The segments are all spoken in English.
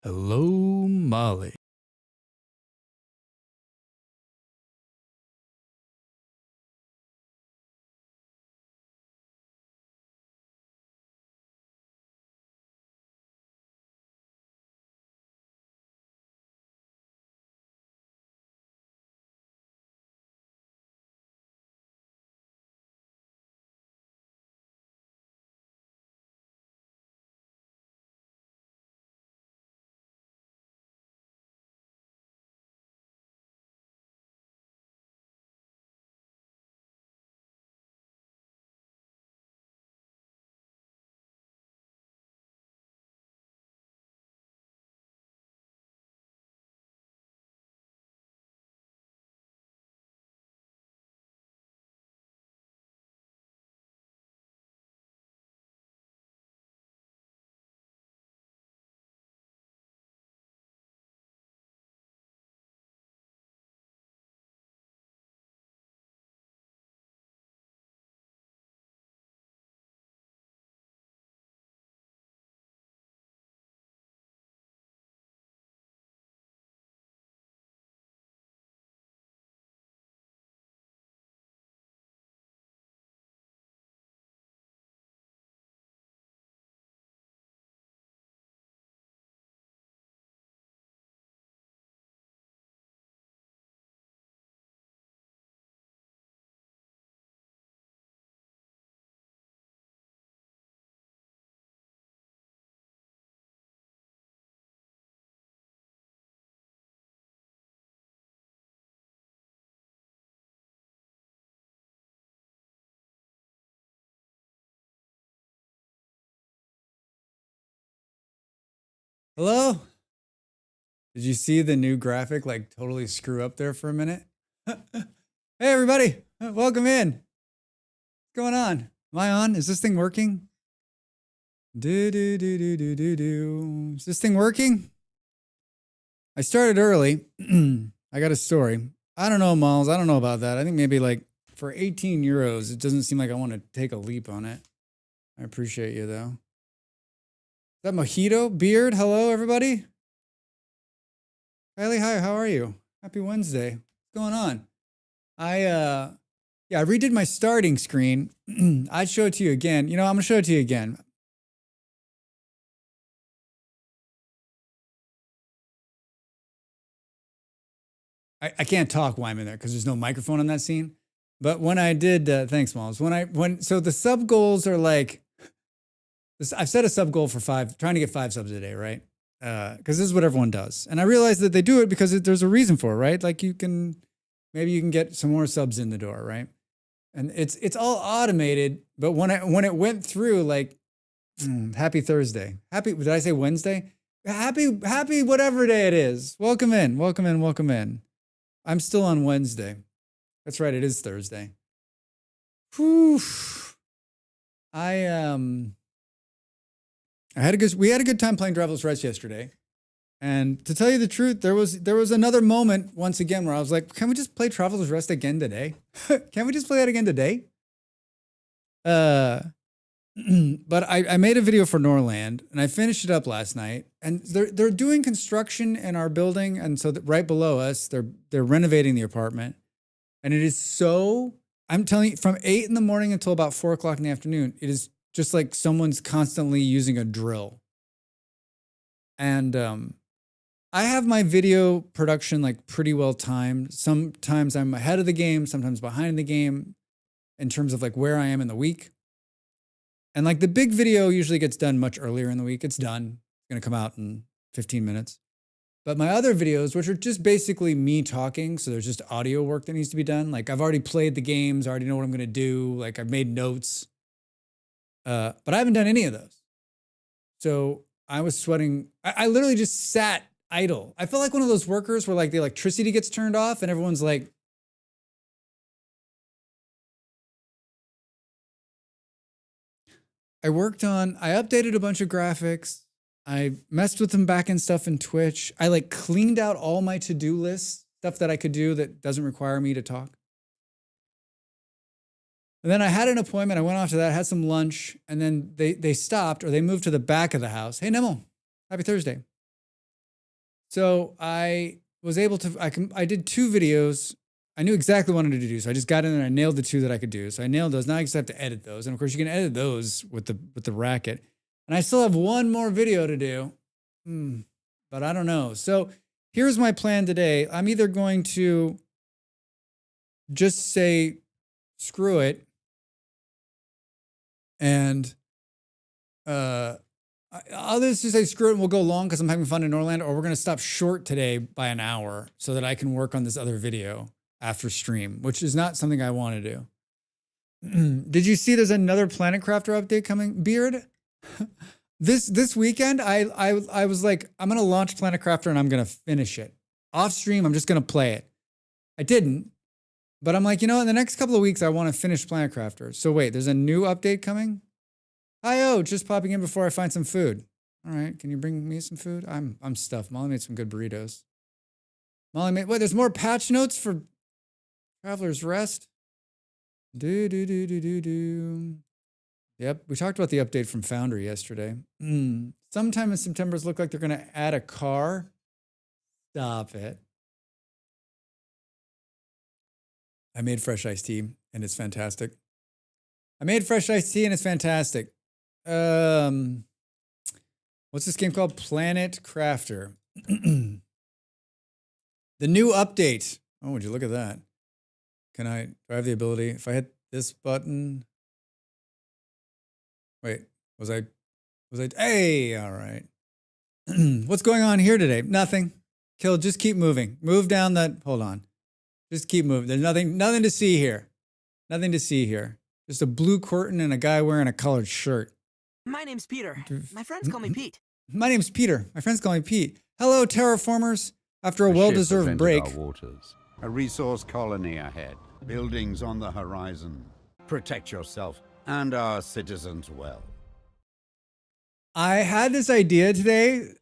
Hello, Molly. Hello? Did you see the new graphic like totally screw up there for a minute? Hey, everybody. Welcome in. What's going on? Am I on? Is this thing working? Is this thing working? I started early. I got a story. I don't know, Miles. I don't know about that. I think maybe like for 18 euros, it doesn't seem like I want to take a leap on it. I appreciate you, though. Is that Mojito? Beard? Hello, everybody. Kylie, hi, how are you? Happy Wednesday. What's going on? I redid my starting screen. I'd show it to you again. You know, I'm gonna show it to you again. I can't talk while I'm in there because there's no microphone on that scene. But when I did, thanks, Moms. So the sub goals are like, I've set a sub goal for trying to get 5 subs a day, right? Because this is what everyone does. And I realized that they do it because there's a reason for it, right? Like maybe you can get some more subs in the door, right? And it's all automated. But when it went through, like, happy Thursday. Did I say Wednesday? Happy whatever day it is. Welcome in. I'm still on Wednesday. That's right, it is Thursday. Whew. We had a good time playing Traveler's Rest yesterday. And to tell you the truth, there was another moment once again where I was like, can we just play Traveler's Rest again today? Can we just play that again today? But I made a video for Norland and I finished it up last night. And they're doing construction in our building, and so right below us, they're renovating the apartment. And it is so, I'm telling you, from 8 in the morning until about 4 o'clock in the afternoon, it is just like someone's constantly using a drill. And I have my video production like pretty well timed. Sometimes I'm ahead of the game, sometimes behind the game in terms of like where I am in the week. And like the big video usually gets done much earlier in the week. It's done. It's going to come out in 15 minutes. But my other videos, which are just basically me talking, so there's just audio work that needs to be done. Like I've already played the games, I already know what I'm going to do. Like I've made notes. But I haven't done any of those. So I was sweating. I literally just sat idle. I felt like one of those workers where like the electricity gets turned off and everyone's like, I updated a bunch of graphics. I messed with them back and stuff in Twitch. I like cleaned out all my to-do lists, stuff that I could do that doesn't require me to talk. And then I had an appointment. I went off to that, had some lunch, and then they stopped, or they moved to the back of the house. Hey, Nemo, happy Thursday. So I was able to, I did 2 videos. I knew exactly what I wanted to do. So I just got in and I nailed the 2 that I could do. So I nailed those. Now I just have to edit those. And of course you can edit those with the racket. And I still have 1 more video to do. But I don't know. So here's my plan today. I'm either going to just say, screw it. And I'll just say screw it and we'll go long because I'm having fun in Norland, or we're going to stop short today by an hour so that I can work on this other video after stream, which is not something I want to do. Did you see there's another Planet Crafter update coming, Beard? This weekend, I was like, I'm going to launch Planet Crafter and I'm going to finish it. Off stream, I'm just going to play it. I didn't, but I'm like, you know, in the next couple of weeks, I want to finish Planet Crafter. So wait, there's a new update coming? Hi-oh, just popping in before I find some food. All right, can you bring me some food? I'm stuffed. Molly made some good burritos. Wait, there's more patch notes for Traveler's Rest? Yep, we talked about the update from Foundry yesterday. Sometime in September, look like they're going to add a car. Stop it. I made fresh iced tea, and it's fantastic. What's this game called? Planet Crafter. The new update. Oh, would you look at that? Do I have the ability? If I hit this button. Wait, was I, hey, all right. What's going on here today? Nothing. Kill, just keep moving. Move down that, hold on. Just keep moving. There's nothing to see here. Nothing to see here. Just a blue curtain and a guy wearing a colored shirt. My name's Peter. My friends call me Pete. My name's Peter. My friends call me Pete. Hello, terraformers. After a well-deserved break. Our waters. A resource colony ahead. Buildings on the horizon. Protect yourself and our citizens well. I had this idea today.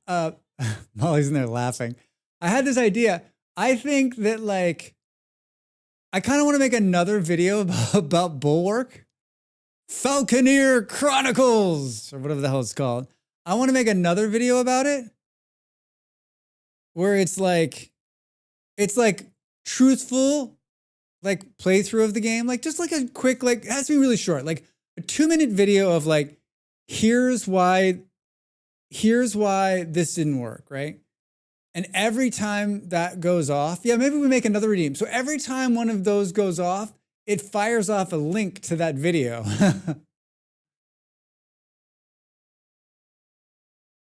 Molly's in there laughing. I had this idea. I think that, like, I kind of want to make another video about Bulwark. Falconeer Chronicles, or whatever the hell it's called. I want to make another video about it where it's like truthful, like, playthrough of the game. Like, just like a quick, like, it has to be really short, like a 2-minute video of like, here's why this didn't work, right? And every time that goes off, yeah, maybe we make another redeem. So every time one of those goes off, it fires off a link to that video.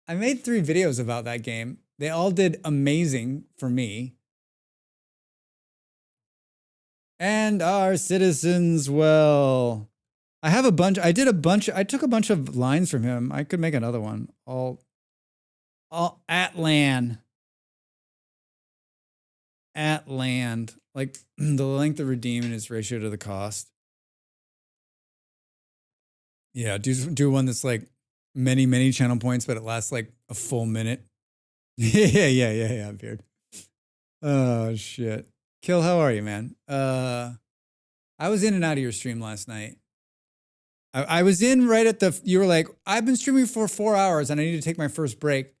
I made 3 videos about that game. They all did amazing for me. And our citizens, well, I took a bunch of lines from him. I could make another one. All at land. At land, like the length of redeem is ratio to the cost. Yeah, do one that's like many channel points, but it lasts like a full minute. yeah, Beard. Oh shit. Kill, how are you, man? I was in and out of your stream last night. I was in right at you were like, I've been streaming for 4 hours and I need to take my first break.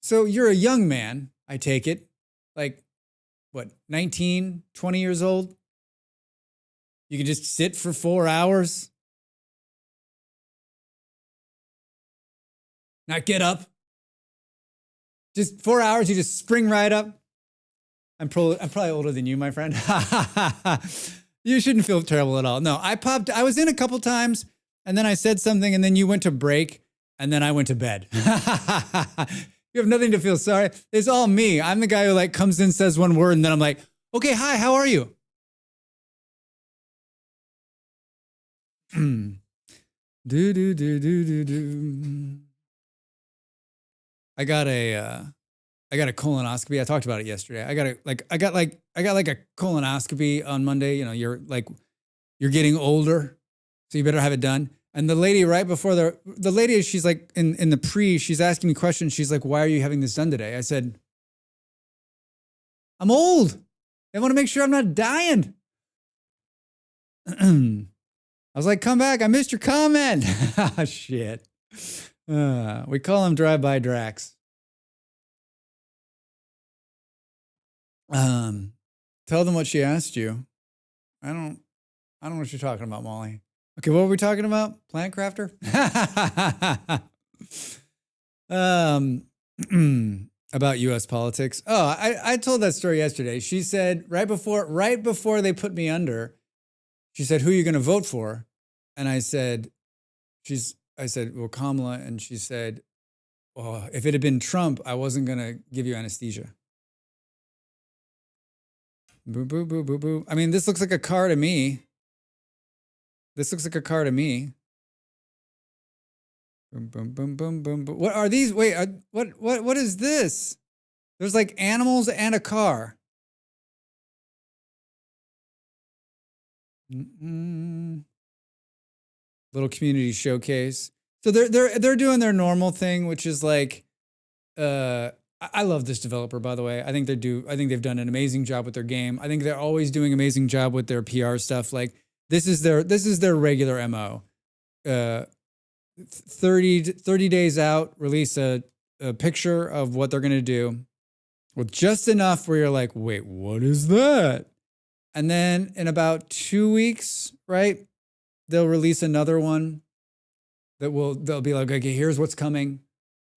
So you're a young man, I take it. Like, what, 19, 20 years old? You can just sit for 4 hours? Not get up? Just 4 hours, you just spring right up? I'm probably older than you, my friend. You shouldn't feel terrible at all. No, I was in a couple times, and then I said something, and then you went to break, and then I went to bed. You have nothing to feel sorry. It's all me. I'm the guy who like comes in, says one word, and then I'm like, okay, hi, how are you? I got a colonoscopy. I talked about it yesterday. I got a colonoscopy on Monday. You know, you're getting older, so you better have it done. And the lady right before the lady, she's like in the she's asking me questions. She's like, why are you having this done today? I said, I'm old. I want to make sure I'm not dying. I was like, come back. I missed your comment. Oh, shit. We call him Drive-By Drax. Tell them what she asked you. I don't know what you're talking about, Molly. Okay, what were we talking about? Plant crafter? About US politics. Oh, I told that story yesterday. She said right before they put me under, she said, "Who are you going to vote for?" And I said, well, Kamala, and she said, "Oh, if it had been Trump, I wasn't going to give you anesthesia." Boo, boo, boo, boo, boo. I mean, this looks like a car to me. Boom, boom, boom, boom, boom, boom. What are these? Wait, what is this? There's like animals and a car. Little community showcase. So they're doing their normal thing, which is like, I love this developer, by the way. I think they've done an amazing job with their game. I think they're always doing an amazing job with their PR stuff. Like this is their regular MO. 30 days out, release a picture of what they're going to do with just enough where you're like, wait, what is that? And then in about 2 weeks, right, they'll release another one they'll be like, okay, here's what's coming.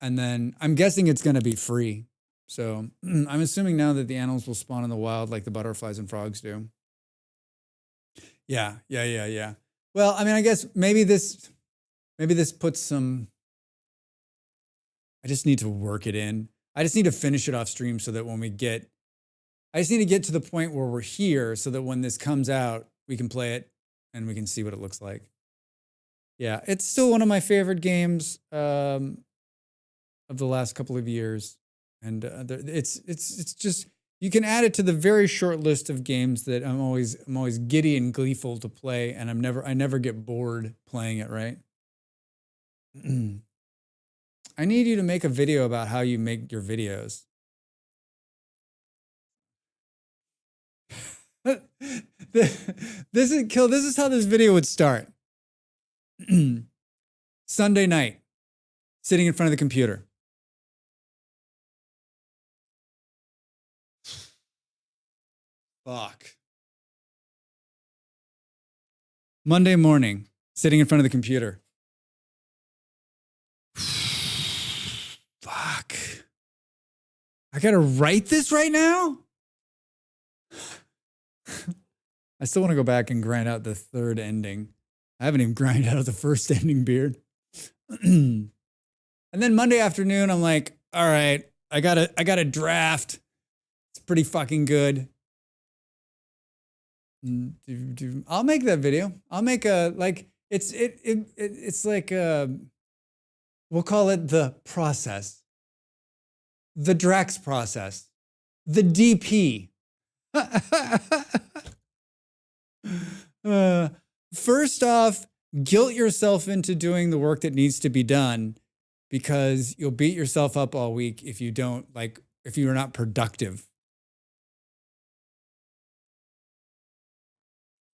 And then I'm guessing it's going to be free. So I'm assuming now that the animals will spawn in the wild like the butterflies and frogs do. Yeah. Well, I mean, I guess maybe this puts some, I just need to work it in. I just need to finish it off stream so that I just need to get to the point where we're here so that when this comes out, we can play it and we can see what it looks like. Yeah, it's still one of my favorite games of the last couple of years. And it's just, you can add it to the very short list of games that I'm always giddy and gleeful to play. And I never get bored playing it, right? I need you to make a video about how you make your videos. This is how this video would start. Sunday night, sitting in front of the computer. Fuck. Monday morning, sitting in front of the computer. Fuck. I gotta write this right now? I still want to go back and grind out the third ending. I haven't even grinded out the first ending, Beard. And then Monday afternoon, I'm like, all right, I got a draft. It's pretty fucking good. I'll make that video. I'll make it's like we'll call it the process. The Drax process. The DP. First off, guilt yourself into doing the work that needs to be done because you'll beat yourself up all week if you're not productive.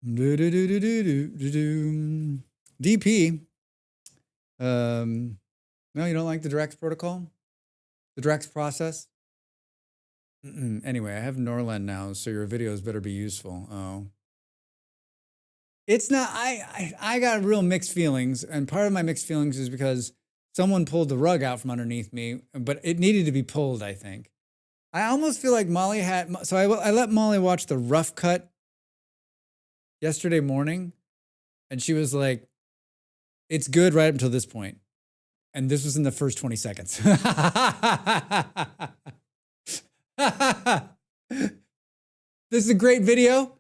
DP. No, you don't like the Drax protocol? The Drax process? Anyway, I have Norland now, so your videos better be useful. Oh. It's not, I got real mixed feelings, and part of my mixed feelings is because someone pulled the rug out from underneath me, but it needed to be pulled, I think. I almost feel like Molly had, so I let Molly watch the rough cut yesterday morning, and she was like, it's good right up until this point. And this was in the first 20 seconds. This is a great video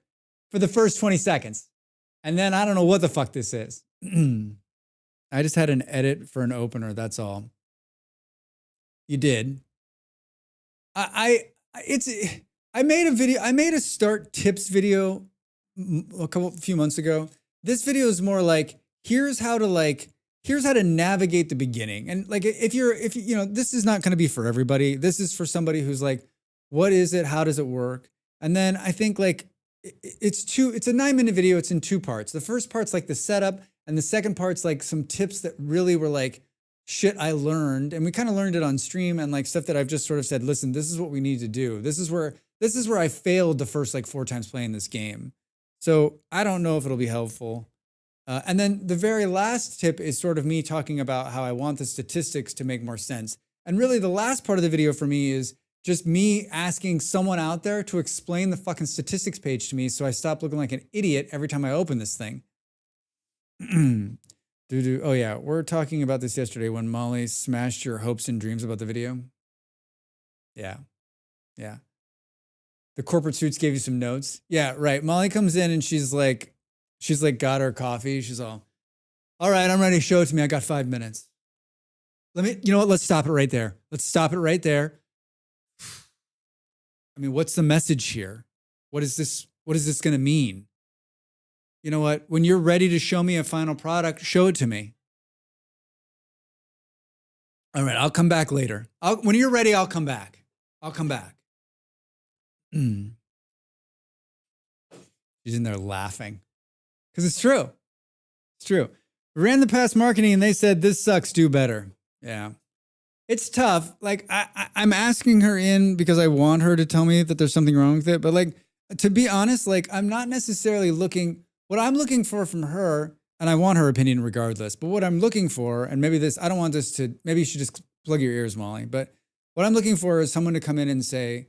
for the first 20 seconds. And then I don't know what the fuck this is. I just had an edit for an opener, that's all. You did. I made a video, I made a start tips video a few months ago. This video is more like, here's how to navigate the beginning. And like, if you know, this is not going to be for everybody. This is for somebody who's like, what is it? How does it work? And then I think like, it's a 9-minute video. It's in 2 parts. The first part's like the setup, and the second part's like some tips that really were like shit I learned. And we kind of learned it on stream and like stuff that I've just sort of said, listen, this is what we need to do. This is where This is where I failed the first like 4 times playing this game. So I don't know if it'll be helpful. And then the very last tip is sort of me talking about how I want the statistics to make more sense. And really the last part of the video for me is just me asking someone out there to explain the fucking statistics page to me so I stop looking like an idiot every time I open this thing. Oh yeah, we're talking about this yesterday when Molly smashed your hopes and dreams about the video. Yeah. The corporate suits gave you some notes. Yeah, right. Molly comes in and she's like got her coffee. She's all right, I'm ready. Show it to me. I got 5 minutes. You know what? Let's stop it right there. Let's stop it right there. I mean, what's the message here? What is this going to mean? You know what? When you're ready to show me a final product, show it to me. All right, I'll come back later. When you're ready, I'll come back. She's in there laughing. Because it's true. It's true. We ran the past marketing and they said, this sucks, do better. Yeah. It's tough. Like, I'm asking her in because I want her to tell me that there's something wrong with it. But like, to be honest, like, I'm not necessarily looking, what I'm looking for from her, and I want her opinion regardless, but what I'm looking for, and maybe I don't want this to, maybe you should just plug your ears, Molly, but what I'm looking for is someone to come in and say,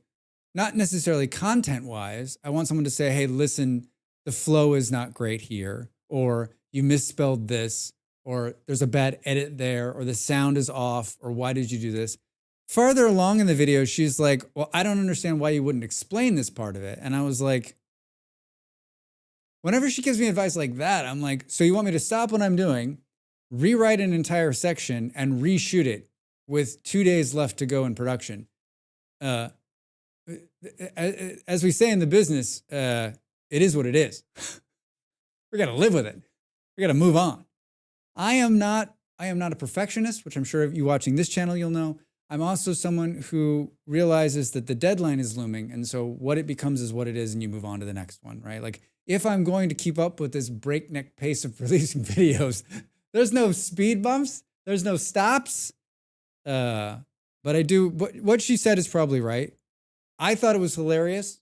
not necessarily content-wise, I want someone to say, hey, listen, the flow is not great here, or you misspelled this, or there's a bad edit there, or the sound is off, or why did you do this? Farther along in the video, she's like, well, I don't understand why you wouldn't explain this part of it. And I was like, whenever she gives me advice like that, I'm like, so you want me to stop what I'm doing, rewrite an entire section, and reshoot it with 2 days left to go in production? As we say in the business, it is what it is. We got to live with it. We got to move on. I am not a perfectionist, which I'm sure if you watching this channel, you'll know. I'm also someone who realizes that the deadline is looming. And so what it becomes is what it is, and you move on to the next one, right? Like, if I'm going to keep up with this breakneck pace of releasing videos, there's no speed bumps, there's no stops. But I do, what she said is probably right. I thought it was hilarious.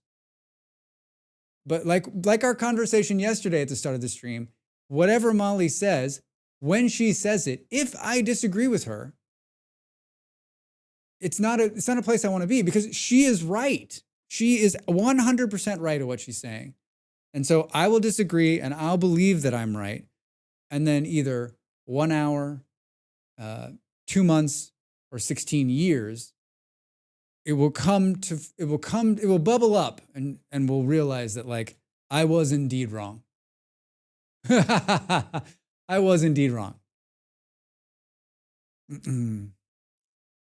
But like our conversation yesterday at the start of the stream, whatever Molly says, when she says it, if I disagree with her, it's not a place I want to be, because she is right. She is 100% right at what she's saying. And so I will disagree and I'll believe that I'm right. And then either 1 hour, 2 months, or 16 years, it will bubble up and we'll realize that, like, I was indeed wrong. I was indeed wrong.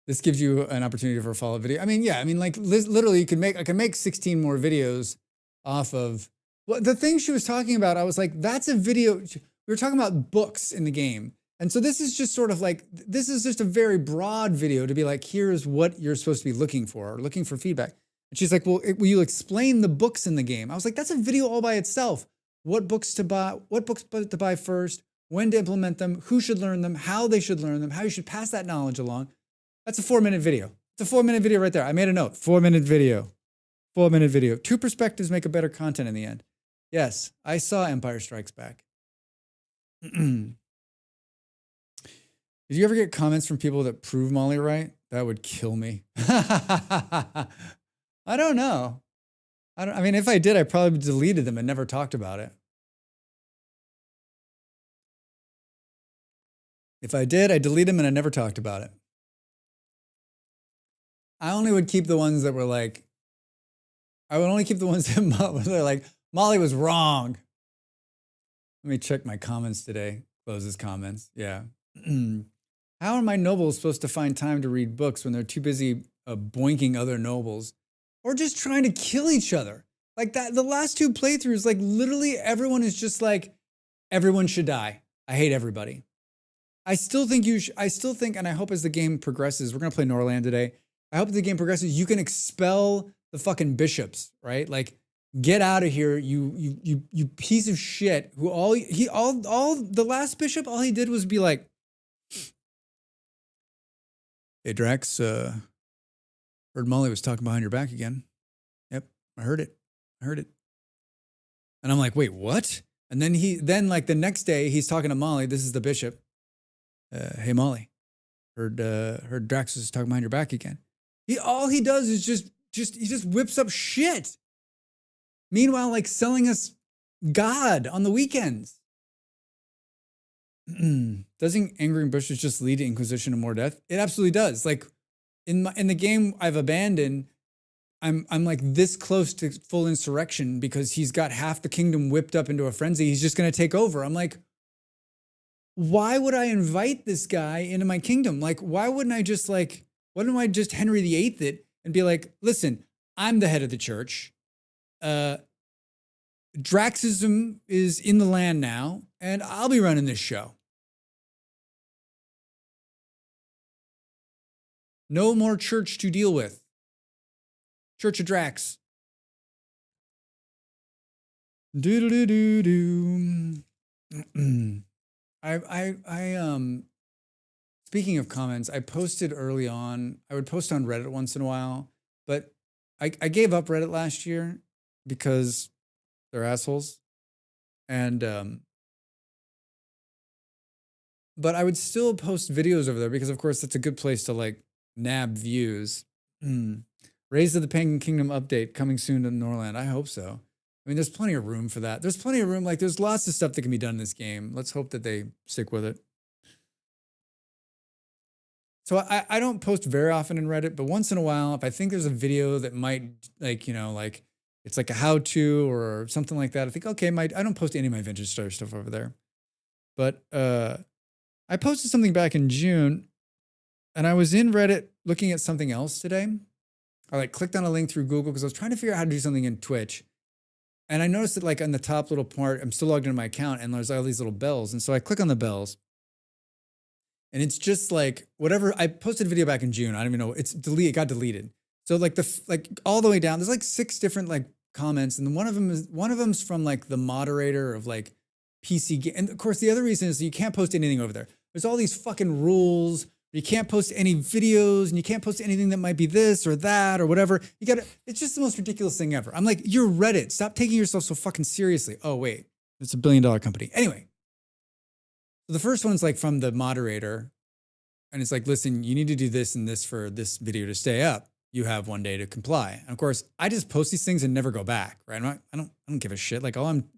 This gives you an opportunity for a follow-up video. I mean, yeah, I mean, like, literally, I can make 16 more videos off of, well, the thing she was talking about. I was like, that's a video. We were talking about books in the game. And so this is just sort of like, this is just a very broad video to be like, here's what you're supposed to be looking for, or looking for feedback. And she's like, well, will you explain the books in the game? I was like, that's a video all by itself. What books to buy first, when to implement them, who should learn them, how they should learn them, how you should pass that knowledge along. That's a 4-minute video. It's a 4-minute video right there. I made a note, 4-minute video, 4-minute video. 2 perspectives make a better content in the end. Yes, I saw Empire Strikes Back. Did you ever get comments from people that prove Molly right? That would kill me. I don't know. I mean, if I did, I probably deleted them and never talked about it. If I did, I deleted them and I never talked about it. I only would keep the ones that were like, I would only keep the ones that they're like, Molly was wrong. Let me check my comments today. Close his comments. Yeah. How are my nobles supposed to find time to read books when they're too busy boinking other nobles or just trying to kill each other? Like that, the last 2 playthroughs, like literally everyone is just like, everyone should die. I hate everybody. I still think and I hope as the game progresses, we're going to play Norland today. I hope the game progresses, you can expel the fucking bishops, right? Like, get out of here, you piece of shit. Who all the last bishop, all he did was be like, hey Drax, heard Molly was talking behind your back again. Yep, I heard it. I heard it. And I'm like, wait, what? And then like the next day he's talking to Molly. This is the bishop. Hey, Molly, heard Draxus is talking behind your back again. All he does is he just whips up shit. Meanwhile, like selling us God on the weekends. Doesn't angering bushes just lead to inquisition and more death? It absolutely does. Like in the game I've abandoned, I'm like this close to full insurrection because he's got half the kingdom whipped up into a frenzy. He's just going to take over. I'm like, why would I invite this guy into my kingdom? Like, why don't I just Henry VIII it and be like, listen, I'm the head of the church. Draxism is in the land now, and I'll be running this show. No more church to deal with. Church of Drax. Doo-doo-doo-doo-doo. Speaking of comments, I posted early on. I would post on Reddit once in a while, but I gave up Reddit last year because they're assholes. And but I would still post videos over there because, of course, that's a good place to like nab views. Raise of the Penguin Kingdom update coming soon to Norland. I hope so. I mean, there's plenty of room for that. There's plenty of room. Like, there's lots of stuff that can be done in this game. Let's hope that they stick with it. So I don't post very often in Reddit, but once in a while, if I think there's a video that might, like, you know, like it's like a how-to or something like that, I think, okay, I don't post any of my vintage Star stuff over there. But I posted something back in June, and I was in Reddit looking at something else today. I like clicked on a link through Google because I was trying to figure out how to do something in Twitch. And I noticed that like on the top little part, I'm still logged into my account and there's all these little bells. And so I click on the bells and it's just like whatever. I posted a video back in June. I don't even know. It's deleted. It got deleted. So like all the way down, there's like 6 different like comments. And then one of them's from like the moderator of like PC. And of course, the other reason is you can't post anything over there. There's all these fucking rules. You can't post any videos and you can't post anything that might be this or that or whatever. It's just the most ridiculous thing ever. I'm like, you're Reddit. Stop taking yourself so fucking seriously. Oh, wait, it's $1 billion company. Anyway, so the first one's like from the moderator and it's like, listen, you need to do this and this for this video to stay up. You have 1 day to comply. And of course, I just post these things and never go back, right? I don't give a shit. Like, I'm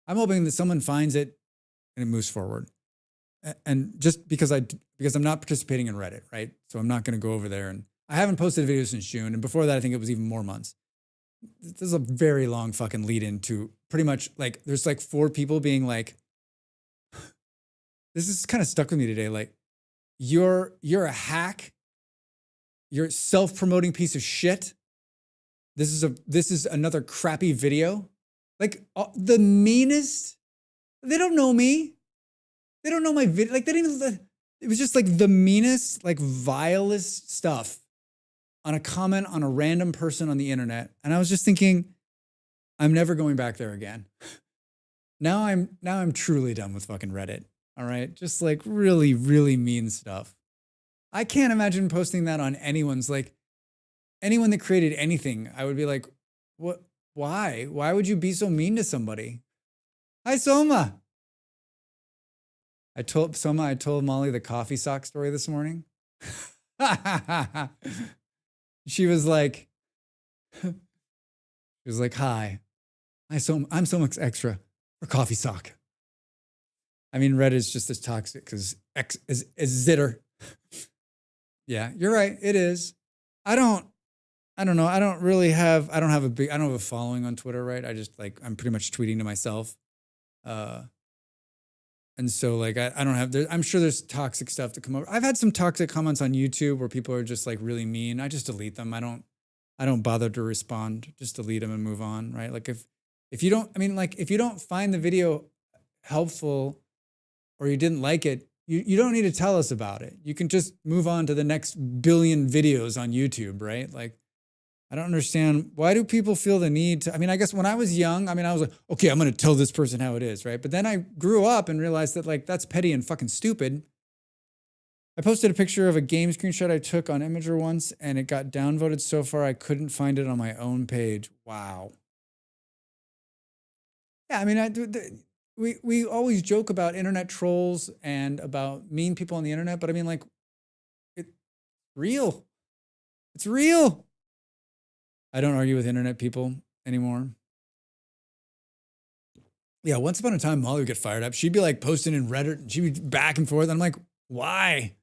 hoping that someone finds it and it moves forward. And just because I'm not participating in Reddit, right? So I'm not going to go over there. And I haven't posted a video since June. And before that, I think it was even more months. This is a very long fucking lead into pretty much like, there's like 4 people being like, this is kind of stuck with me today. Like, you're a hack. You're a self-promoting piece of shit. This is another crappy video. Like the meanest, they don't know me. They don't know my video. Like, it was just like the meanest, like vilest stuff on a comment on a random person on the internet. And I was just thinking, I'm never going back there again. Now I'm truly done with fucking Reddit. All right. Just like really, really mean stuff. I can't imagine posting that on anyone's, like anyone that created anything. I would be like, what? Why? Why would you be so mean to somebody? Hi, Soma. I told Molly the coffee sock story this morning. She was like, hi, I'm so much extra for coffee sock. I mean, Reddit is just as toxic as Zitter. Yeah, you're right. It is. I don't know. I don't have a following on Twitter, right? I'm pretty much tweeting to myself. And so like, I don't have, I'm sure there's toxic stuff to come over. I've had some toxic comments on YouTube where people are just like really mean. I just delete them. I don't bother to respond, just delete them and move on. Right. Like if you don't find the video helpful or you didn't like it, you don't need to tell us about it. You can just move on to the next billion videos on YouTube. Right. Like, I don't understand. Why do people feel the need to, I guess when I was young, I was like, okay, I'm going to tell this person how it is, right? But then I grew up and realized that like, that's petty and fucking stupid. I posted a picture of a game screenshot I took on Imager once, and it got downvoted so far I couldn't find it on my own page. Wow. Yeah, I mean, we always joke about internet trolls and about mean people on the internet, but I mean, like, it's real. It's real. I don't argue with internet people anymore. Yeah, once upon a time, Molly would get fired up. She'd be like posting in Reddit, and she'd be back and forth. And I'm like, why?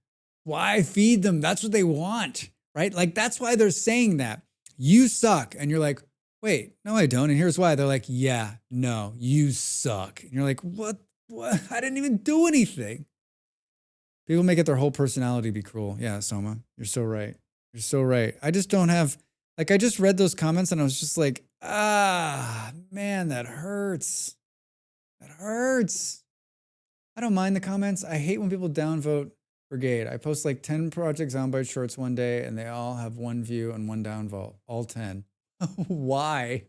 Why feed them? That's what they want, right? Like, that's why they're saying that. You suck. And you're like, wait, no, I don't. And here's why. They're like, yeah, no, you suck. And you're like, what? I didn't even do anything. People make it their whole personality be cruel. Yeah, Soma, you're so right. You're so right. I just don't have, like, I just read those comments and I was just like, man, that hurts. That hurts. I don't mind the comments. I hate when people downvote Brigade. I post like 10 Project Zomboid shorts one day and they all have 1 view and 1 downvote. All 10. Why?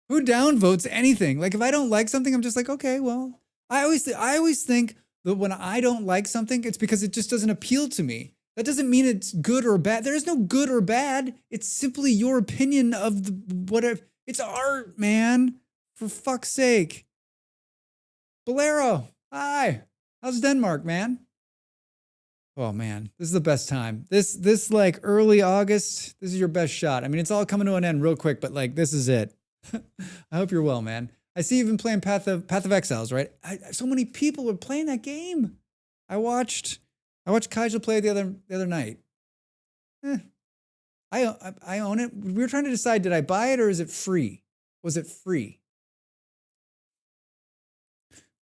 Who downvotes anything? Like, if I don't like something, I'm just like, okay, well, I always think that when I don't like something, it's because it just doesn't appeal to me. That doesn't mean it's good or bad. There is no good or bad. It's simply your opinion of the whatever. It's art, man. For fuck's sake. Bolero, hi. How's Denmark, man? Oh man, this is the best time. This like early August, this is your best shot. I mean, it's all coming to an end real quick, but like this is it. I hope you're well, man. I see you've been playing Path of Exiles, right? So many people were playing that game. I watched Kaijal play the other night. I own it. We were trying to decide, did I buy it or is it free? Was it free?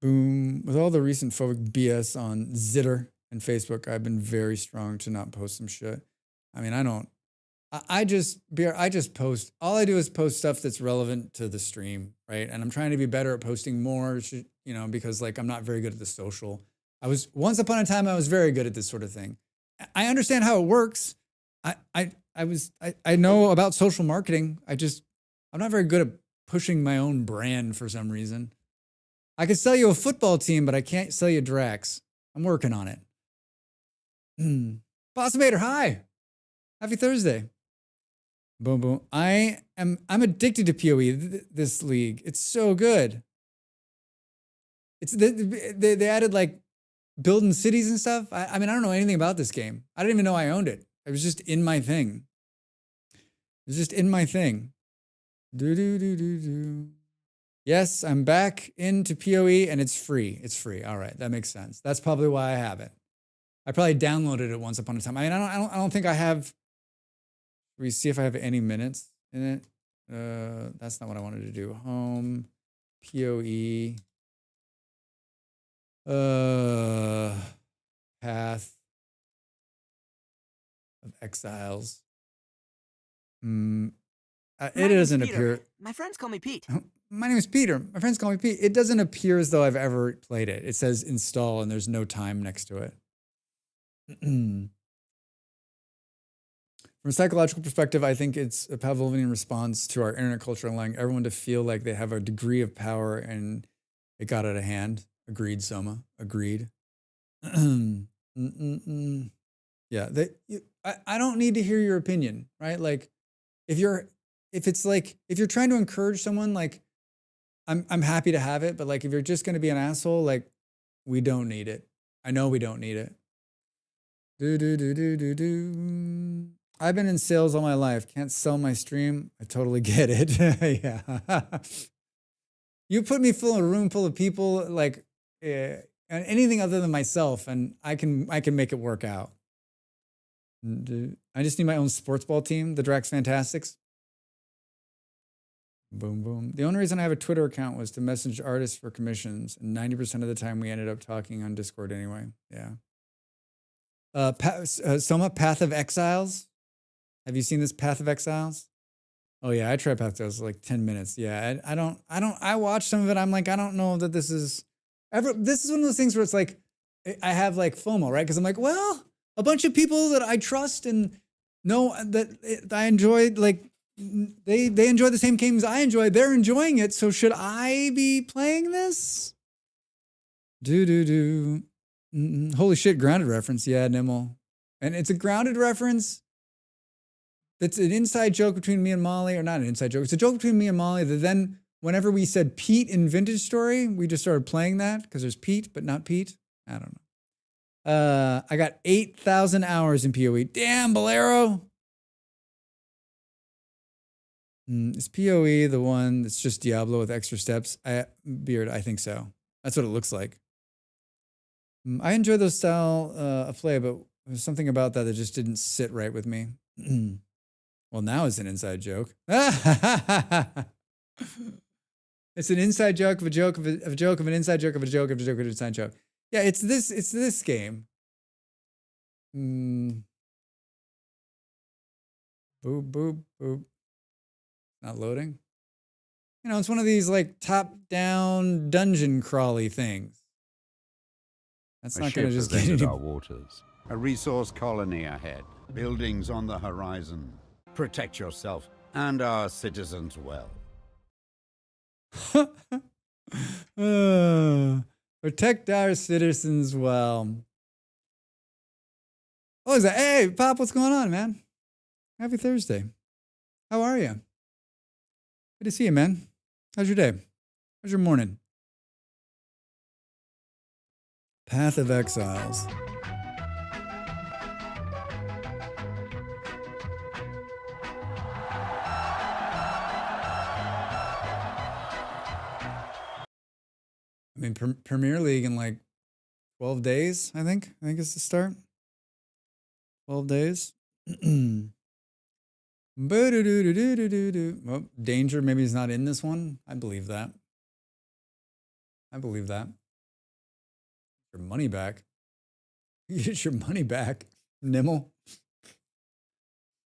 Boom. With all the recent phobic BS on Zitter and Facebook, I've been very strong to not post some shit. I mean, I just post, all I do is post stuff that's relevant to the stream, right? And I'm trying to be better at posting more, because like I'm not very good at the social. Once upon a time, I was very good at this sort of thing. I understand how it works. I know about social marketing. I'm not very good at pushing my own brand for some reason. I could sell you a football team, but I can't sell you Drax. I'm working on it. Bossmater, hi. Happy Thursday. Boom, boom. I'm addicted to PoE, this league. It's so good. They added like building cities and stuff. I mean, I don't know anything about this game. I didn't even know I owned it. It was just in my thing. Do. Yes, I'm back into PoE and it's free. It's free. All right, that makes sense. That's probably why I have it. I probably downloaded it once upon a time. I mean, I don't think I have. We see if I have any minutes in it. That's not what I wanted to do. Home, PoE, Path of Exiles. It doesn't appear. My friends call me Pete. My name is Peter. My friends call me Pete. It doesn't appear as though I've ever played it. It says install and there's no time next to it. From a psychological perspective, I think it's a Pavlovian response to our internet culture, allowing everyone to feel like they have a degree of power and it got out of hand. Agreed, Soma. Agreed. Yeah, I don't need to hear your opinion, right? Like, if you're trying to encourage someone, like, I'm happy to have it, but like, if you're just going to be an asshole, like, we don't need it. I know we don't need it. I've been in sales all my life. Can't sell my stream. I totally get it. Yeah. You put me a room full of people, like, and anything other than myself, and I can make it work out. I just need my own sports ball team, the Drax Fantastics. Boom, boom. The only reason I have a Twitter account was to message artists for commissions, and 90% of the time we ended up talking on Discord anyway. Yeah. Soma, Path of Exiles. Have you seen this Path of Exiles? Oh yeah, I tried Path of Exiles like 10 minutes. Yeah, I watched some of it. I'm like, I don't know that this is one of those things where it's like, I have like FOMO, right? Because I'm like, well, a bunch of people that I trust and know that I enjoy, like, they enjoy the same games I enjoy. They're enjoying it. So should I be playing this? Holy shit, grounded reference. Yeah, Nimble. And it's a grounded reference. That's an inside joke between me and Molly, or not an inside joke. It's a joke between me and Molly that then whenever we said Pete in Vintage Story, we just started playing that because there's Pete, but not Pete. I don't know. I got 8,000 hours in PoE. Damn, Bolero. Is PoE the one that's just Diablo with extra steps? Beard, I think so. That's what it looks like. I enjoy those style of play, but there's something about that just didn't sit right with me. Well, now it's an inside joke. It's an inside joke of a joke of a joke of an inside joke of a joke of a joke of an inside joke. Yeah, it's this game. Boop, boop, boop. Not loading. You know, it's one of these like top-down dungeon crawly things. That's not going to just get into our waters. A resource colony ahead. Buildings on the horizon. Protect yourself and our citizens well. Protect our citizens well. Oh, is that? Hey, Pop, what's going on, man? Happy Thursday. How are you? Good to see you, man. How's your day? How's your morning? Path of Exiles. I mean, Premier League in like 12 days, I think. I think it's the start. 12 days. Well, Danger maybe he's not in this one. I believe that. I believe that. Your money back. You get your money back, Nimble.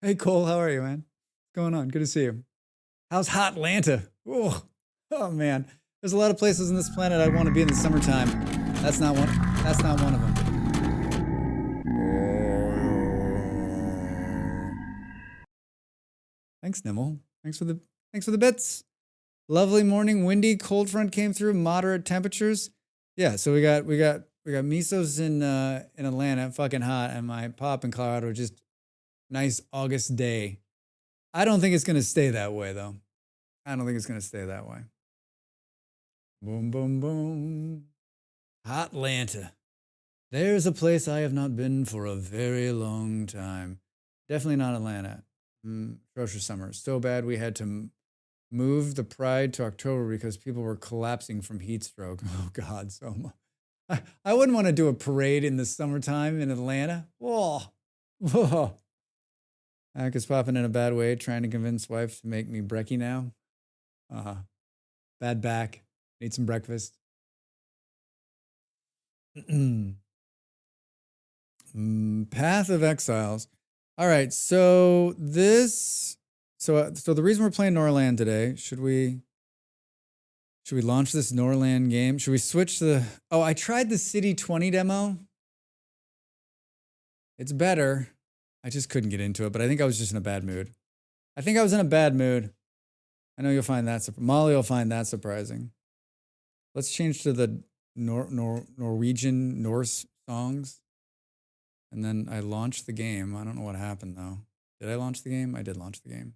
Hey, Cole, how are you, man? What's going on? Good to see you. How's Hot Atlanta? Oh, man. There's a lot of places on this planet I want to be in the summertime. That's not one. That's not one of them. Thanks, Nimble. Thanks for the bits. Lovely morning, windy, cold front came through, moderate temperatures. Yeah, so we got Misos in Atlanta, fucking hot, and my Pop in Colorado, just nice August day. I don't think it's gonna stay that way though. I don't think it's gonna stay that way. Boom, boom, boom. Hot Atlanta. There's a place I have not been for a very long time. Definitely not Atlanta. Atrocious summer. So bad we had to move the Pride to October because people were collapsing from heat stroke. Oh, God, so much. I wouldn't want to do a parade in the summertime in Atlanta. Whoa. Whoa. Is popping in a bad way, trying to convince wife to make me brekkie now. Bad back. Need some breakfast. Path of Exiles. All right, so this, so the reason we're playing Norland today, should we launch this Norland game? Should we switch to the, oh, I tried the City 20 demo. It's better. I just couldn't get into it, but I think I was just in a bad mood. I think I was in a bad mood. I know you'll find that, Molly will find that surprising. Let's change to the Norwegian Norse songs. And then I launched the game. I don't know what happened though. Did I launch the game? I did launch the game.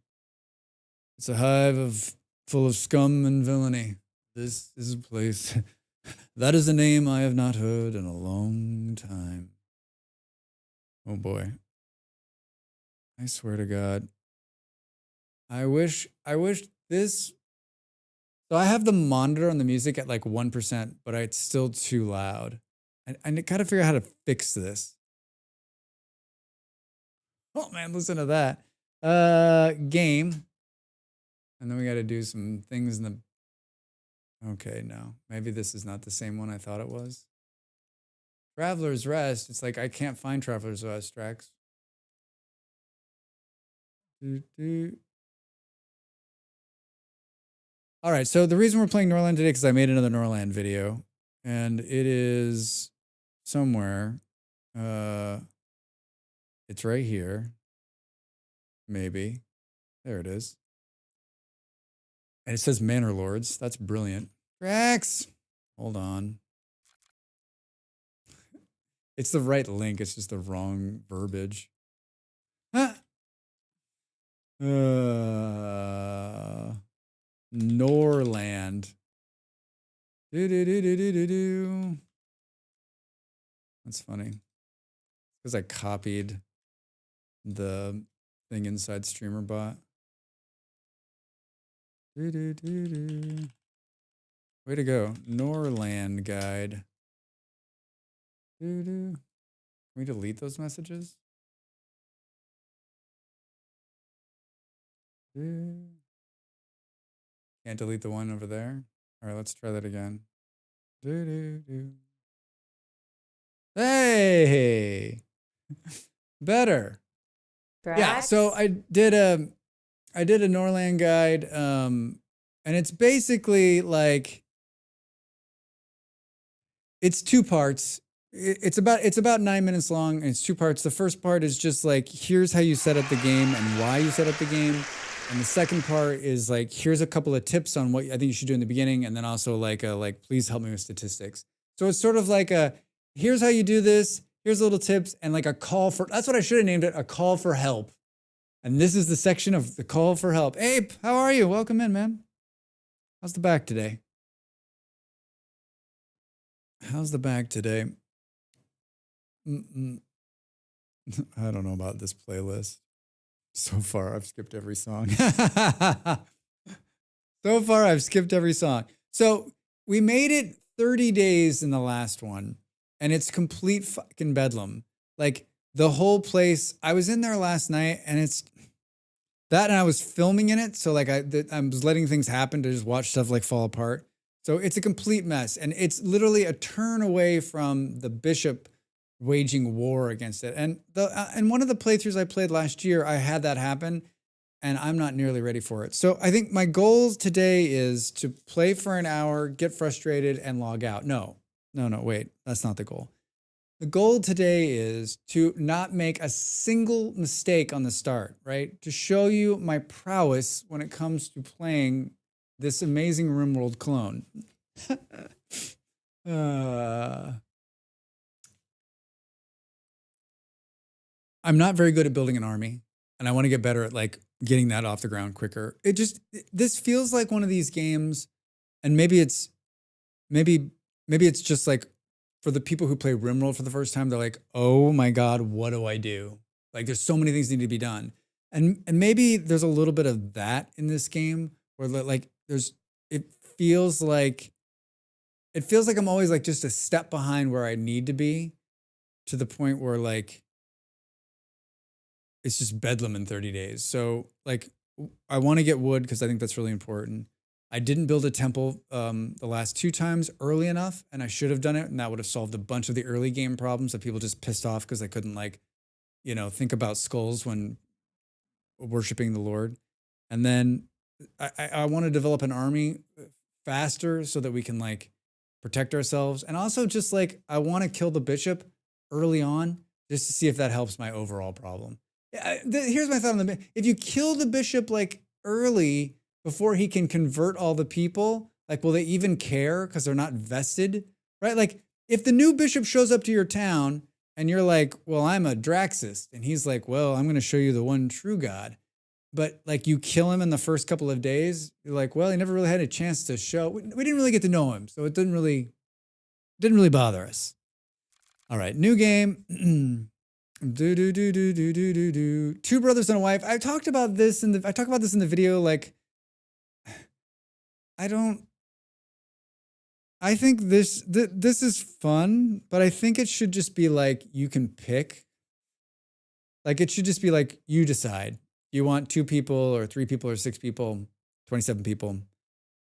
It's a hive full of scum and villainy. This is a place. That is a name I have not heard in a long time. Oh boy. I swear to God. I wish this. So I have the monitor on the music at like 1%, but it's still too loud. I gotta figure out how to fix this. Oh man, listen to that. Game. And then we gotta do some things in the. Okay, no. Maybe this is not the same one I thought it was. Traveler's Rest. It's like I can't find Traveler's Rest tracks. All right, so the reason we're playing Norland today is because I made another Norland video, and it is somewhere. It's right here. Maybe. There it is. And it says Manor Lords. That's brilliant. Rex! Hold on. It's the right link. It's just the wrong verbiage. Huh. Norland. Do. That's funny. Because I copied the thing inside StreamerBot. Way to go. Norland guide. Can we delete those messages? Can't delete the one over there. All right, let's try that again. Hey, better. Yeah. So I did a Norland guide, and it's basically like it's 2 parts. It's about 9 minutes long, and it's 2 parts. The first part is just like, here's how you set up the game and why you set up the game. And the second part is like, here's a couple of tips on what I think you should do in the beginning, and then also like please help me with statistics. So it's sort of like here's how you do this, here's little tips, and like a call for, that's what I should have named it, a call for help. And this is the section of the call for help. Ape, how are you? Welcome in, man. How's the back today? How's the back today? I don't know about this playlist. So far, I've skipped every song. So far, I've skipped every song. So we made it 30 days in the last one, and it's complete fucking bedlam. Like the whole place, I was in there last night, and it's that, and I was filming in it. So like I was letting things happen to just watch stuff like fall apart. So it's a complete mess, and it's literally a turn away from the bishop waging war against it. And and one of the playthroughs I played last year, I had that happen, and I'm not nearly ready for it. So I think my goal today is to play for an hour, get frustrated, and log out. No, wait, that's not the goal. The goal today is to not make a single mistake on the start, right? To show you my prowess when it comes to playing this amazing RimWorld clone. I'm not very good at building an army, and I want to get better at like getting that off the ground quicker. This feels like one of these games, and maybe it's just like for the people who play RimWorld for the first time, they're like, oh my God, what do I do? Like there's so many things that need to be done. And maybe there's a little bit of that in this game where like it feels like I'm always like just a step behind where I need to be, to the point where like it's just bedlam in 30 days. So like I want to get wood because I think that's really important. I didn't build a temple the last 2 times early enough, and I should have done it, and that would have solved a bunch of the early game problems that people just pissed off because they couldn't like, think about skulls when worshiping the Lord. And then I want to develop an army faster so that we can like protect ourselves. And also just like, I want to kill the bishop early on just to see if that helps my overall problem. Here's my thought on if you kill the bishop like early before he can convert all the people, like, will they even care because they're not vested, right? Like if the new bishop shows up to your town and you're like, well, I'm a Draxist, and he's like, well, I'm going to show you the one true God. But like you kill him in the first couple of days, you're like, well, he never really had a chance to show. We didn't really get to know him, so it didn't really bother us. All right, new game. Two brothers and a wife. I talked about this in the video. Like, I think this is fun, but I think it should just be like you can pick. Like it should just be like you decide. You want 2 people or 3 people or 6 people, 27 people.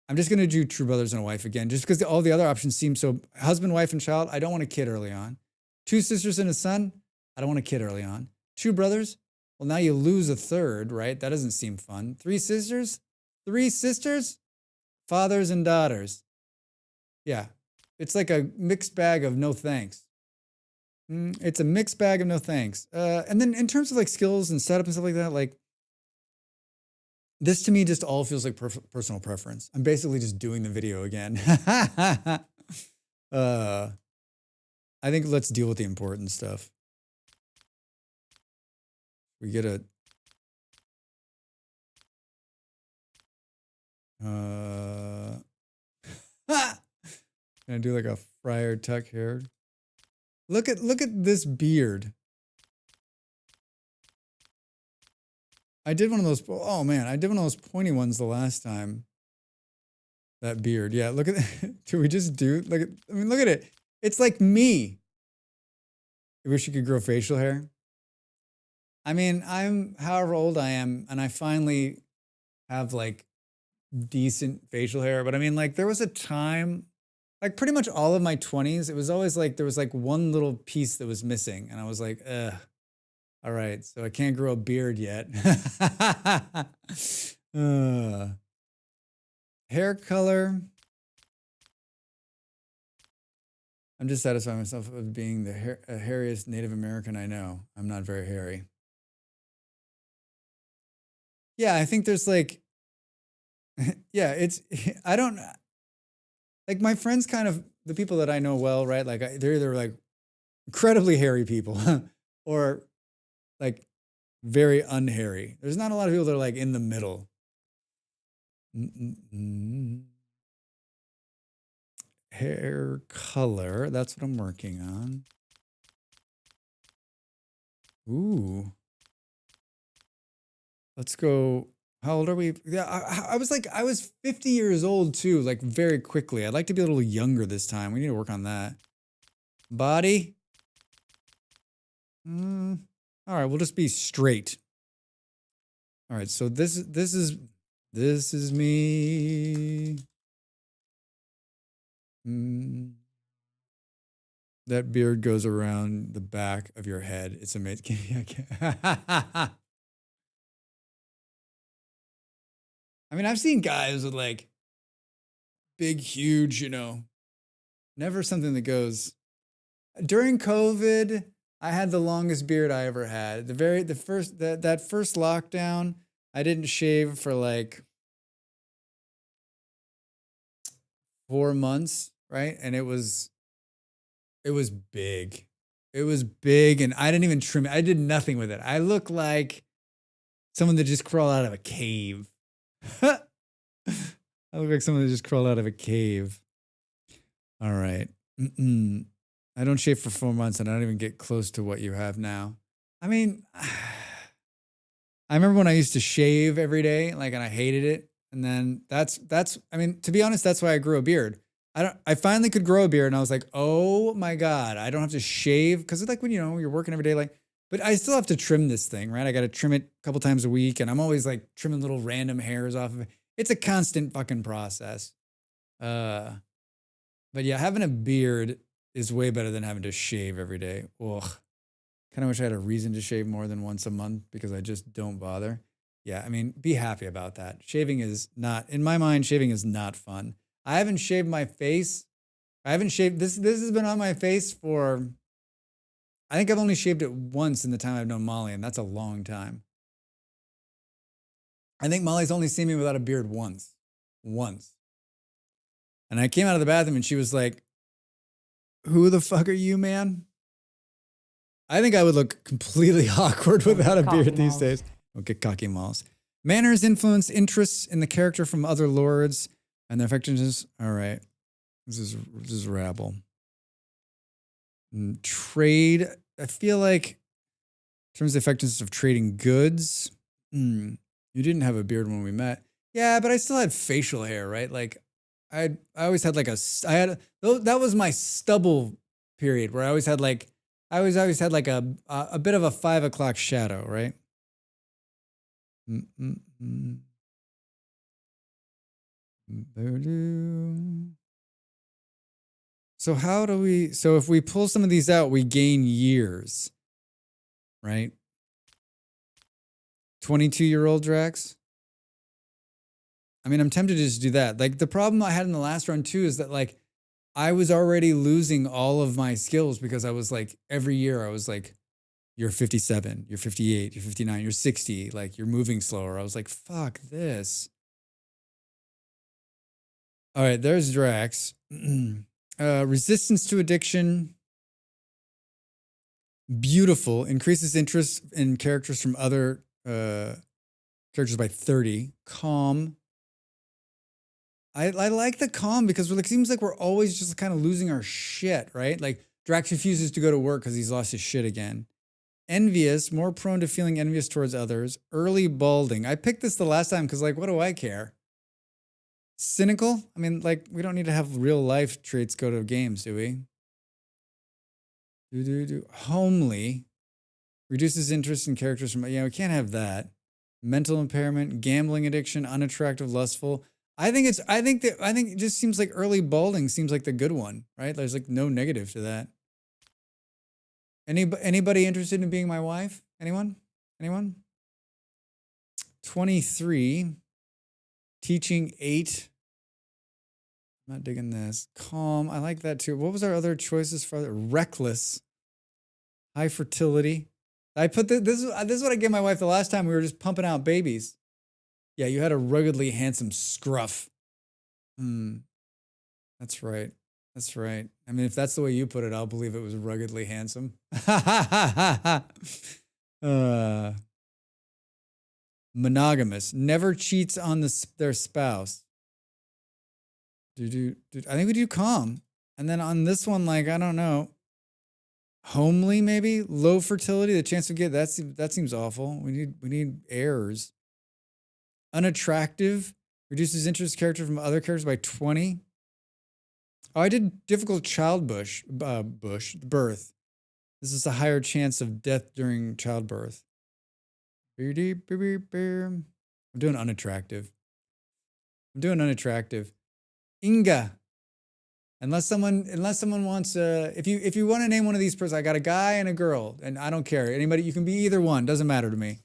I'm just gonna do two brothers and a wife again, just because all the other options seem so husband, wife, and child. I don't want a kid early on. 2 sisters and a son. I don't want a kid early on. 2 brothers. Well, now you lose a third, right? That doesn't seem fun. 3 sisters. 3 sisters. Fathers and daughters. Yeah, it's like a mixed bag of no thanks. It's a mixed bag of no thanks. And then in terms of like skills and setup and stuff like that, like this to me just all feels like personal preference. I'm basically just doing the video again. I think let's deal with the important stuff. We get a gonna do like a Friar Tuck hair. Look at this beard. I did one of those. Oh man, I did one of those pointy ones the last time. That beard, yeah. Look at that. Do we just do? Look at. I mean, look at it. It's like me. I wish you could grow facial hair. I mean, I'm however old I am, and I finally have like decent facial hair. But I mean, like there was a time, like pretty much all of my 20s, it was always like there was like one little piece that was missing, and I was like, ugh. All right, so I can't grow a beard yet. Hair color. I'm just satisfying myself with being the hairiest Native American I know. I'm not very hairy. Yeah, I think there's like, yeah, it's, I don't, like my friends kind of, the people that I know well, right? Like they're either like incredibly hairy people or like very unhairy. There's not a lot of people that are like in the middle. Hair color, that's what I'm working on. Ooh. Let's go. How old are we? Yeah, I was like, I was 50 years old too, like very quickly. I'd like to be a little younger this time. We need to work on that. Body. All right, we'll just be straight. All right, so this is me. That beard goes around the back of your head. It's amazing. I mean, I've seen guys with like big, huge, never something that goes. During COVID, I had the longest beard I ever had. That first lockdown, I didn't shave for like 4 months, right? And it was big. It was big, and I didn't even trim it. I did nothing with it. I look like someone that just crawled out of a cave. I look like someone that just crawled out of a cave. All right. I don't shave for 4 months, and I don't even get close to what you have now. I mean, I remember when I used to shave every day, like, and I hated it. And then I mean, to be honest, that's why I grew a beard. I finally could grow a beard, and I was like, oh my God, I don't have to shave. Because it's like when, you're working every day, like, but I still have to trim this thing, right? I got to trim it a couple times a week, and I'm always like trimming little random hairs off of it. It's a constant fucking process. But yeah, having a beard is way better than having to shave every day. Ugh. Kind of wish I had a reason to shave more than once a month because I just don't bother. Yeah, I mean, be happy about that. Shaving is not, in my mind, shaving is not fun. I haven't shaved my face. I haven't shaved, this has been on my face for, I think I've only shaved it once in the time I've known Molly, and that's a long time. I think Molly's only seen me without a beard once. Once. And I came out of the bathroom and she was like, who the fuck are you, man? I think I would look completely awkward without a beard these days. Okay, cocky malls. Manners influence interests in the character from other lords and their effectiveness. All right. This is rabble. Trade. I feel like in terms of the effectiveness of trading goods, you didn't have a beard when we met. Yeah, but I still had facial hair, right? Like I always had like that was my stubble period where I always had like, I always had like a bit of a 5 o'clock shadow, right? So so if we pull some of these out, we gain years, right? 22-year-old Drax. I mean, I'm tempted to just do that. Like the problem I had in the last round too is that like I was already losing all of my skills because I was like, every year I was like, you're 57, you're 58, you're 59, you're 60, like you're moving slower. I was like, fuck this. All right, there's Drax. Resistance to addiction. Beautiful. Increases interest in characters from other characters by 30. Calm. I like the calm because it seems like we're always just kind of losing our shit, right? Like Drax refuses to go to work because he's lost his shit again. Envious, more prone to feeling envious towards others. Early balding. I picked this the last time because, like, what do I care? Cynical. I mean, like, we don't need to have real life traits go to games, do we? Homely. Reduces interest in characters from, we can't have that. Mental impairment, gambling addiction, unattractive, lustful. I think it just seems like early balding seems like the good one, right? There's like no negative to that. Anybody interested in being my wife? Anyone? 23. Teaching 8. I'm not digging this. Calm. I like that too. What was our other choices for that? Reckless. High fertility. I put this is what I gave my wife the last time we were just pumping out babies. Yeah, you had a ruggedly handsome scruff. That's right. That's right. I mean, if that's the way you put it, I'll believe it was ruggedly handsome. Monogamous. Never cheats on their spouse. I think we do calm. And then on this one, like, I don't know. Homely, maybe? Low fertility. The chance we get that seems awful. We need heirs. Unattractive. Reduces interest character from other characters by 20. Oh, I did difficult birth. This is a higher chance of death during childbirth. I'm doing unattractive. Inga. Unless someone wants if you want to name one of these persons, I got a guy and a girl, and I don't care. Anybody, you can be either one, doesn't matter to me. If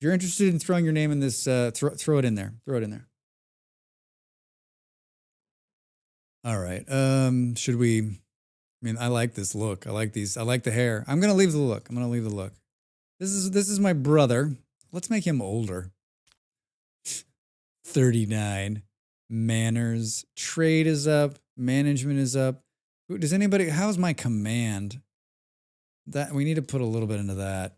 you're interested in throwing your name in this, throw it in there. Throw it in there. All right. Should we? I mean, I like this look. I like these. I like the hair. I'm gonna leave the look. This is my brother. Let's make him older. 39. Manners. Trade is up. Management is up. Does anybody? How's my command? That we need to put a little bit into that.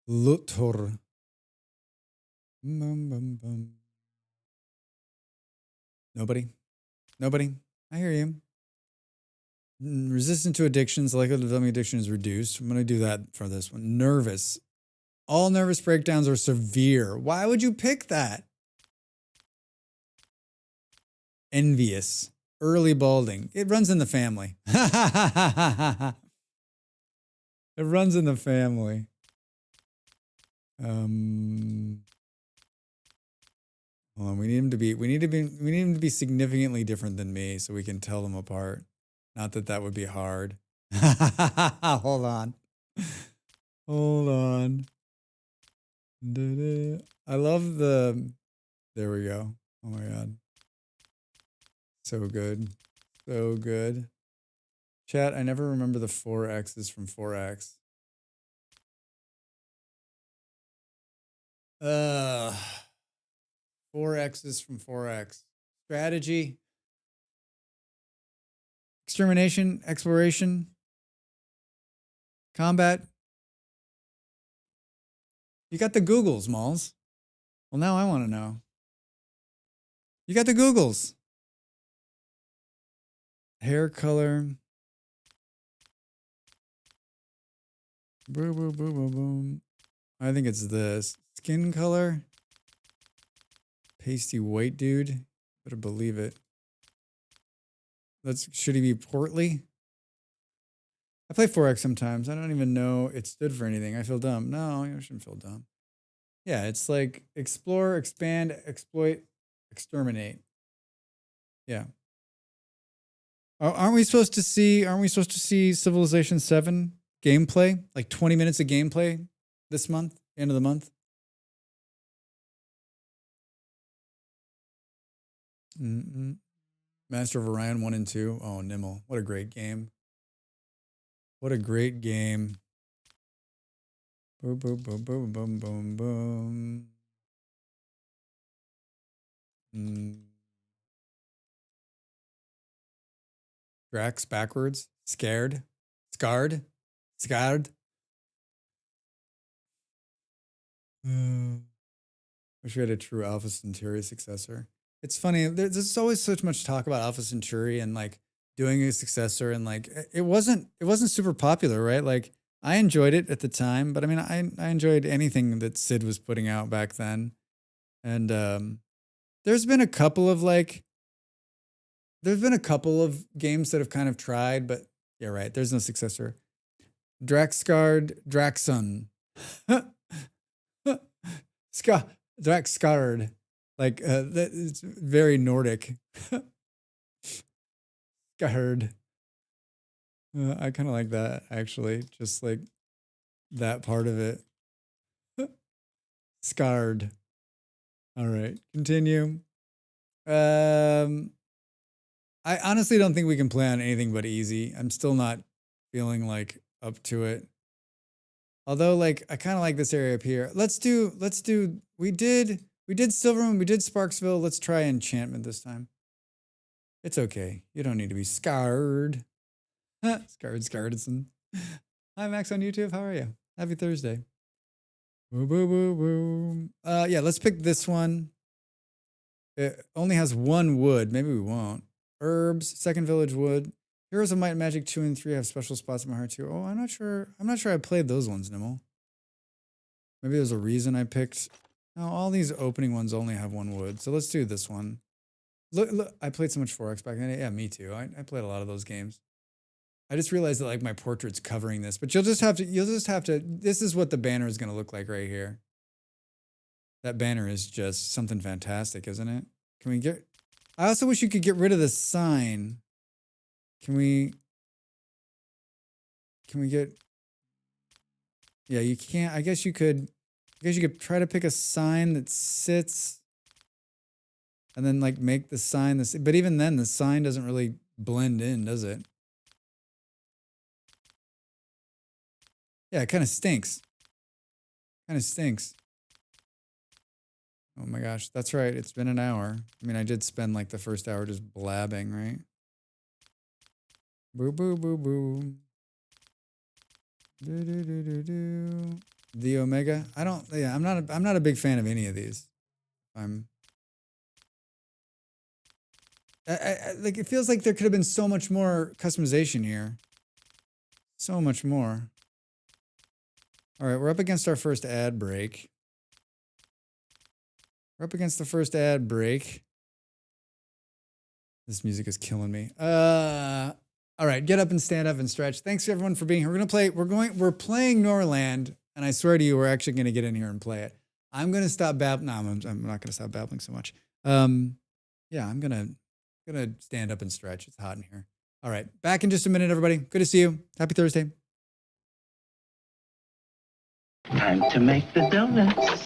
Luthor. Nobody. I hear you. Resistant to addictions, likelihood of developing addiction is reduced. I'm going to do that for this one. Nervous. All nervous breakdowns are severe. Why would you pick that? Envious. Early balding. It runs in the family. It runs in the family. Hold on, we need him to be significantly different than me so we can tell them apart. Not that would be hard. Hold on. I love there we go. Oh my God. So good. Chat, I never remember the 4X's from 4X. 4X's from 4X. Strategy. Extermination, exploration, combat. You got the Googles, Malls. Well, now I want to know. You got the Googles. Hair color. Boom. I think it's this. Skin color. Pasty white dude. Better believe it. Should he be portly? I play 4X sometimes. I don't even know it stood for anything. I feel dumb. No, you shouldn't feel dumb. Yeah, it's like explore, expand, exploit, exterminate. Yeah. Aren't we supposed to see Civilization 7 gameplay? Like 20 minutes of gameplay this month, end of the month? Master of Orion 1 and 2. Oh, Nimble. What a great game. Boom. Drax backwards. Scared. Scarred. Scarred. Wish we had a true Alpha Centauri successor. It's funny. There's always so much talk about Alpha Centauri and like doing a successor, and like it wasn't super popular, right? Like I enjoyed it at the time, but I mean I enjoyed anything that Sid was putting out back then. And there's been a couple of games that have kind of tried, but yeah, right. There's no successor. Draxgard, Draxon. Draxgard. Like it's very Nordic. Scared. I kind of like that actually. Just like that part of it. Scarred. All right, continue. I honestly don't think we can play on anything but easy. I'm still not feeling like up to it. Although like I kind of like this area up here. Let's do we did Silvermoon, we did Sparksville. Let's try enchantment this time. It's okay. You don't need to be scarred. Scarredson. Hi Max on YouTube. How are you? Happy Thursday. Boo boo boo boo. Yeah, let's pick this one. It only has one wood. Maybe we won't. Herbs, second village wood. Heroes of Might and Magic 2 and 3 have special spots in my heart too. Oh, I'm not sure I played those ones, Nimble. Maybe there's a reason I picked. No, all these opening ones only have one wood. So let's do this one. Look, I played so much 4X back then. Yeah, me too. I played a lot of those games. I just realized that like my portrait's covering this, but you'll just have to, this is what the banner is going to look like right here. That banner is just something fantastic, isn't it? Can we get, I also wish you could get rid of the sign. Can we get, yeah, you can't, I guess you could try to pick a sign that sits and then like make the sign this, but even then the sign doesn't really blend in, does it? Yeah, it kind of stinks. Kind of stinks. Oh my gosh, that's right. It's been an hour. I mean, I did spend like the first hour just blabbing, right? Boo boo boo boo. Do do do do do. The Omega. I'm not a big fan of any of these. Like it feels like there could have been so much more customization here. So much more. All right, we're up against our first ad break. We're up against the first ad break. This music is killing me. All right, get up and stand up and stretch. Thanks everyone for being here. We're playing Norland, and I swear to you, we're actually gonna get in here and play it. I'm gonna stop babbling. No, I'm not gonna stop babbling so much. Yeah, I'm gonna stand up and stretch. It's hot in here. All right, back in just a minute, everybody. Good to see you. Happy Thursday. Time to make the donuts.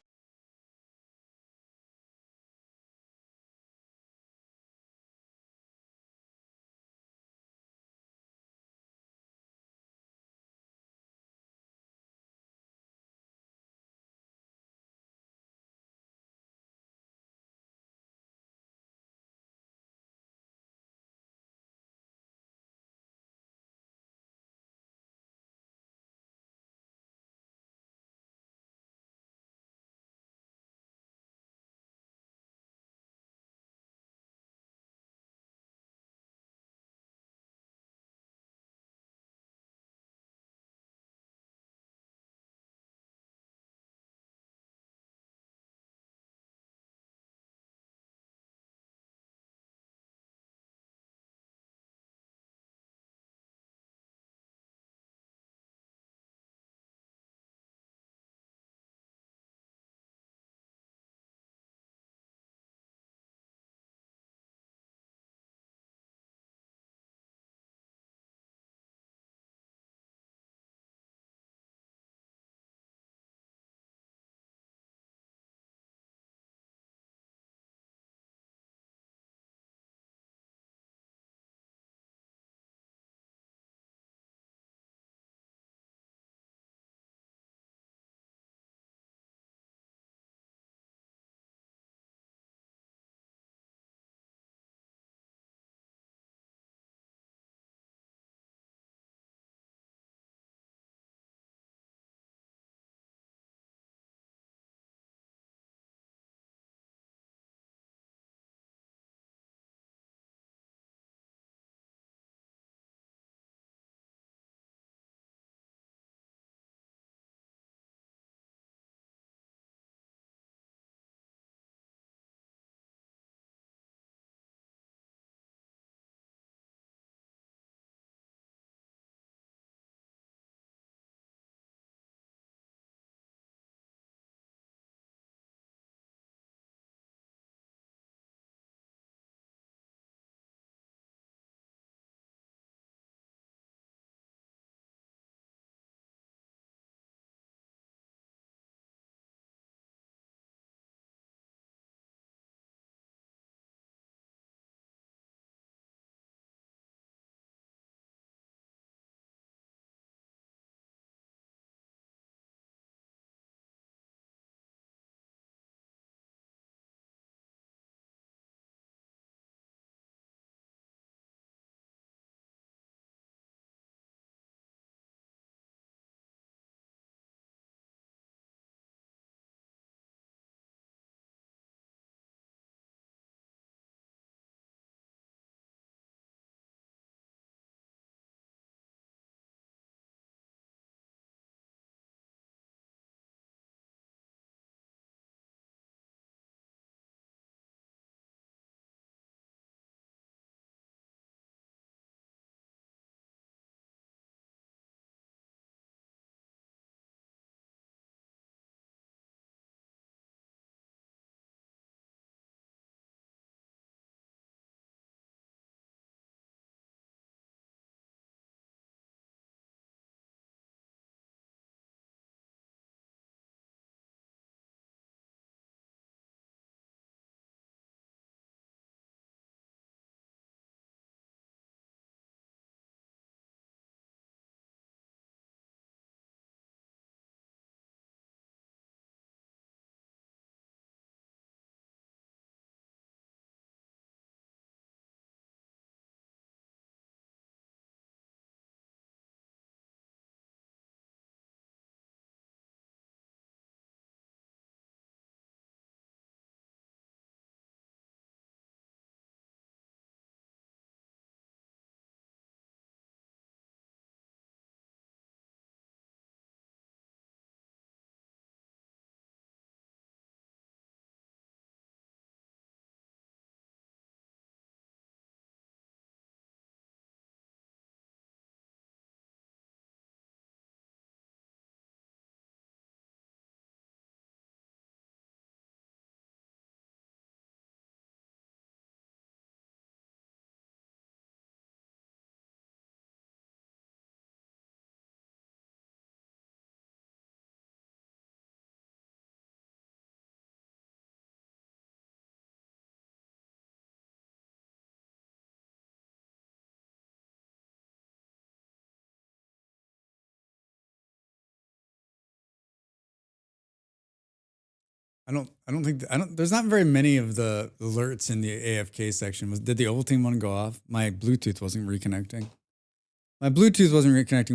There's not very many of the alerts in the AFK section. Did the Ovaltine one go off? My Bluetooth wasn't reconnecting.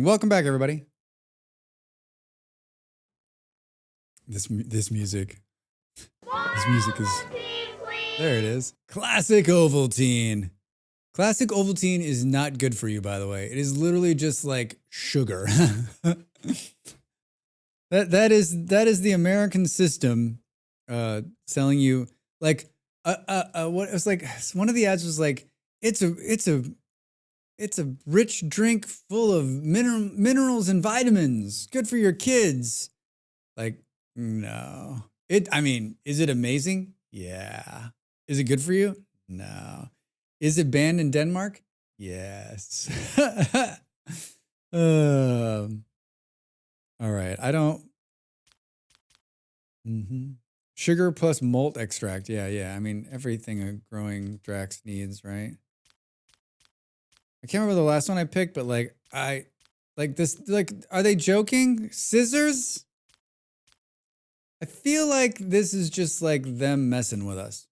Welcome back, everybody. This music. This music is. There it is. Classic Ovaltine. Classic Ovaltine is not good for you, by the way. It is literally just like sugar. that is the American system selling you like what it was like. One of the ads was like, it's a rich drink full of minerals and vitamins, good for your kids. Like, no. I mean, is it amazing? Yeah. Is it good for you? No. Is it banned in Denmark? Yes. All right. I don't. Sugar plus malt extract. Yeah. I mean, everything a growing Drax needs, right? I can't remember the last one I picked, but like, are they joking? Scissors? I feel like this is just like them messing with us.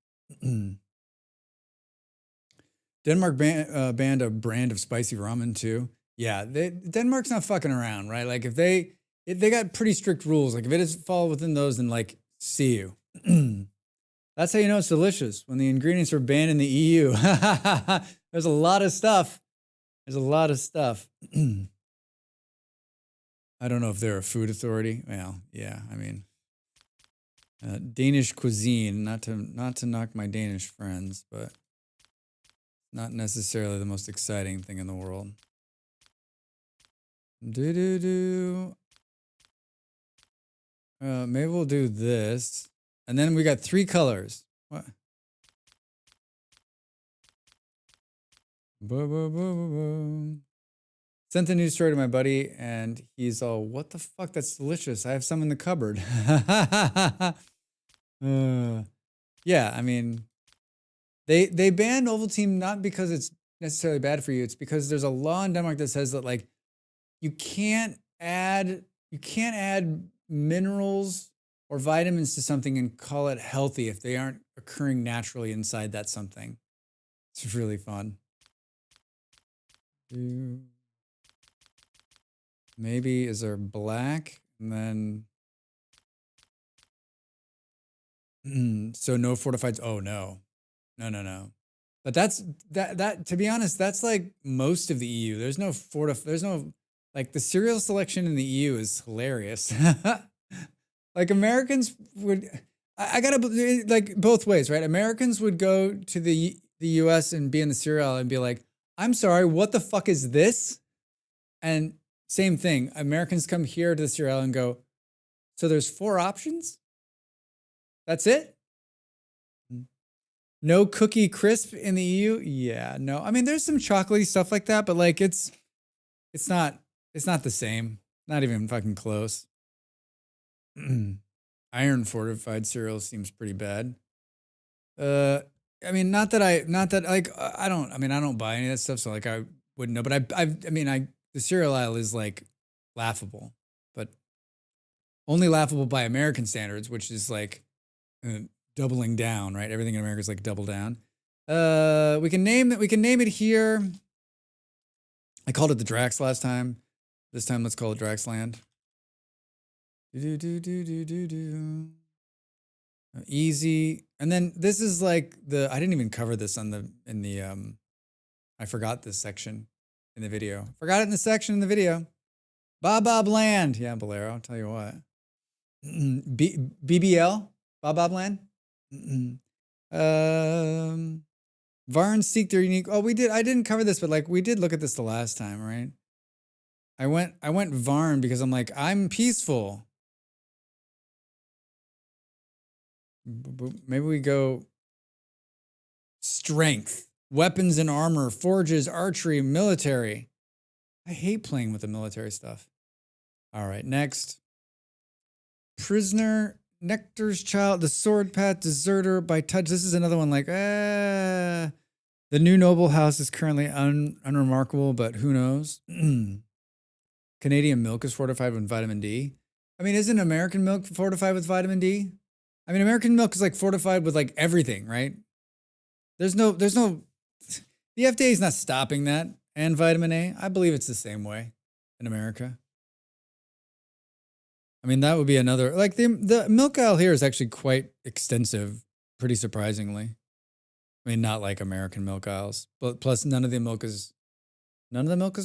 Denmark banned a brand of spicy ramen too. Yeah, Denmark's not fucking around, right? Like if they got pretty strict rules. Like if it doesn't fall within those, then like, see you. That's how you know it's delicious, when the ingredients are banned in the EU. There's a lot of stuff. I don't know if they're a food authority. Well, yeah, I mean, Danish cuisine, not to knock my Danish friends, but not necessarily the most exciting thing in the world. Maybe we'll do this. And then we got 3 colors. What? Sent the news story to my buddy, and he's all, what the fuck? That's delicious. I have some in the cupboard. Yeah, I mean, they banned Ovaltine not because it's necessarily bad for you. It's because there's a law in Denmark that says that like you can't add minerals or vitamins to something and call it healthy if they aren't occurring naturally inside that something. It's really fun. Maybe is there black and then so no fortified. Oh no. But that's that to be honest, that's like most of the EU. There's no like the cereal selection in the EU is hilarious. Like Americans would I gotta like both ways, right? Americans would go to the US and be in the cereal and be like, I'm sorry, what the fuck is this? And same thing. Americans come here to the cereal and go, so there's 4 options? That's it? No cookie crisp in the EU? Yeah, no. I mean, there's some chocolatey stuff like that, but like it's not the same. Not even fucking close. Iron fortified cereal seems pretty bad. I mean, I don't buy any of that stuff, so like I wouldn't know. But the cereal aisle is like laughable, but only laughable by American standards, which is like doubling down, right? Everything in America is like double down. We can name it here. I called it the Drax last time. This time, let's call it Draxland. Easy. And then this is like I didn't even cover this I forgot this section in the video. Forgot it in the section in the video. Bob Land. Yeah, Bolero, I'll tell you what. BBL? Bob Land? Varn seek their unique. Oh, I didn't cover this, but like we did look at this the last time, right? I went Varn because I'm like, I'm peaceful. Maybe we go strength, weapons and armor, forges, archery, military. I hate playing with the military stuff. All right, next. Prisoner, Nectar's Child, the Sword Path, Deserter, by touch. This is another one like, the new noble house is currently unremarkable, but who knows? Canadian milk is fortified with vitamin D. I mean, isn't American milk fortified with vitamin D? I mean, American milk is like fortified with like everything, right? There's no, the FDA is not stopping that. And vitamin A, I believe it's the same way in America. I mean, that would be another, like the milk aisle here is actually quite extensive, pretty surprisingly. I mean, not like American milk aisles, but plus none of the milk is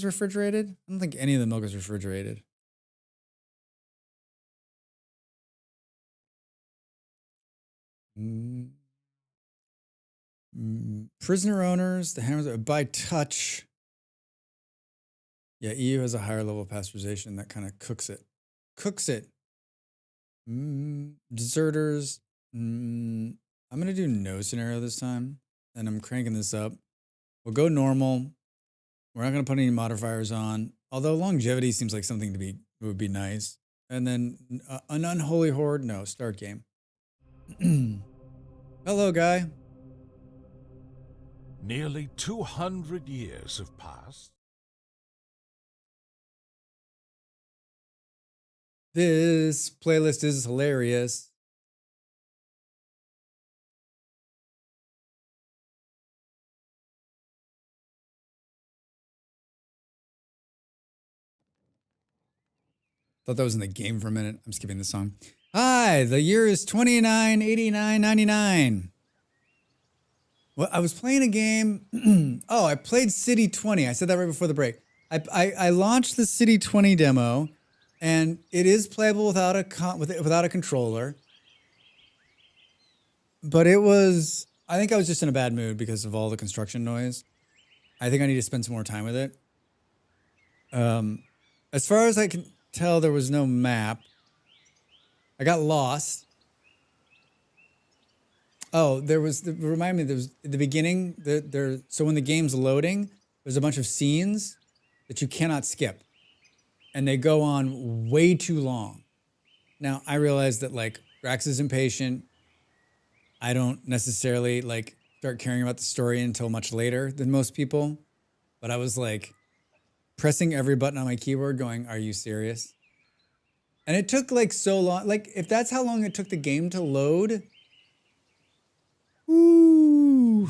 refrigerated. I don't think any of the milk is refrigerated. Prisoner owners, the hammers by touch. Yeah, EU has a higher level of pasteurization that kind of cooks it. Deserters. I'm going to do no scenario this time. And I'm cranking this up. We'll go normal. We're not going to put any modifiers on. Although longevity seems like something would be nice. And then an unholy horde. No, start game. Hello, guy. Nearly 200 years have passed. This playlist is hilarious. Thought that was in the game for a minute. I'm skipping the song. Hi, the year is 298999. Well, I was playing a game. Oh, I played City 20. I said that right before the break. I launched the City 20 demo, and it is playable without a controller. But it was, I think I was just in a bad mood because of all the construction noise. I think I need to spend some more time with it. As far as I can tell, there was no map. I got lost. Oh, remind me, there was at the beginning, so when the game's loading, there's a bunch of scenes that you cannot skip. And they go on way too long. Now, I realize that like Drax is impatient. I don't necessarily like start caring about the story until much later than most people. But I was like pressing every button on my keyboard going, are you serious? And it took like so long. Like if that's how long it took the game to load. Ooh.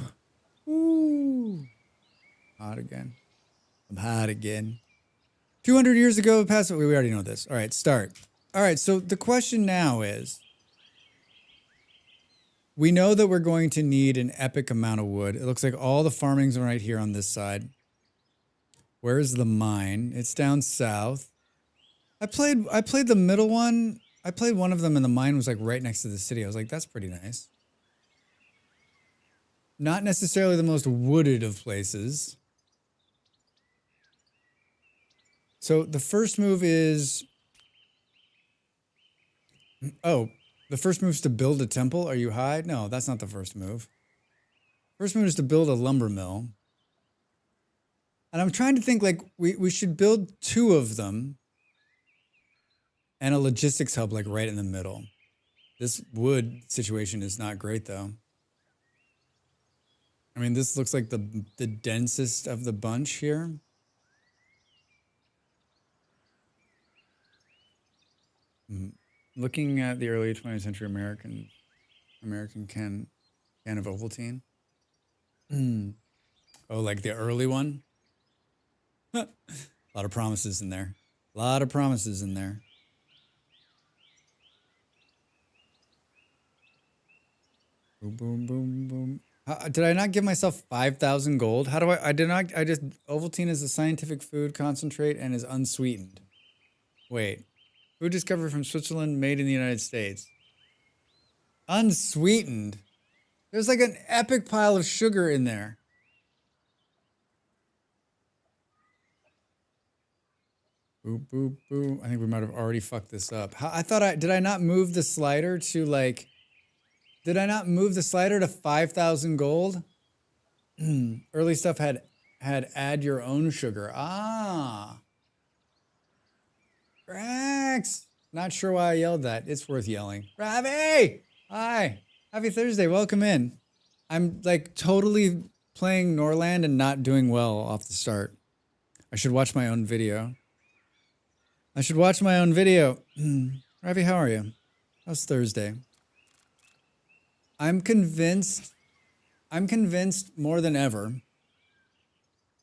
Hot again. I'm hot again. 200 years ago, past. We already know this. All right, start. All right, so the question now is, we know that we're going to need an epic amount of wood. It looks like all the farming's right here on this side. Where's the mine? It's down south. I played the middle one. I played one of them and the mine was like right next to the city. I was like, that's pretty nice. Not necessarily the most wooded of places. So the first move is, the first move is to build a temple. Are you high? No, that's not the first move. First move is to build a lumber mill. And I'm trying to think like we should build 2 of them and a logistics hub like right in the middle. This wood situation is not great though. I mean, this looks like the densest of the bunch here. Looking at the early 20th century American can of Ovaltine. Oh, like the early one? A lot of promises in there. A lot of promises in there. Boom, boom, boom, boom. Did I not give myself 5,000 gold? How do I did not, Ovaltine is a scientific food concentrate and is unsweetened. Wait. Food discovered from Switzerland, made in the United States. Unsweetened? There's like an epic pile of sugar in there. Boop, boop, boop. I think we might have already fucked this up. Did I not move the slider to like, did I not move the slider to 5,000 gold? Early stuff had add your own sugar. Ah. Drax! Not sure why I yelled that. It's worth yelling. Ravi! Hi. Happy Thursday. Welcome in. I'm like totally playing Norland and not doing well off the start. I should watch my own video. Ravi, how are you? How's Thursday? I'm convinced more than ever.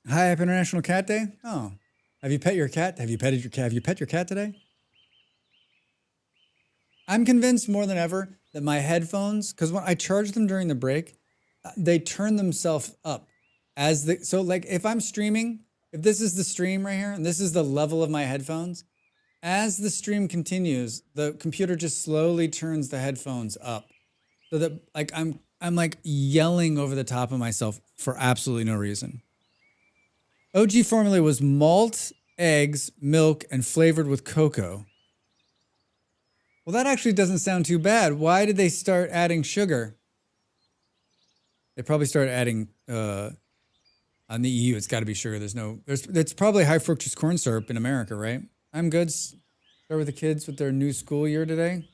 Hi, Happy International Cat Day. Oh, have you pet your cat? Have you petted your cat? Have you pet your cat today? I'm convinced more than ever that my headphones, because when I charge them during the break, they turn themselves up as the, so like if I'm streaming, if this is the stream right here, and this is the level of my headphones, as the stream continues, the computer just slowly turns the headphones up so that like I'm like yelling over the top of myself for absolutely no reason. OG formula was malt, eggs, milk, and flavored with cocoa. Well, that actually doesn't sound too bad. Why did they start adding sugar? They probably started adding, on the EU, it's got to be sugar. It's probably high fructose corn syrup in America, right? I'm good. Start with the kids with their new school year today.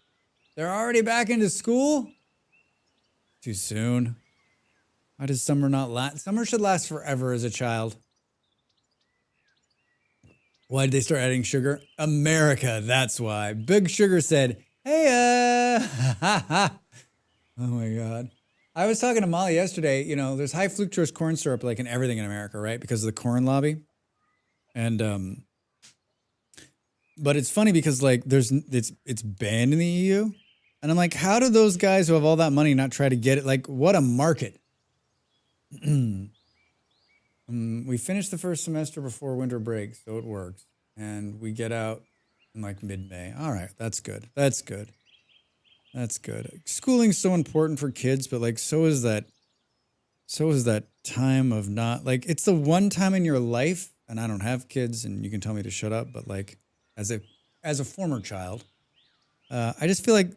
They're already back into school? Too soon. Why does summer not last? Summer should last forever as a child. Why did they start adding sugar? America, that's why. Big Sugar said, hey, oh my God. I was talking to Molly yesterday, you know, there's high fructose corn syrup like in everything in America, right? Because of the corn lobby. And, but it's funny because like it's banned in the EU. And I'm like, how do those guys who have all that money not try to get it? Like, what a market. We finished the first semester before winter break, so it works. And we get out in like mid-May. All right, that's good. That's good. That's good. Schooling's so important for kids, but like so is that time of not like it's the one time in your life, and I don't have kids and you can tell me to shut up, but like as a former child, I just feel like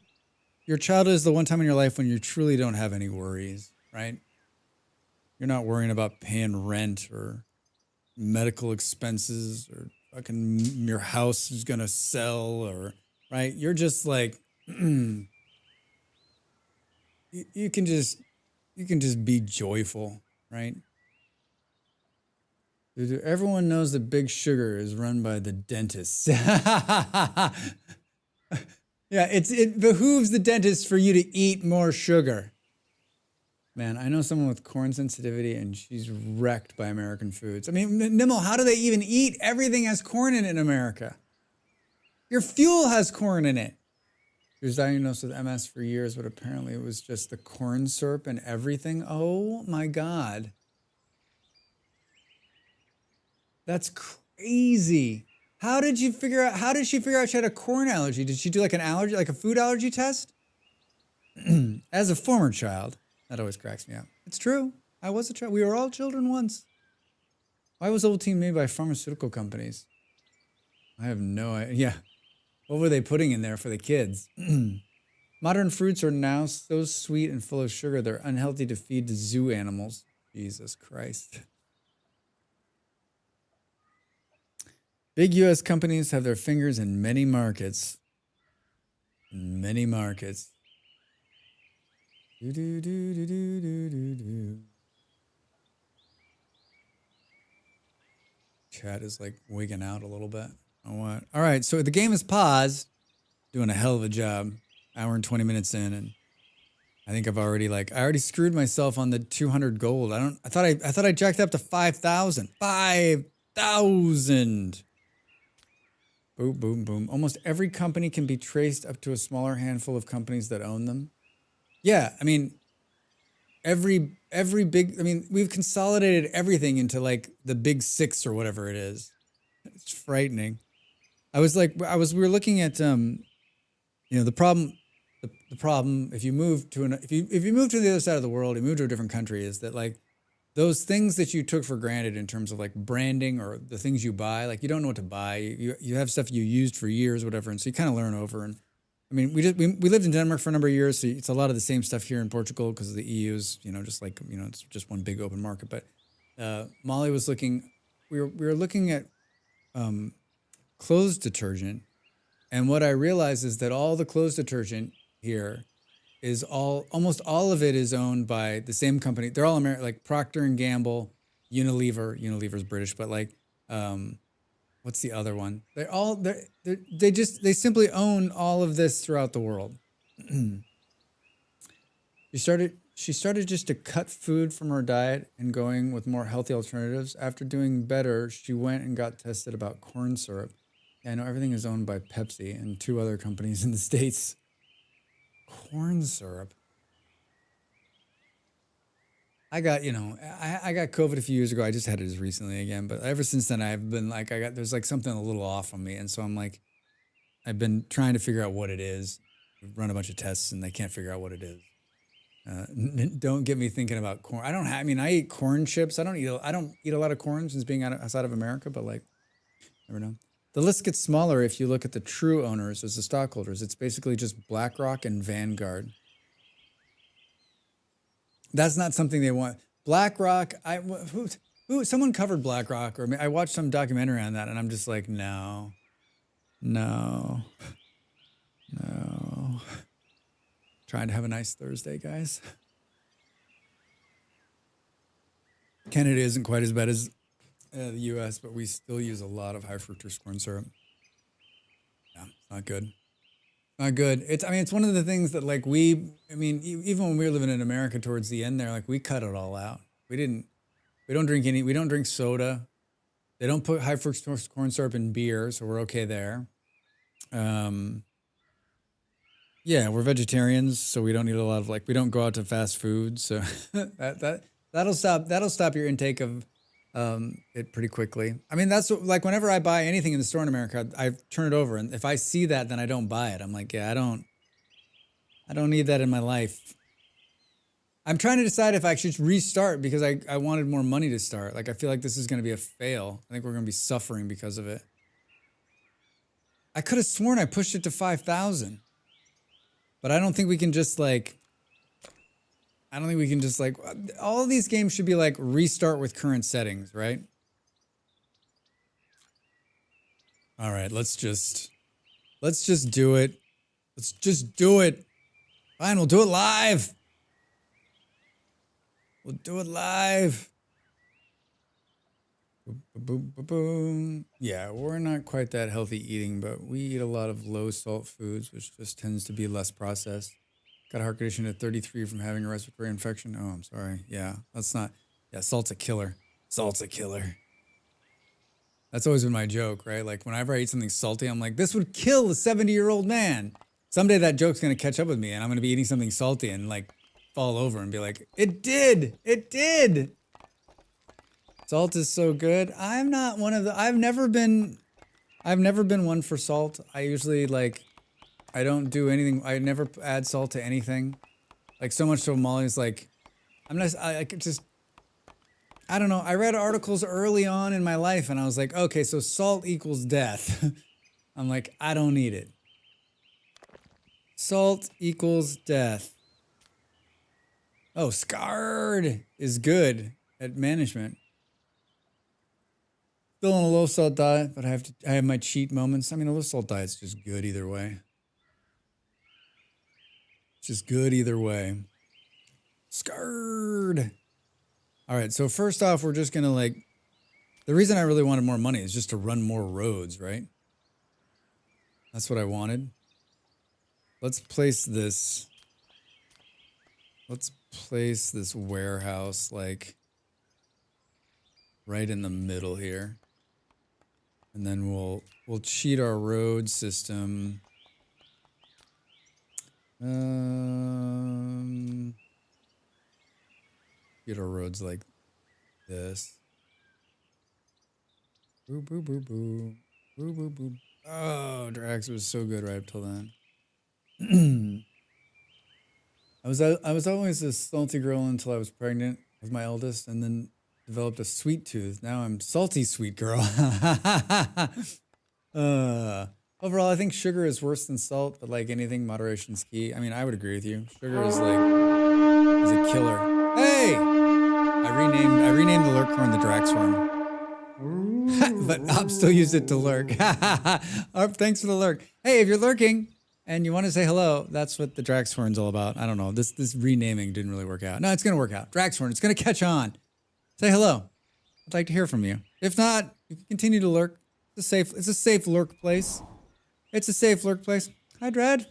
your childhood is the one time in your life when you truly don't have any worries, right? You're not worrying about paying rent or medical expenses or fucking your house is gonna sell or right. You're just like you can just be joyful, right? Everyone knows that Big Sugar is run by the dentist. Yeah, it behooves the dentist for you to eat more sugar. Man, I know someone with corn sensitivity and she's wrecked by American foods. I mean, Nimmo, how do they even eat? Everything has corn in it in America. Your fuel has corn in it. She was diagnosed with MS for years, but apparently it was just the corn syrup and everything. Oh my God. That's crazy. How did she figure out she had a corn allergy? Did she do like an allergy, like a food allergy test? As a former child, that always cracks me up. It's true. I was a child. We were all children once. Why was Ovaltine made by pharmaceutical companies? I have no idea. Yeah. What were they putting in there for the kids? Modern fruits are now so sweet and full of sugar, they're unhealthy to feed to zoo animals. Jesus Christ. Big U.S. companies have their fingers in many markets. Many markets. Chat is like wigging out a little bit. Oh, what? All right, so the game is paused. Doing a hell of a job. Hour and 20 minutes in, and I think I already screwed myself on the 200 gold. I thought I jacked up to 5,000. 5,000. Boom, boom, boom. Almost every company can be traced up to a smaller handful of companies that own them. Yeah, I mean, every big, I mean, we've consolidated everything into like the big six or whatever it is. It's frightening. We were looking at, the problem if you move to if you move to the other side of the world, you move to a different country, is that like those things that you took for granted in terms of like branding or the things you buy, like you don't know what to buy. You have stuff you used for years, whatever, and so you kind of learn over. And I mean, we lived in Denmark for a number of years, so it's a lot of the same stuff here in Portugal because of the EU's, just like it's just one big open market. But Molly was looking, we were looking at clothes detergent, and what I realized is that all the clothes detergent here is almost all of it is owned by the same company. They're all American, like Procter and Gamble, Unilever. Unilever's British, but like, what's the other one? They simply own all of this throughout the world. She started just to cut food from her diet and going with more healthy alternatives. After doing better, she went and got tested about corn syrup. Yeah, I know everything is owned by Pepsi and 2 other companies in the States. Corn syrup. I got, I got COVID a few years ago. I just had it as recently again, but ever since then I've been like, there's like something a little off on me. And so I'm like, I've been trying to figure out what it is. We've run a bunch of tests and they can't figure out what it is. Don't get me thinking about corn. I eat corn chips. I don't eat a lot of corn since being outside of America, but like, never know. The list gets smaller if you look at the true owners as the stockholders. It's basically just BlackRock and Vanguard. That's not something they want. BlackRock, someone covered BlackRock, or I watched some documentary on that, and I'm just like, no. Trying to have a nice Thursday, guys. Canada isn't quite as bad as the U.S., but we still use a lot of high fructose corn syrup. Yeah, it's not good. Not good. It's one of the things that like even when we were living in America towards the end there, like we cut it all out. We don't drink soda. They don't put high fructose corn syrup in beer, so we're okay there. Yeah, we're vegetarians, so we don't eat a lot of we don't go out to fast food, so that'll stop your intake of it pretty quickly. I mean, that's like whenever I buy anything in the store in America, I turn it over, and if I see that, then I don't buy it. I'm like, yeah, I don't need that in my life. I'm trying to decide if I should restart because I wanted more money to start. Like, I feel like this is going to be a fail. I think we're going to be suffering because of it. I could have sworn I pushed it to 5,000. But I don't think we can just all of these games should be like restart with current settings, right? All right, let's just do it. Let's just do it. Fine, we'll do it live. We'll do it live. Boom, boom, boom, boom. Yeah, we're not quite that healthy eating, but we eat a lot of low salt foods, which just tends to be less processed. Got a heart condition at 33 from having a respiratory infection. Oh, I'm sorry. Yeah, salt's a killer. Salt's a killer. That's always been my joke, right? Like whenever I eat something salty, I'm like, this would kill a 70-year-old man. Someday that joke's going to catch up with me and I'm going to be eating something salty and like fall over and be like, it did. Salt is so good. I've never been one for salt. I usually I don't do anything. I never add salt to anything. Like so much so Molly's like, I don't know. I read articles early on in my life and I was like, okay, so salt equals death. I'm like, I don't need it. Salt equals death. Oh, Scarred is good at management. Still on a low salt diet, but I have my cheat moments. I mean, a low salt diet's just good either way. It's just good either way. Scarred. All right, so first off, we're just gonna the reason I really wanted more money is just to run more roads, right? That's what I wanted. Let's place this warehouse right in the middle here. And then we'll cheat our road system. Get our roads like this. Boo boo boo boo. Boo boo boo. Oh, Drax was so good right up till then. I was always a salty girl until I was pregnant with my eldest, and then developed a sweet tooth. Now I'm salty sweet girl. Overall, I think sugar is worse than salt, but like anything, moderation's key. I mean, I would agree with you. Sugar is a killer. Hey, I renamed the lurk horn the Drax horn, but Op still used it to lurk. Op, thanks for the lurk. Hey, if you're lurking and you want to say hello, that's what the Drax horn's all about. I don't know. This renaming didn't really work out. No, it's gonna work out. Drax horn. It's gonna catch on. Say hello. I'd like to hear from you. If not, you can continue to lurk. It's a safe lurk place. It's a safe lurk place. Hi, Dread.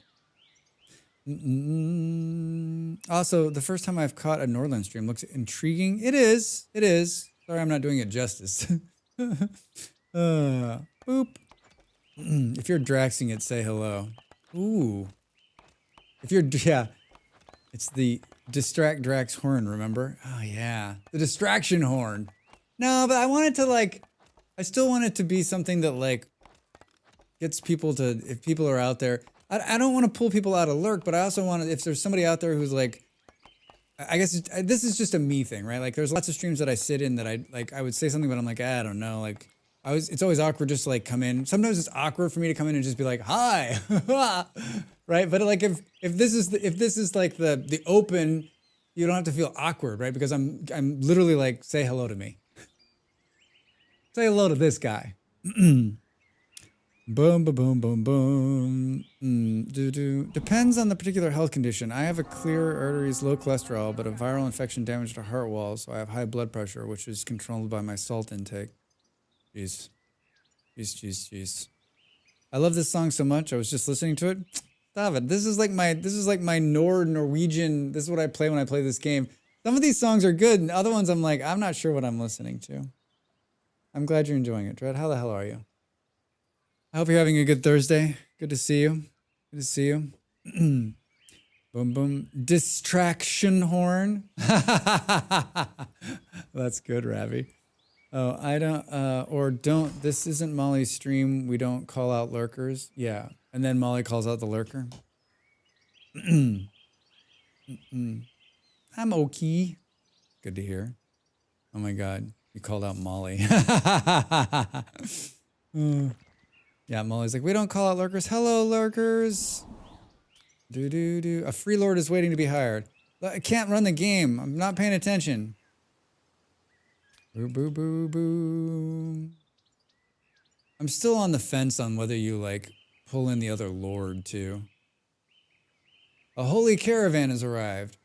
Also, the first time I've caught a Nordland stream looks intriguing. It is. It is. Sorry, I'm not doing it justice. Boop. If you're Draxing it, say hello. Ooh. If you're, yeah. It's the distract Drax horn, remember? Oh, yeah. The distraction horn. No, but I want it to, like, I still want it to be something that, like, gets people to, if people are out there. I don't want to pull people out of lurk, but I also want to, if there's somebody out there who's like, I guess this is just a me thing, right? Like, there's lots of streams that I sit in that I would say something, but I'm like, I don't know. Like, it's always awkward just to, like, come in. Sometimes it's awkward for me to come in and just be like, hi, right? But like, if this is like the open, you don't have to feel awkward, right? Because I'm literally like, say hello to me. Say hello to this guy. Boom, boom, boom, boom, boom. Depends on the particular health condition. I have a clear arteries, low cholesterol, but a viral infection damaged the heart wall, so I have high blood pressure, which is controlled by my salt intake. Jeez. Jeez. I love this song so much. I was just listening to it. Stop it. This is like my Norwegian. This is what I play when I play this game. Some of these songs are good, and other ones I'm like, I'm not sure what I'm listening to. I'm glad you're enjoying it, Dread. How the hell are you? I hope you're having a good Thursday. Good to see you. Good to see you. Boom, boom. Distraction horn. That's good, Ravi. Oh, I don't, this isn't Molly's stream. We don't call out lurkers. Yeah. And then Molly calls out the lurker. I'm okay. Good to hear. Oh my God. You called out Molly. Yeah, Molly's like, we don't call out lurkers. Hello, lurkers. A free lord is waiting to be hired. I can't run the game. I'm not paying attention. Boo. I'm still on the fence on whether you, like, pull in the other lord, too. A holy caravan has arrived.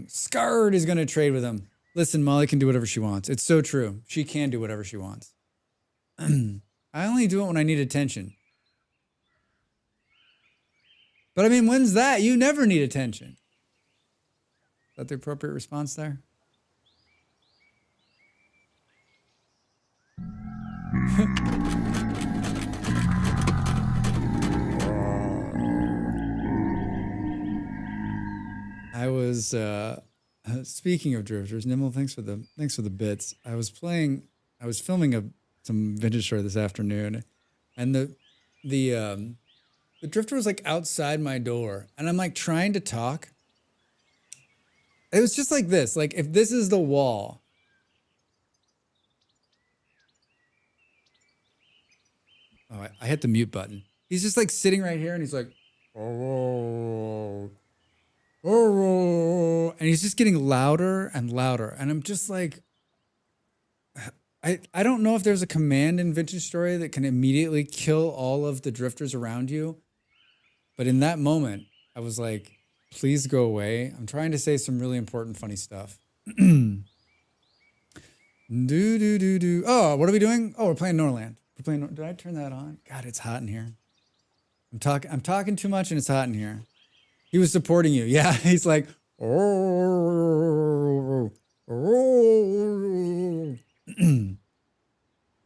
Scarred is going to trade with him. Listen, Molly can do whatever she wants. It's so true. She can do whatever she wants. I only do it when I need attention. But I mean, when's that? You never need attention. Is that the appropriate response there? I was speaking of drifters, Nimble, thanks for the bits. I was filming some vintage story this afternoon, and the drifter was like outside my door, and I'm like trying to talk. It was just like this, like if this is the wall. Oh, I hit the mute button. He's just like sitting right here, and he's like, oh, and he's just getting louder and louder, and I'm just like, I don't know if there's a command in Vintage Story that can immediately kill all of the drifters around you, but in that moment, I was like, please go away. I'm trying to say some really important, funny stuff. Oh, what are we doing? Oh, we're playing Norland. Did I turn that on? God, it's hot in here. I'm talking too much and it's hot in here. He was supporting you. Yeah, he's like, oh.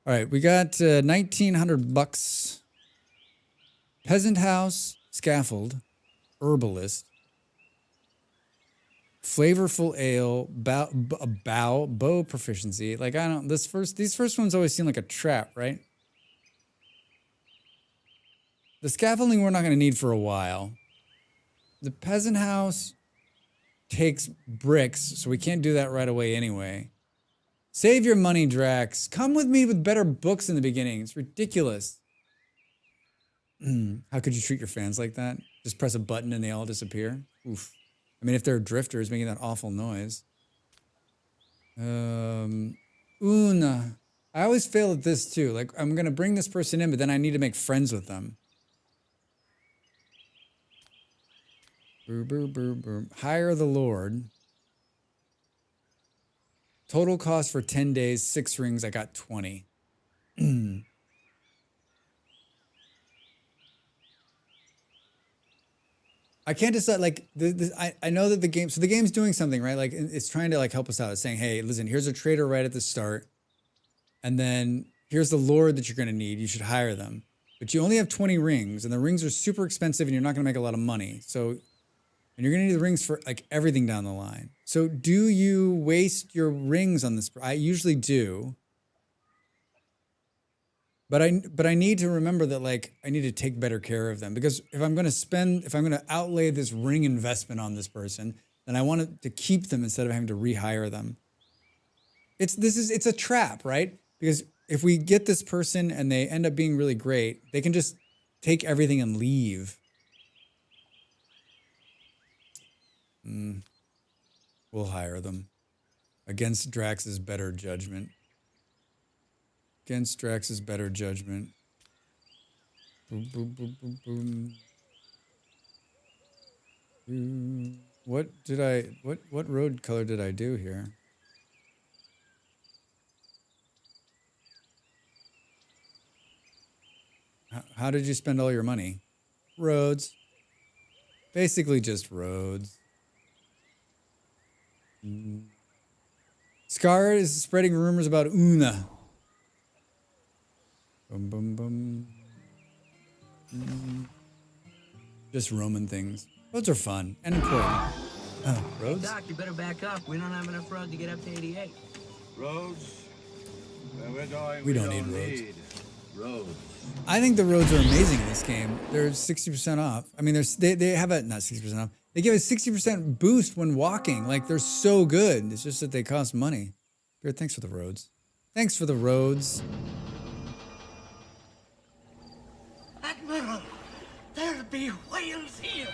All right, we got $1,900. Peasant house, scaffold, herbalist, flavorful ale, bow proficiency. Like these first ones always seem like a trap, right? The scaffolding we're not going to need for a while. The peasant house takes bricks, so we can't do that right away anyway. Save your money, Drax. Come with me with better books in the beginning. It's ridiculous. How could you treat your fans like that? Just press a button and they all disappear? Oof. I mean, if they're drifters making that awful noise. Una. I always fail at this too. Like, I'm going to bring this person in, but then I need to make friends with them. Hire the Lord. Total cost for 10 days, 6 rings. I got 20. I can't decide. Like, I know that the game. So the game's doing something, right? Like, it's trying to like help us out. It's saying, hey, listen, here's a trader right at the start, and then here's the lord that you're going to need. You should hire them, but you only have 20 rings, and the rings are super expensive, and you're not going to make a lot of money. So, and you're going to need the rings for like everything down the line. So, do you waste your rings on this? I usually do. But I need to remember that like I need to take better care of them, because if I'm going to outlay this ring investment on this person, then I want to keep them instead of having to rehire them. It's a trap, right? Because if we get this person and they end up being really great, they can just take everything and leave. We'll hire them against Drax's better judgment. Against Drax's better judgment. Boom, boom, boom, boom, boom. What road color did I do here? How did you spend all your money? Roads. Basically just roads. Scar is spreading rumors about Una. Boom, boom, boom. Just Roman things. Roads are fun and important. Oh, roads? Hey, Doc, you better back up. We don't have enough road to get up to 88. Roads? Where we're going, we don't need roads. I think the roads are amazing in this game. They're 60% off. I mean, they have a, not 60% off. They give a 60% boost when walking. Like, they're so good. It's just that they cost money. Good, thanks for the roads. Thanks for the roads. Admiral, there'll be whales here.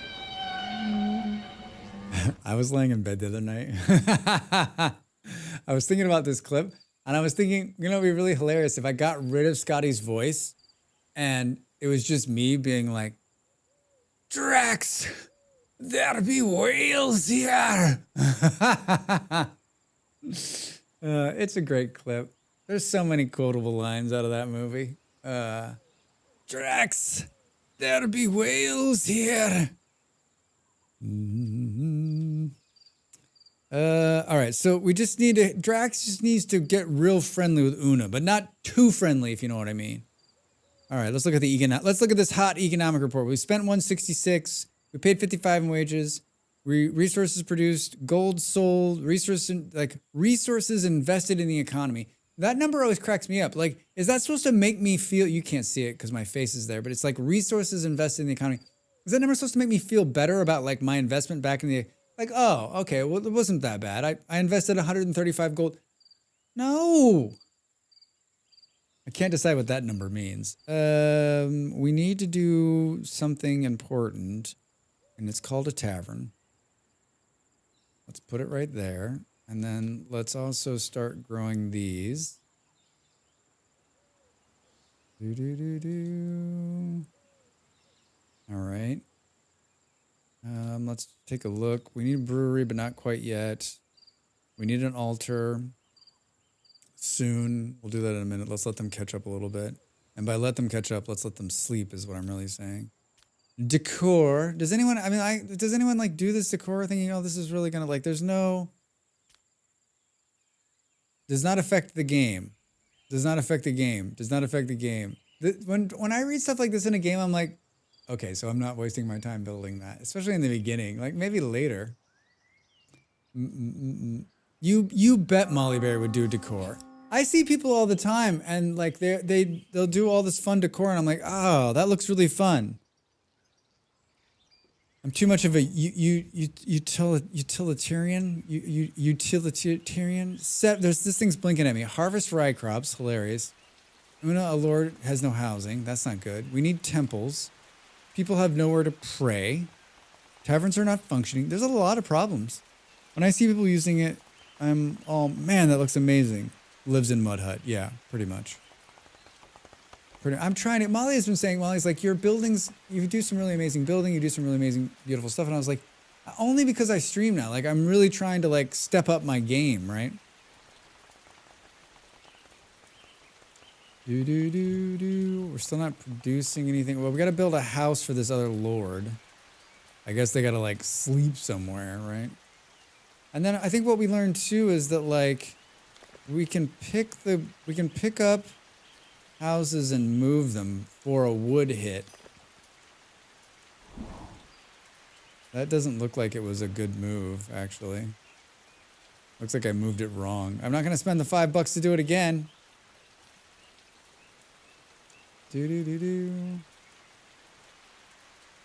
I was laying in bed the other night. I was thinking about this clip, and I was thinking, you know, it'd be really hilarious if I got rid of Scotty's voice and it was just me being like, Drax, there'll be whales here. It's a great clip. There's so many quotable lines out of that movie. Drax, there'll be whales here. All right, so we just need to, Drax just needs to get real friendly with Una, but not too friendly, if you know what I mean. All right, let's look at this hot economic report. We spent 166, we paid 55 in wages, resources produced, gold sold, resources invested in the economy. That number always cracks me up. Like, is that supposed to make me feel, you can't see it because my face is there, but it's like resources invested in the economy. Is that number supposed to make me feel better about like my investment back in the, like, oh, okay, well, it wasn't that bad. I invested 135 gold. No. I can't decide what that number means. We need to do something important, and it's called a tavern. Let's put it right there. And then let's also start growing these. All right. Let's take a look. We need a brewery, but not quite yet. We need an altar. Soon. We'll do that in a minute. Let's let them catch up a little bit. And by let them catch up, let's let them sleep is what I'm really saying. Decor. Does anyone, does anyone like do this decor thinking, oh, this is really gonna like, there's no, does not affect the game. Does not affect the game. Does not affect the game. When I read stuff like this in a game, I'm like, okay, so I'm not wasting my time building that, especially in the beginning. Like maybe later. You bet Molly Berry would do decor. I see people all the time, and like they'll do all this fun decor, and I'm like, oh, that looks really fun. I'm too much of a utilitarian. Utilitarian. There's this thing's blinking at me. Harvest rye crops, hilarious. Una, a lord, has no housing. That's not good. We need temples. People have nowhere to pray. Taverns are not functioning. There's a lot of problems. When I see people using it, I'm all, man, that looks amazing. Lives in mud hut. Yeah, pretty much. I'm trying to, Molly has been saying, Molly's like, your buildings, you do some really amazing building, you do some really amazing, beautiful stuff. And I was like, only because I stream now. Like, I'm really trying to like step up my game, right? We're still not producing anything. Well, we got to build a house for this other lord. I guess they gotta like sleep somewhere, right? And then I think what we learned too is that like we can pick up houses and move them for a wood hit. That doesn't look like it was a good move, actually. Looks like I moved it wrong. I'm not gonna spend the $5 to do it again.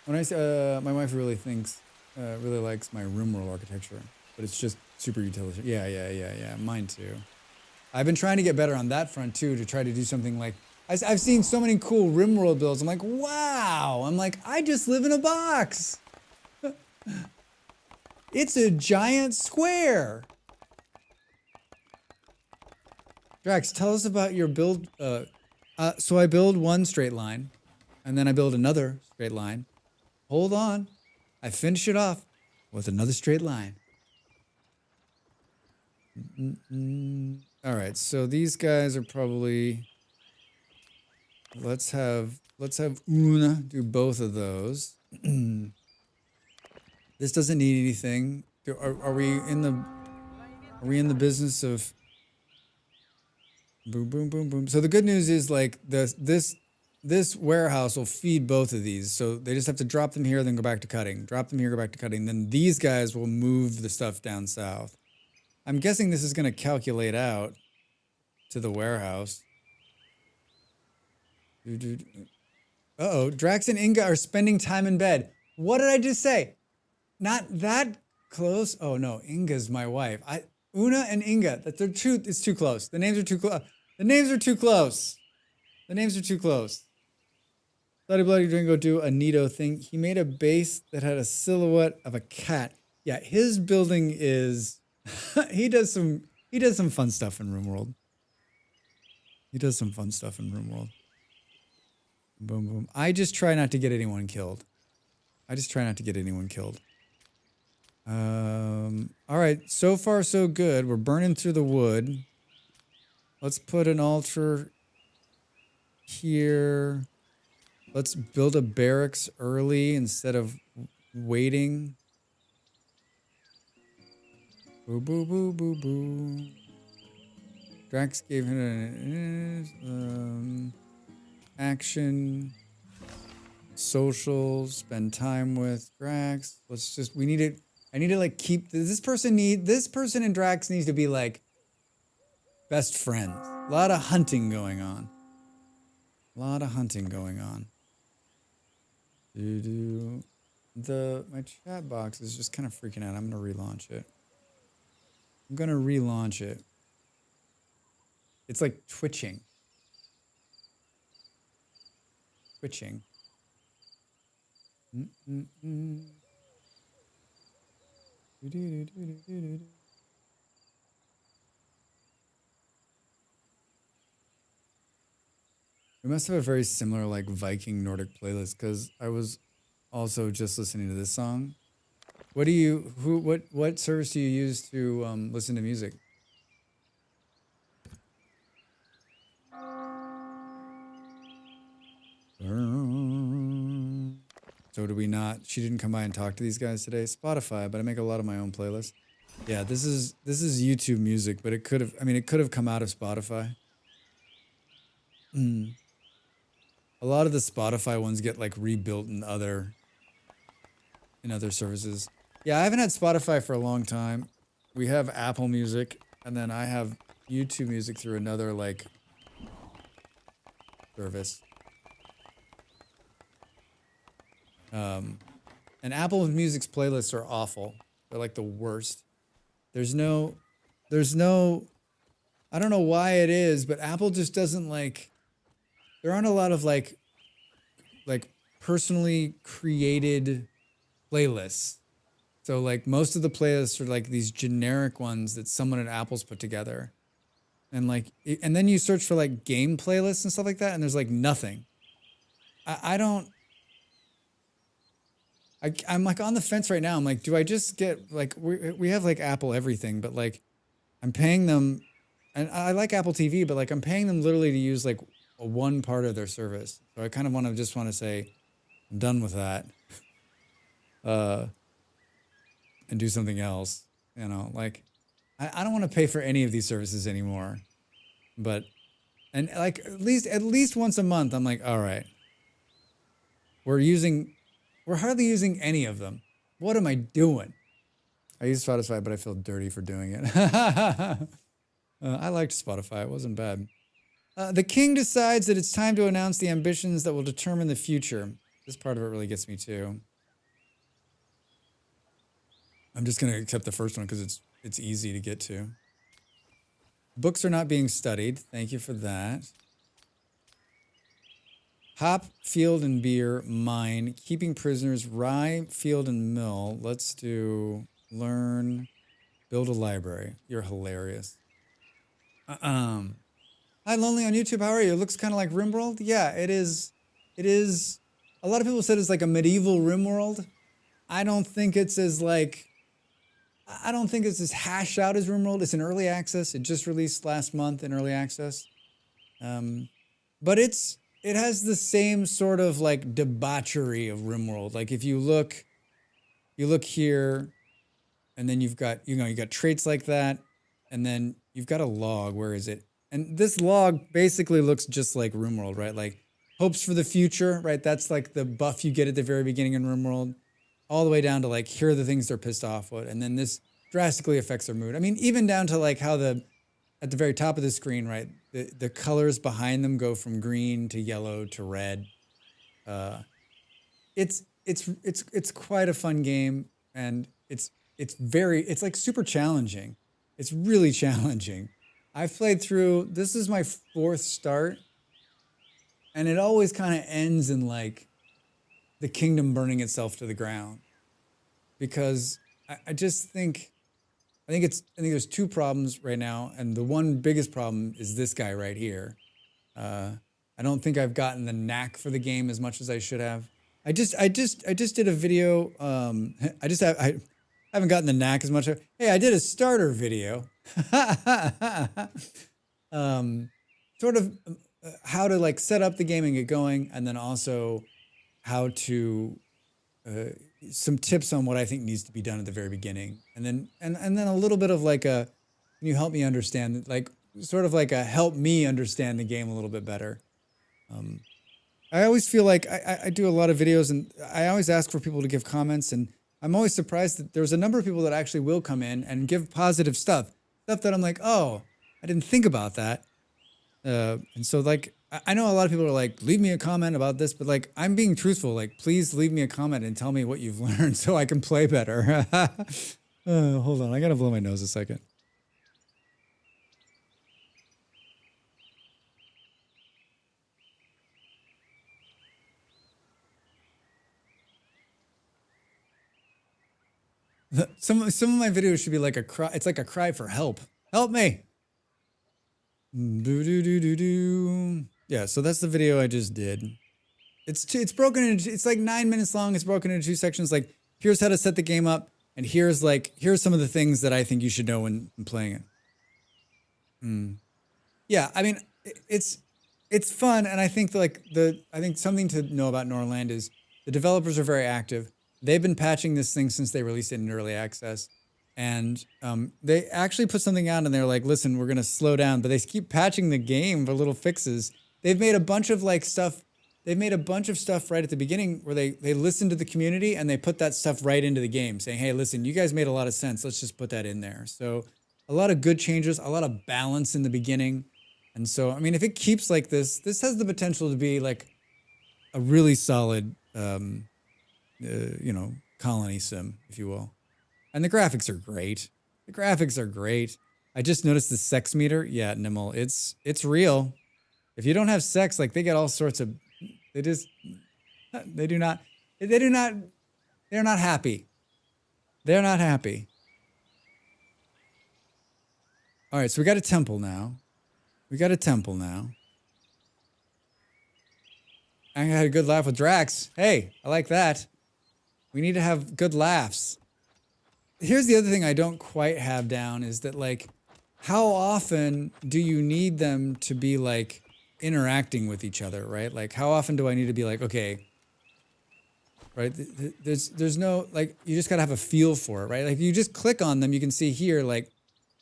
When I say, my wife really really likes my rimworld architecture, but it's just super utilitarian. Yeah. Mine too. I've been trying to get better on that front too, to try to do something like, I've seen so many cool rimworld builds. I'm like, wow. I'm like, I just live in a box. It's a giant square. Drax, tell us about your build. So I build one straight line, and then I build another straight line. Hold on. I finish it off with another straight line. All right, so these guys are probably... Let's have Una do both of those. This doesn't need anything. Are we in the business of boom, boom, boom, boom? So the good news is like this warehouse will feed both of these. So they just have to drop them here, then go back to cutting. Drop them here, go back to cutting. Then these guys will move the stuff down south. I'm guessing this is going to calculate out to the warehouse. Uh-oh, Drax and Inga are spending time in bed. What did I just say? Not that close. Oh no, Inga's my wife. Una and Inga. It's too close. The names are too close. The names are too close. The names are too close. Bloody Bloody didn't go do a neato thing. He made a base that had a silhouette of a cat. Yeah, his building is he does some fun stuff in RimWorld. He does some fun stuff in RimWorld. Boom boom. I just try not to get anyone killed. All right, so far so good. We're burning through the wood. Let's put an altar here. Let's build a barracks early instead of waiting. Boo boo boo boo boo. Drax gave him an action. Social, spend time with Drax. I need to like keep this person and Drax needs to be like best friends. A lot of hunting going on. My chat box is just kind of freaking out. I'm gonna relaunch it. It's like twitching. We must have a very similar like Viking Nordic playlist because I was also just listening to this song. What service do you use to listen to music? So do we not? She didn't come by and talk to these guys today. Spotify, but I make a lot of my own playlists. Yeah, this is YouTube music, but it could have come out of Spotify. A lot of the Spotify ones get like rebuilt in other services. Yeah, I haven't had Spotify for a long time. We have Apple Music, and then I have YouTube Music through another like service. And Apple Music's playlists are awful. They're like the worst. There's no, I don't know why it is, but Apple just doesn't like, there aren't a lot of like personally created playlists. So like most of the playlists are like these generic ones that someone at Apple's put together. And like, and then you search for like game playlists and stuff like that, and there's like nothing. I'm like on the fence right now. I'm like, do I just get like, we have like Apple everything, but like I'm paying them, and I like Apple TV, but like I'm paying them literally to use like one part of their service. So I kind of want to say, I'm done with that. and do something else. You know, like I don't want to pay for any of these services anymore. But and like at least once a month, I'm like, all right, we're hardly using any of them. What am I doing? I use Spotify, but I feel dirty for doing it. I liked Spotify. It wasn't bad. The king decides that it's time to announce the ambitions that will determine the future. This part of it really gets me too. I'm just going to accept the first one because it's easy to get to. Books are not being studied. Thank you for that. Hop, field, and beer, mine. Keeping prisoners, rye, field, and mill. Let's do learn, build a library. You're hilarious. Hi, Lonely on YouTube. How are you? It looks kind of like Rimworld. Yeah, it is. It is. A lot of people said it's like a medieval Rimworld. I don't think it's as hashed out as Rimworld. It's in early access. It just released last month in early access. But it has the same sort of like debauchery of Rimworld. Like if you look here, and then you've got traits like that, and then you've got a log. Where is it? And this log basically looks just like RimWorld, right? Like hopes for the future, right? That's like the buff you get at the very beginning in RimWorld, all the way down to like, here are the things they're pissed off with. And then this drastically affects their mood. I mean, even down to like how at the very top of the screen, right? The colors behind them go from green to yellow to red. It's quite a fun game, and it's like super challenging. It's really challenging. I've played through, this is my 4th start, and it always kind of ends in like the kingdom burning itself to the ground. Because I think there's 2 problems right now, and the one biggest problem is this guy right here. I don't think I've gotten the knack for the game as much as I should have. I just did a video. I haven't gotten the knack as much. Hey, I did a starter video. Sort of how to like set up the game and get going, and then also how to some tips on what I think needs to be done at the very beginning, and then a little bit of like can you help me understand, like sort of like a help me understand the game a little bit better. I always feel like I do a lot of videos, and I always ask for people to give comments, and I'm always surprised that there's a number of people that actually will come in and give positive stuff that I'm like, oh, I didn't think about that. And so like, I know a lot of people are like, leave me a comment about this, but like, I'm being truthful. Like, please leave me a comment and tell me what you've learned so I can play better. Hold on, I gotta blow my nose a second. Some of my videos should be like a cry. It's like a cry for help. Help me. Yeah, so that's the video I just did. It's broken into, it's like 9 minutes long. It's broken into 2 sections. Like, here's how to set the game up, and here's some of the things that I think you should know when playing it. Yeah, I mean, it's fun, and I think something to know about Norland is the developers are very active. They've been patching this thing since they released it in early access. And they actually put something out and they're like, listen, we're going to slow down. But they keep patching the game for little fixes. They've made a bunch of stuff. They've made a bunch of stuff right at the beginning where they listened to the community and they put that stuff right into the game saying, hey, listen, you guys made a lot of sense. Let's just put that in there. So a lot of good changes, a lot of balance in the beginning. And so, I mean, if it keeps like this has the potential to be like a really solid, colony sim, if you will. And the graphics are great. I just noticed the sex meter. Yeah, Nimble, it's real. If you don't have sex, like they get all sorts of, they're not happy. They're not happy. All right, so we got a temple now. I had a good laugh with Drax. Hey, I like that. We need to have good laughs. Here's the other thing I don't quite have down is that, like, how often do you need them to be, like, interacting with each other, right? Like, how often do I need to be like, okay, right? There's no, like, you just gotta have a feel for it, right? Like you just click on them, you can see here, like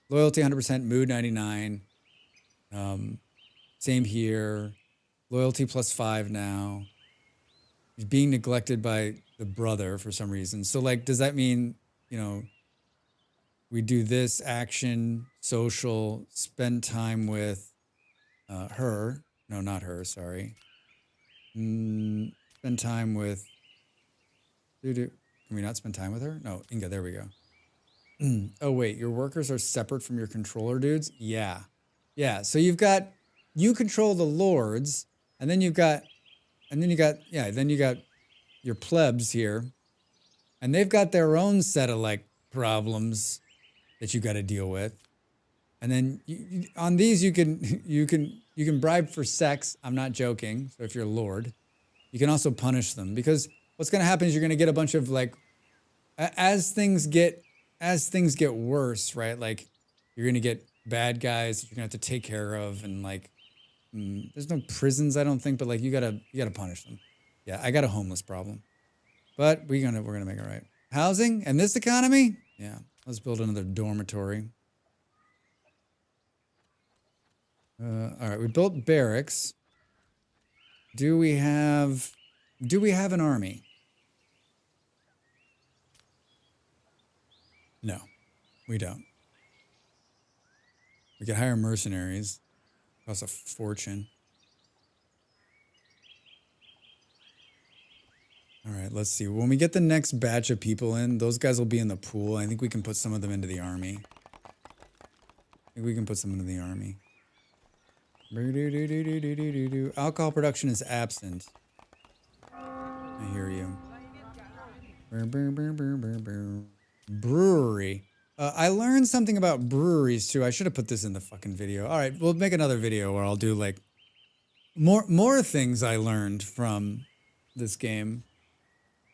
loyalty 100%, mood 99. Same here, loyalty +5 now. He's being neglected by the brother for some reason. So like, does that mean, you know, we do this action, social, spend time with her. No, not her, sorry. Spend time with, can we not spend time with her? No, Inga, there we go. Oh wait, your workers are separate from your controller dudes? Yeah. Yeah, so you control the lords, and then you got your plebs here, and they've got their own set of like problems that you got to deal with. And then on these you can bribe for sex. I'm not joking. So if you're a lord, you can also punish them, because what's going to happen is you're going to get a bunch of like, as things get worse, right? Like you're going to get bad guys that you're going to have to take care of, and like there's no prisons, I don't think, but like you got to punish them. Yeah, I got a homeless problem. But we're going to make it right. Housing and this economy? Yeah. Let's build another dormitory. All right, we built barracks. Do we have an army? No, we don't. We could hire mercenaries. Costs a fortune. All right, let's see. When we get the next batch of people in, those guys will be in the pool. I think we can put some of them into the army. Alcohol production is absent. I hear you. Brewery. I learned something about breweries too. I should have put this in the fucking video. All right, we'll make another video where I'll do like more things I learned from this game.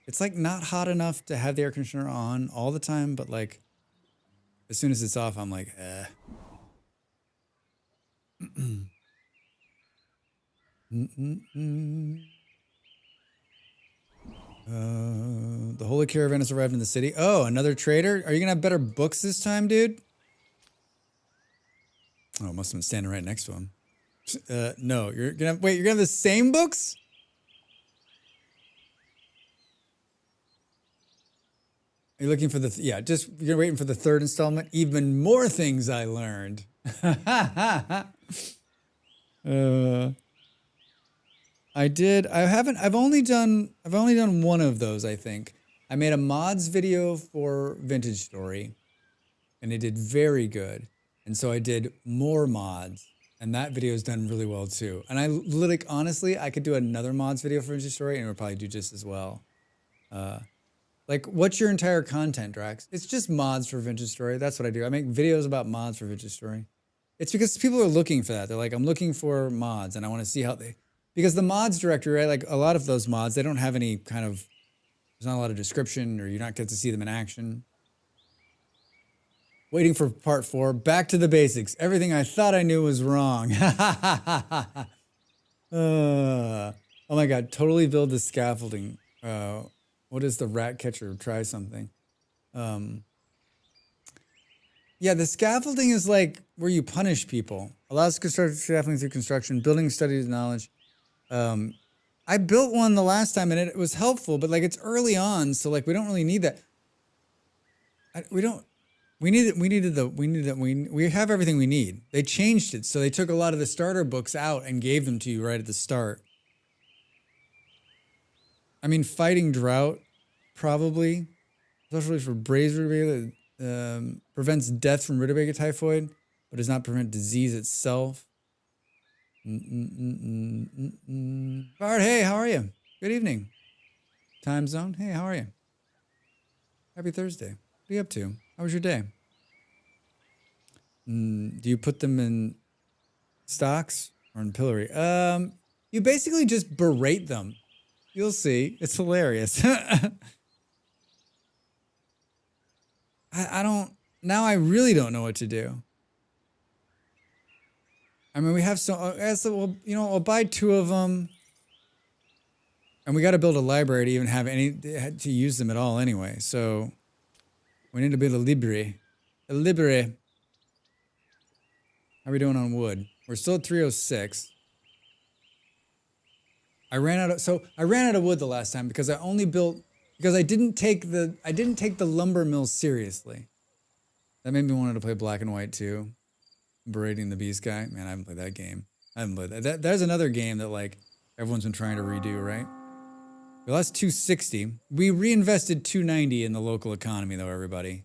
It's like not hot enough to have the air conditioner on all the time, but like as soon as it's off, I'm like, eh. The Holy Caravan has arrived in the city. Oh, another trader? Are you gonna have better books this time, dude? Oh, must have been standing right next to him. No, you're gonna have the same books? You're looking for the, you're waiting for the third installment. Even more things I learned. I've only done one of those, I think. I made a mods video for Vintage Story, and it did very good. And so I did more mods, and that video is done really well too. And I literally, honestly, I could do another mods video for Vintage Story, and it would probably do just as well. Like, what's your entire content, Drax? It's just mods for Vintage Story. That's what I do. I make videos about mods for Vintage Story. It's because people are looking for that. They're like, I'm looking for mods, and I want to see how they... Because the mods directory, right, like a lot of those mods, they don't have any kind of... There's not a lot of description, or you're not get to see them in action. Waiting for part 4. Back to the basics. Everything I thought I knew was wrong. Oh my god, totally build the scaffolding. What is the rat catcher? Try something. Yeah, the scaffolding is like where you punish people. Allows construction scaffolding through construction, building studies knowledge. I built one the last time and it was helpful, but like it's early on, so like we don't really need that. We have everything we need. They changed it, so they took a lot of the starter books out and gave them to you right at the start. I mean, fighting drought, probably, especially for braised rutabaga, prevents death from rutabaga typhoid, but does not prevent disease itself. Bard, hey, how are you? Good evening. Time zone, hey, how are you? Happy Thursday. What are you up to? How was your day? Do you put them in stocks or in pillory? You basically just berate them. You'll see. It's hilarious. I don't... Now I really don't know what to do. I mean, we have so... well, you know, I'll buy 2 of them. And we got to build a library to even have to use them at all anyway. So we need to build a library. A library. How are we doing on wood? We're still at 306. I ran out of wood the last time because I didn't take the lumber mill seriously. That made me want to play Black and White too. Berating the Beast guy. Man, I haven't played that game. I haven't played that. There's another game that like everyone's been trying to redo, right? We lost 260. We reinvested 290 in the local economy though, everybody.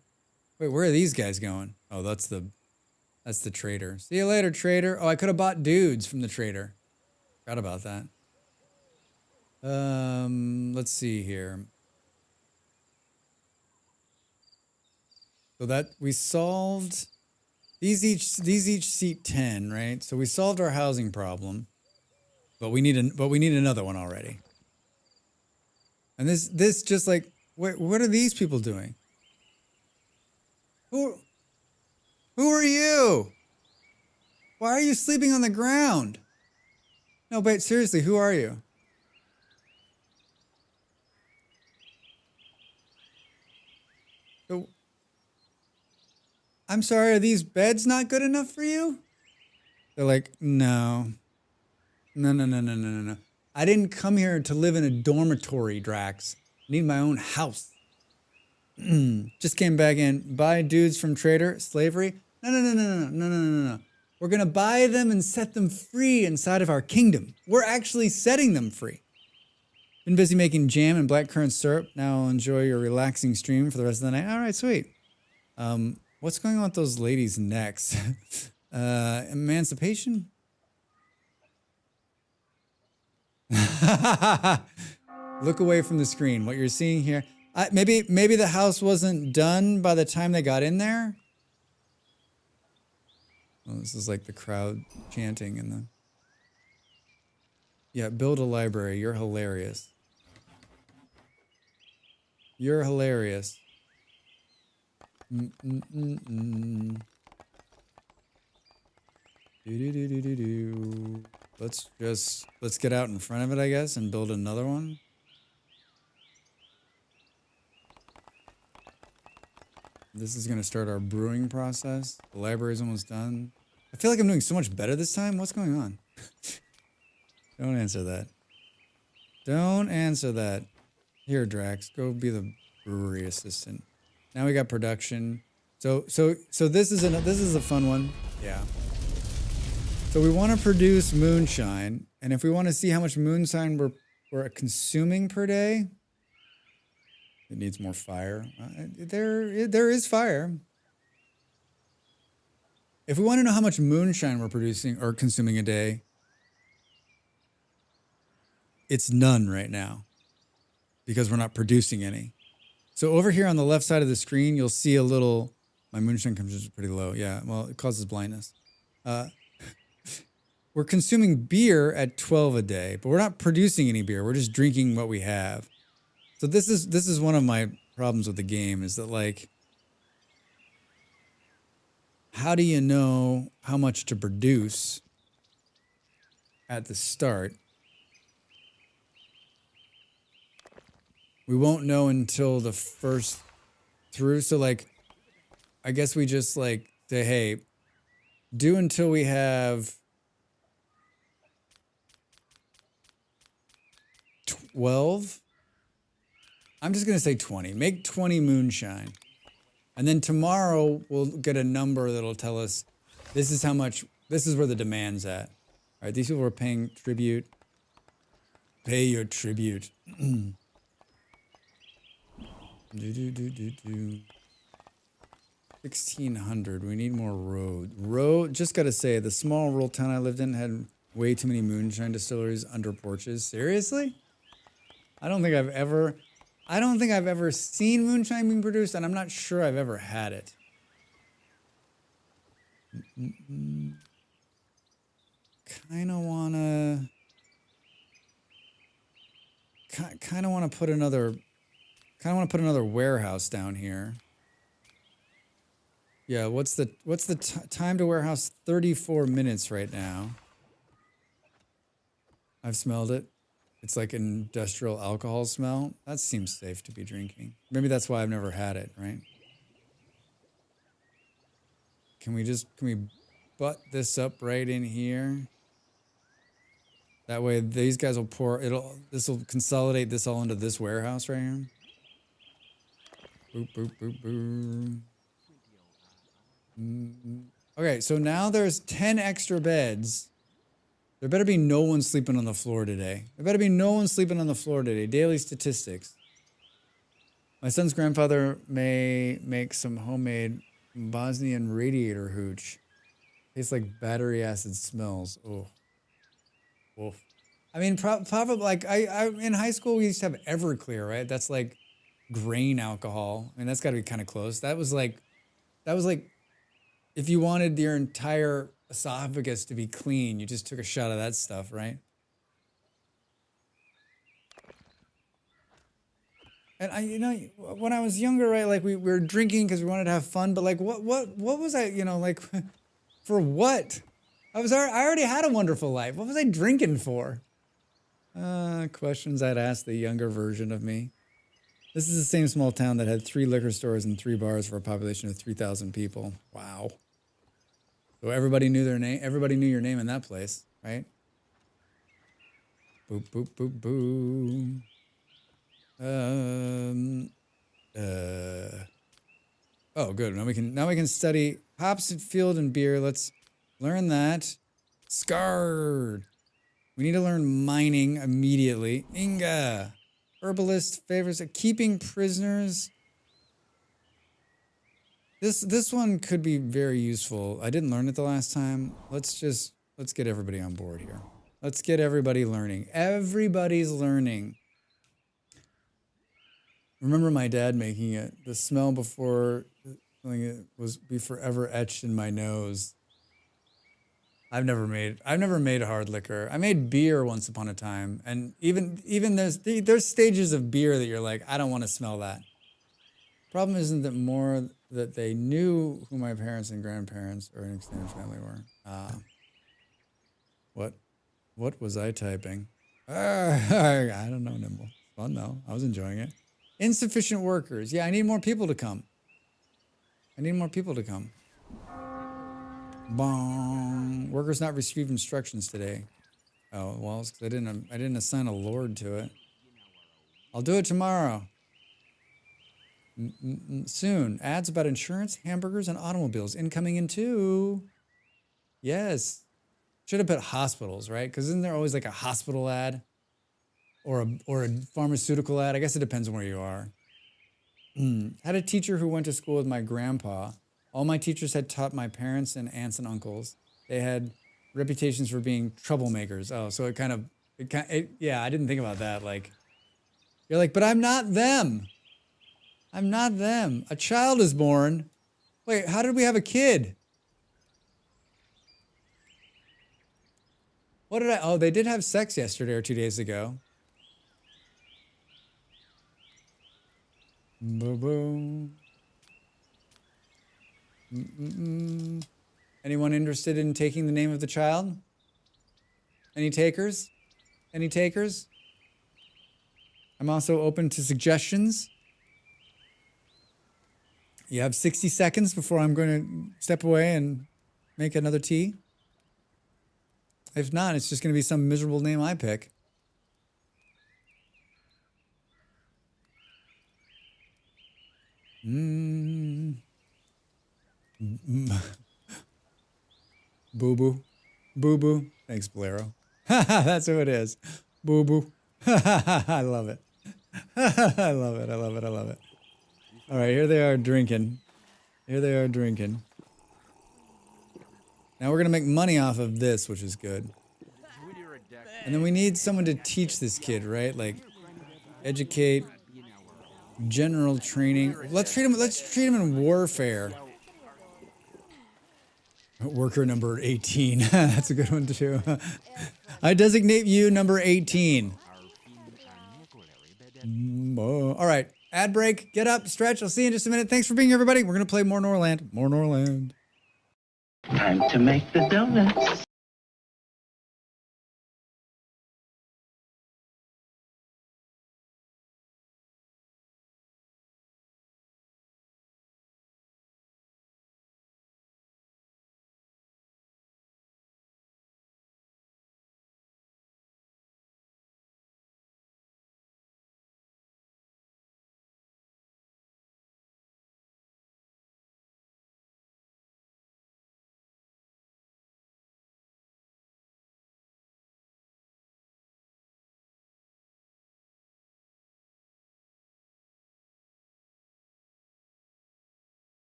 Wait, where are these guys going? Oh, that's the trader. See you later, trader. Oh, I could have bought dudes from the trader. Forgot about that. Let's see here. So that we solved these each seat 10, right? So we solved our housing problem, but we need another one already. And this just like what are these people doing? Who are you? Why are you sleeping on the ground? No, but seriously, who are you? So, I'm sorry, are these beds not good enough for you? They're like, no. No. I didn't come here to live in a dormitory, Drax. I need my own house. Just came back in. Buy dudes from trader, slavery. No. We're going to buy them and set them free inside of our kingdom. We're actually setting them free. Been busy making jam and blackcurrant syrup. Now I'll enjoy your relaxing stream for the rest of the night. All right, sweet. What's going on with those ladies' necks? Emancipation? Look away from the screen. What you're seeing here. Maybe the house wasn't done by the time they got in there. Well, this is like the crowd chanting and the... Yeah, build a library. You're hilarious. You're hilarious. Let's get out in front of it, I guess, and build another one. This is going to start our brewing process. The library's almost done. I feel like I'm doing so much better this time. What's going on? Don't answer that. Don't answer that. Here, Drax, go be the brewery assistant. Now we got production. So this is a fun one. Yeah. So we want to produce moonshine, and if we want to see how much moonshine we're consuming per day, it needs more fire. There is fire. If we want to know how much moonshine we're producing or consuming a day, it's none right now because we're not producing any. So over here on the left side of the screen, you'll see a little, my moonshine consumption is pretty low. Yeah, well, it causes blindness. We're consuming beer at 12 a day, but we're not producing any beer. We're just drinking what we have. So this is one of my problems with the game is that like, how do you know how much to produce at the start? We won't know until the first through. So like, I guess we just like say, hey, do until we have 12. I'm just going to say 20. Make 20 moonshine. And then tomorrow we'll get a number that'll tell us this is how much, this is where the demand's at. All right, these people are paying tribute. Pay your tribute. 1,600. We need more road. Just got to say, the small rural town I lived in had way too many moonshine distilleries under porches. Seriously? I don't think I've ever seen moonshine being produced, and I'm not sure I've ever had it. Kind of want to put another warehouse down here. Yeah, what's the time to warehouse? 34 minutes right now. I've smelled it. It's like an industrial alcohol smell. That seems safe to be drinking. Maybe that's why I've never had it, right? Can we butt this up right in here? That way these guys will this will consolidate this all into this warehouse right here. Boop, boop, boop, boop. Okay, so now there's 10 extra beds. There better be no one sleeping on the floor today. There better be no one sleeping on the floor today. Daily statistics. My son's grandfather may make some homemade Bosnian radiator hooch. Tastes like battery acid smells. Oh. Wolf. I mean, probably like I in high school we used to have Everclear, right? That's like grain alcohol. I mean, that's got to be kind of close. That was like if you wanted your entire esophagus to be clean, you just took a shot of that stuff, right? And you know, when I was younger, right, like we were drinking because we wanted to have fun, but like what was I, you know, like for what? I already had a wonderful life. What was I drinking for? Questions I'd ask the younger version of me. This is the same small town that had 3 liquor stores and 3 bars for a population of 3,000 people. Wow. So everybody knew their name. Everybody knew your name in that place, right? Boop, boop, boop, boop. Oh, good. Now we can study hops, field, and beer. Let's learn that. Scarred. We need to learn mining immediately. Inga. Herbalist favors keeping prisoners. This one could be very useful. I didn't learn it the last time. Let's get everybody on board here. Let's get everybody learning. Everybody's learning. Remember my dad making it. The smell before it was be forever etched in my nose. I've never made hard liquor. I made beer once upon a time, and even there's stages of beer that you're like, I don't want to smell that. Problem isn't that more that they knew who my parents and grandparents or an extended family were. What was I typing? I don't know, Nimble. Fun though. I was enjoying it. Insufficient workers. Yeah, I need more people to come. Bong. Workers not received instructions today. Oh, well, it's 'cause I didn't assign a lord to it. I'll do it tomorrow. Soon. Ads about insurance, hamburgers, and automobiles incoming in 2. Yes. Should have put hospitals, right? Because isn't there always like a hospital ad? Or a pharmaceutical ad? I guess it depends on where you are. Had a teacher who went to school with my grandpa. All my teachers had taught my parents and aunts and uncles. They had reputations for being troublemakers. Oh, so yeah, I didn't think about that. Like, you're like, but I'm not them. I'm not them. A child is born. Wait, how did we have a kid? Oh, they did have sex yesterday or 2 days ago. Boom. Anyone interested in taking the name of the child? Any takers? Any takers? I'm also open to suggestions. You have 60 seconds before I'm going to step away and make another tea. If not, it's just going to be some miserable name I pick. Boo-boo. Boo-boo. Thanks, Bolero. That's who it is. Boo-boo. I love it. I love it. I love it. I love it. All right, here they are drinking. Here they are drinking. Now we're going to make money off of this, which is good. And then we need someone to teach this kid, right? Like, educate, general training. Let's treat him in warfare. Worker number 18. That's a good one, too. I designate you number 18. All right. Ad break. Get up. Stretch. I'll see you in just a minute. Thanks for being here, everybody. We're going to play more Norland. More Norland. Time to make the donuts.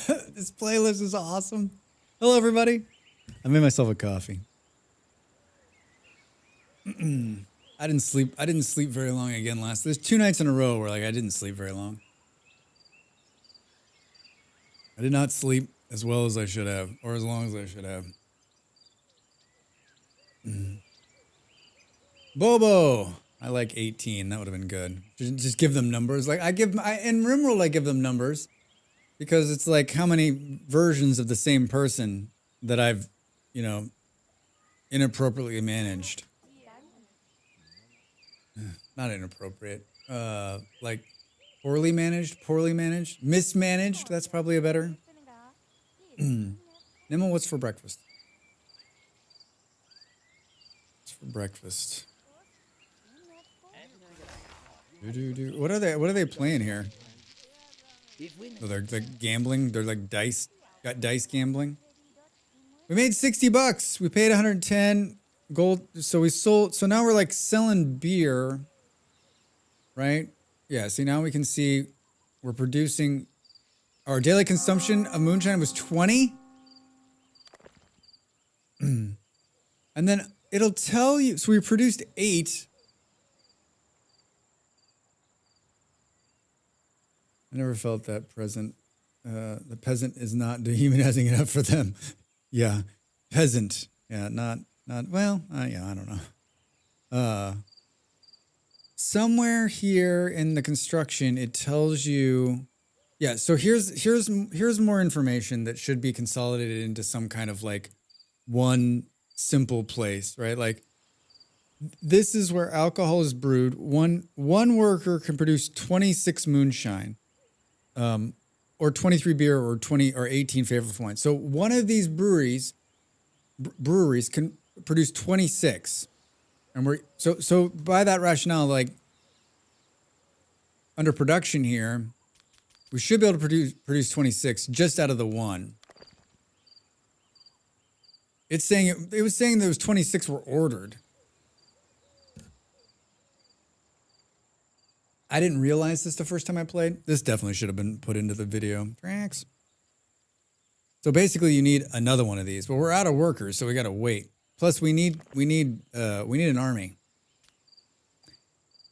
This playlist is awesome. Hello, everybody. I made myself a coffee. I didn't sleep very long again there's 2 nights in a row where like I didn't sleep very long. I did not sleep as well as I should have, or as long as I should have. Bobo! I like 18. That would have been good. Just give them numbers. Like in Rimworld, I give them numbers because it's like how many versions of the same person that I've, inappropriately managed. Not inappropriate. Like poorly managed, mismanaged. That's probably a better. Nemo, what's for breakfast? What's for breakfast? What are they playing here? Oh, they're like gambling. They're like got dice gambling. We made $60. We paid 110 gold. So we sold. So now we're like selling beer, right? Yeah. See, now we can see we're producing. Our daily consumption of moonshine was 20. And then it'll tell you. So we produced 8. I never felt that present. The peasant is not dehumanizing enough for them. Yeah, peasant. Yeah, not. Well, yeah, I don't know. Somewhere here in the construction, it tells you. Yeah, so here's more information that should be consolidated into some kind of like one simple place, right? Like this is where alcohol is brewed. One worker can produce 26 moonshine. Or 23 beer or 20 or 18 flavorful wine. So one of these breweries can produce 26. And we're so by that rationale, like under production here, we should be able to produce 26 just out of the one. It was saying those 26 were ordered. I didn't realize this the first time I played. This definitely should have been put into the video. Tracks. So basically, you need another one of these, but we're out of workers, so we gotta wait. Plus, we need an army.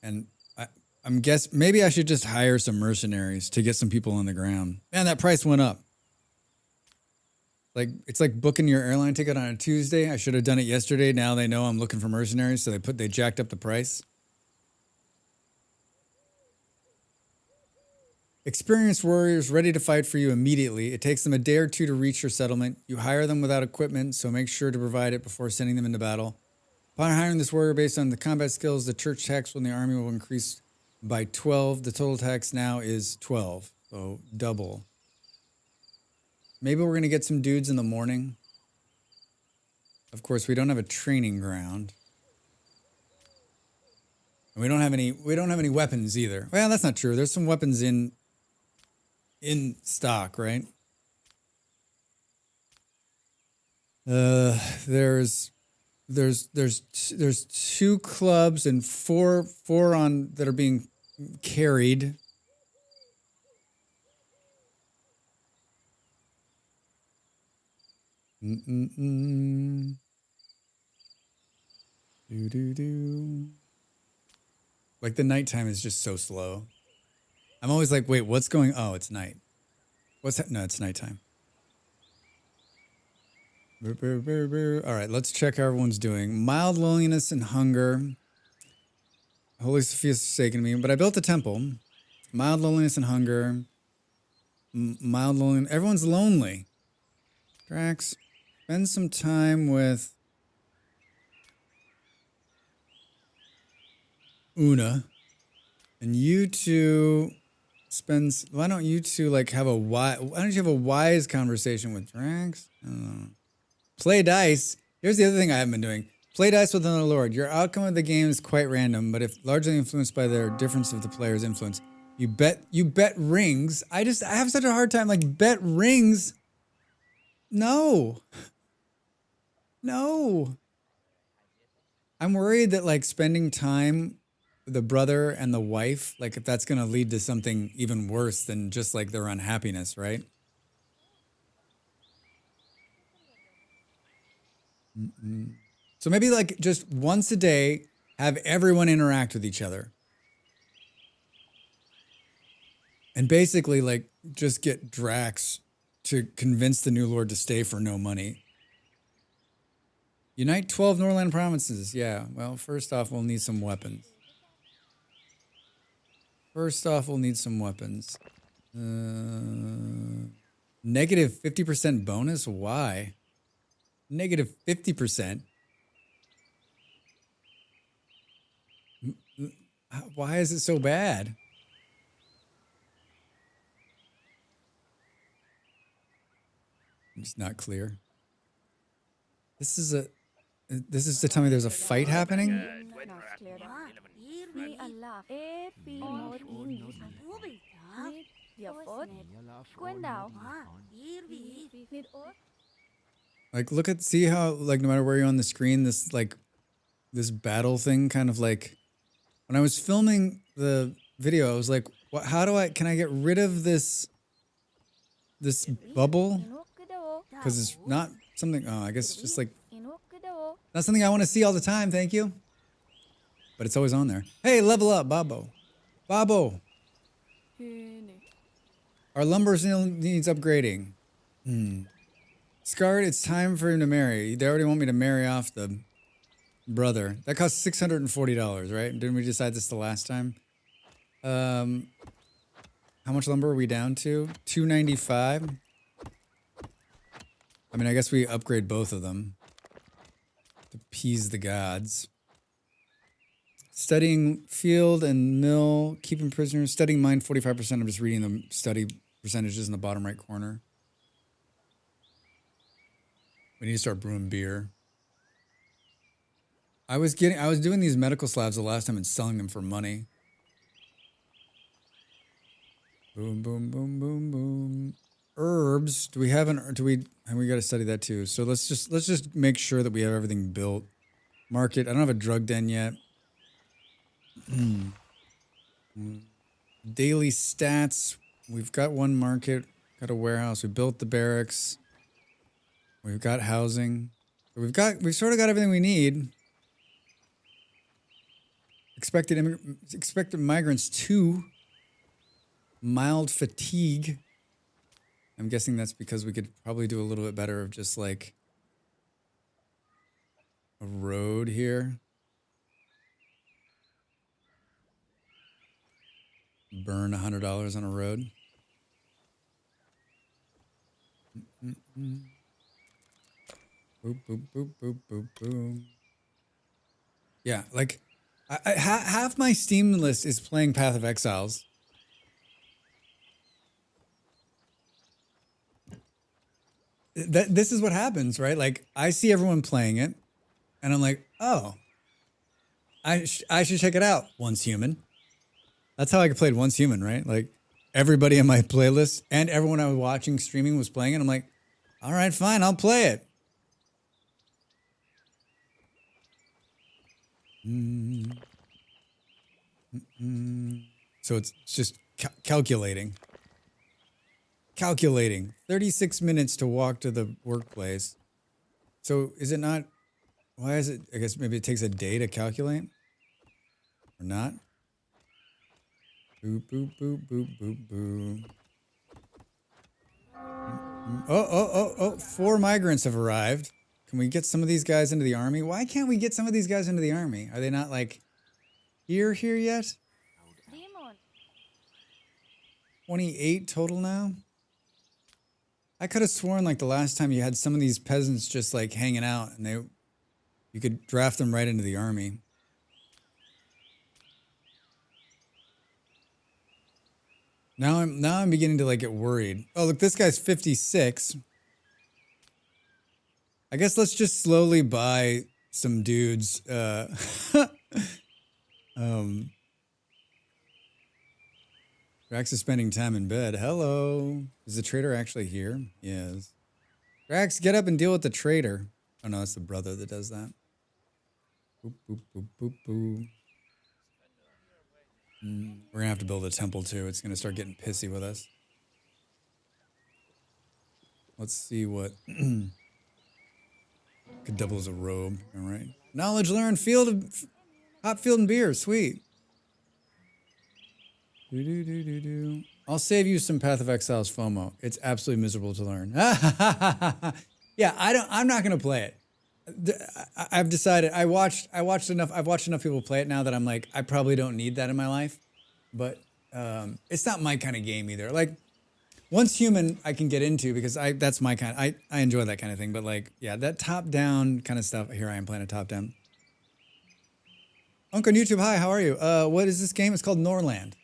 And I'm guessing maybe I should just hire some mercenaries to get some people on the ground. Man, that price went up. Like it's like booking your airline ticket on a Tuesday. I should have done it yesterday. Now they know I'm looking for mercenaries, so they jacked up the price. Experienced warriors ready to fight for you immediately. It takes them a day or 2 to reach your settlement. You hire them without equipment, so make sure to provide it before sending them into battle. Upon hiring this warrior based on the combat skills, the church tax from the army will increase by 12. The total tax now is 12, so double. Maybe we're going to get some dudes in the morning. Of course, we don't have a training ground. And we don't have any weapons either. Well, that's not true. There's some weapons in stock, right? There's 2 clubs and four on that are being carried. Like the nighttime is just so slow. I'm always like, wait, what's going? Oh, it's night. What's that? No, it's nighttime. All right, let's check how everyone's doing. Mild loneliness and hunger. Holy Sophia's forsaken me, but I built a temple. Mild loneliness and hunger. Mild loneliness. Everyone's lonely. Drax, spend some time with Una. And you two why don't you two like have why don't you have a wise conversation with Drax? I don't know. Play dice. Here's the other thing I haven't been doing. Play dice with another lord. Your outcome of the game is quite random, but if largely influenced by their difference of the player's influence, you bet rings. I have such a hard time like bet rings. No. I'm worried that like spending time the brother and the wife, like if that's going to lead to something even worse than just like their unhappiness, right? So maybe like just once a day, have everyone interact with each other. And basically like just get Drax to convince the new lord to stay for no money. Unite 12 Norland provinces. Yeah, well, first off, we'll need some weapons. Negative 50% bonus? Why? Negative 50%? Why is it so bad? It's not clear. This is to tell me there's a fight happening? Like, see how, like, no matter where you're on the screen, this battle thing kind of like, when I was filming the video, I was like, what, can I get rid of this bubble? Because it's not something, I guess it's just like, not something I want to see all the time, thank you. But it's always on there. Hey, level up, Babo. Babo! Our lumber needs upgrading. Scarred, it's time for him to marry. They already want me to marry off the brother. That costs $640, right? Didn't we decide this the last time? How much lumber are we down to? $295. I mean, I guess we upgrade both of them to appease the gods. Studying field and mill, keeping prisoners, studying mine 45%. I'm just reading the study percentages in the bottom right corner. We need to start brewing beer. I was doing these medical slabs the last time and selling them for money. Boom, boom, boom, boom, boom. Herbs. We got to study that too. So let's just make sure that we have everything built. Market. I don't have a drug den yet. Daily stats. We've got one market, got a warehouse. We built the barracks. We've got housing. We've sort of got everything we need. Expected migrants 2. Mild fatigue. I'm guessing that's because we could probably do a little bit better of just like a road here. Burn $100 on a road. Boop, boop, boop, boop, boop, boop. Yeah, like half my Steam list is playing Path of Exiles. This is what happens, right? Like, I see everyone playing it, and I'm like, oh, I should check it out. Once Human. That's how I played Once Human, right? Like, everybody in my playlist and everyone I was watching streaming was playing it. I'm like, all right, fine, I'll play it. So it's just calculating. Calculating. 36 minutes to walk to the workplace. So is it not... Why is it... I guess maybe it takes a day to calculate? Or not? Boop, boop, boop, boop, boop, boop. Oh. 4 migrants have arrived. Can we get some of these guys into the army? Why can't we get some of these guys into the army? Are they not, like, here yet? 28 total now? I could have sworn like the last time you had some of these peasants just like hanging out and you could draft them right into the army. Now I'm beginning to like get worried. Oh, look, this guy's 56. I guess let's just slowly buy some dudes. Drax is spending time in bed. Hello. Is the traitor actually here? Yes. Drax, get up and deal with the traitor. Oh no, it's the brother that does that. Boop, boop, boop, boop, boop. We're gonna have to build a temple too. It's gonna start getting pissy with us. Let's see what... Could double as a robe. All right. Knowledge learned. Field of hop field and beer. Sweet. I'll save you some Path of Exile's FOMO. It's absolutely miserable to learn. Yeah, I'm not gonna play it. I've decided. I've watched enough people play it now that I'm like, I probably don't need that in my life. But it's not my kind of game either. Like, Once Human I can get into because that's my kind. I enjoy that kind of thing. But like, yeah, that top down kind of stuff. Here I am playing a top down. Uncle on YouTube, hi, how are you? What is this game? It's called Norland.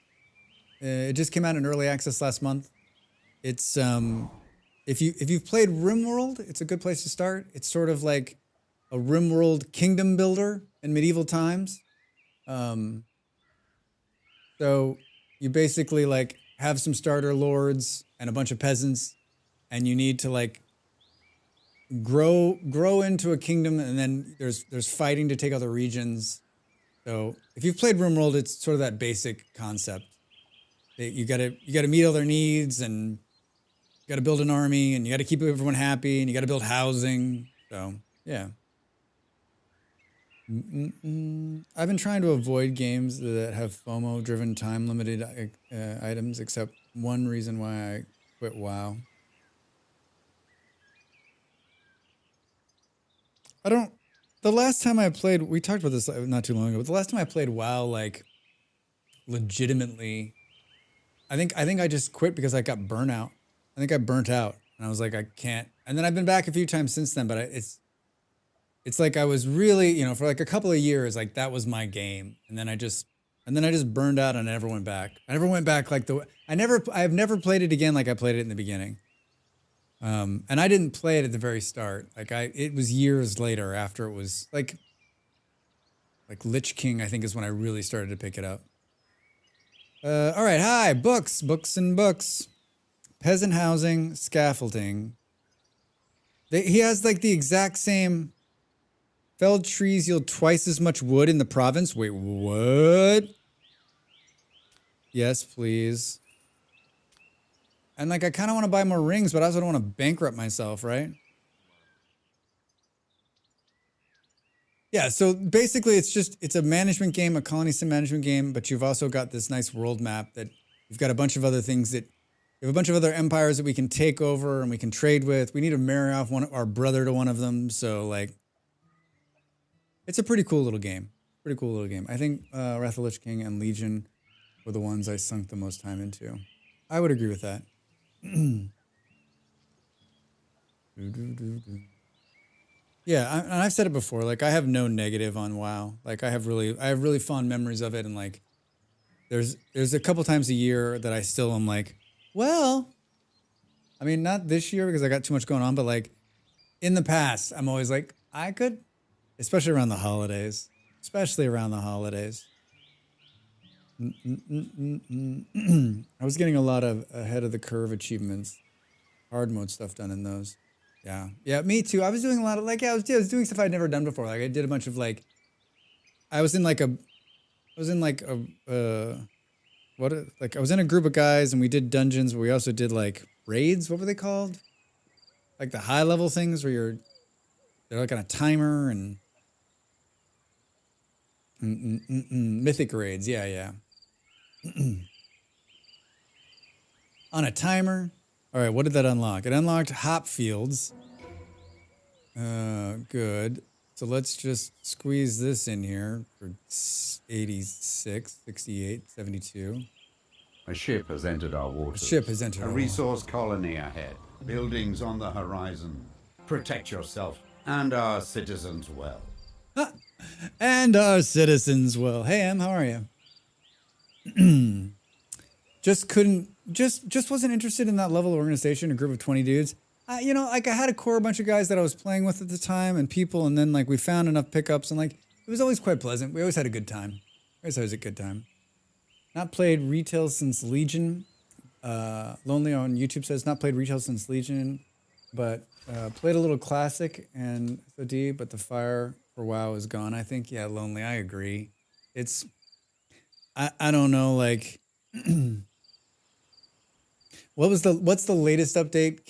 It just came out in early access last month. It's if you've played RimWorld, it's a good place to start. It's sort of like a RimWorld kingdom builder in medieval times. So you basically like have some starter lords and a bunch of peasants, and you need to like grow into a kingdom, and then there's fighting to take other regions. So if you've played RimWorld, it's sort of that basic concept. You gotta meet all their needs, and you gotta build an army, and you gotta keep everyone happy, and you gotta build housing. So yeah. I've been trying to avoid games that have FOMO-driven, time-limited items, except one reason why I quit WoW. The last time I played, we talked about this not too long ago, but the last time I played WoW, like, legitimately, I think I just quit because I got burnout. I think I burnt out, and I was like, I can't. And then I've been back a few times since then, but it's like I was really, for like a couple of years, like that was my game, and then I just burned out and I never went back. I never went back like I've never played it again like I played it in the beginning. And I didn't play it at the very start. Like it was years later after it was like Lich King, I think is when I really started to pick it up. All right, hi, books and books. Peasant housing, scaffolding. He has like the exact same. Felled trees yield twice as much wood in the province. Wait, what? Yes, please. And like, I kind of want to buy more rings, but I also don't want to bankrupt myself, right? Yeah, so basically it's a management game, a colony sim management game, but you've also got this nice world map that you've got a bunch of other things that, you have a bunch of other empires that we can take over and we can trade with. We need to marry off our brother to one of them, so like, it's a pretty cool little game. I think Wrath of the Lich King and Legion were the ones I sunk the most time into. I would agree with that. Yeah, and I've said it before. Like, I have no negative on WoW. Like, I have really fond memories of it, and like, there's a couple times a year that I still am like, well, I mean, not this year because I got too much going on, but like, in the past, I'm always like, I could. Especially around the holidays. I was getting a lot of ahead of the curve achievements, hard mode stuff done in those. Yeah, me too. I was doing a lot of like, I was doing stuff I'd never done before. Like I did a bunch of like, I was in a group of guys and we did dungeons, but we also did like raids. What were they called? Like the high level things where they're like on a timer and. Mythic raids, yeah. On a timer. All right, what did that unlock? It unlocked hop fields. Good. So let's just squeeze this in here for 86, 68, 72. A ship has entered our waters. A resource colony ahead. Buildings on the horizon. Protect yourself and our citizens well. And our citizens will. Hey, Em, how are you? Just wasn't interested in that level of organization, a group of 20 dudes. Like I had a core bunch of guys that I was playing with at the time and people, and then like we found enough pickups and like it was always quite pleasant. We always had a good time. Not played retail since Legion. Lonely on YouTube says not played retail since Legion, but played a little classic and SOD, but the fire for WoW is gone. I think, yeah, Lonely, I agree. It's, I don't know, like, what's the latest update?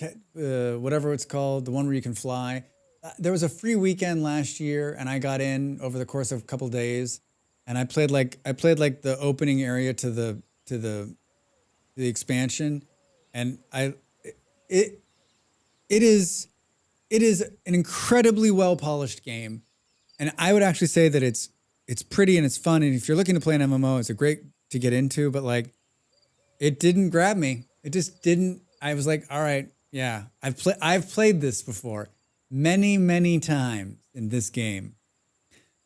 Whatever it's called, the one where you can fly. there was a free weekend last year, and I got in over the course of a couple days, and I played like the opening area to the expansion, and it is an incredibly well polished game, and I would actually say that it's pretty and it's fun, and if you're looking to play an MMO, it's a great to get into, but like it didn't grab me. It just didn't. I was like, all right, yeah, I've played this before many times in this game.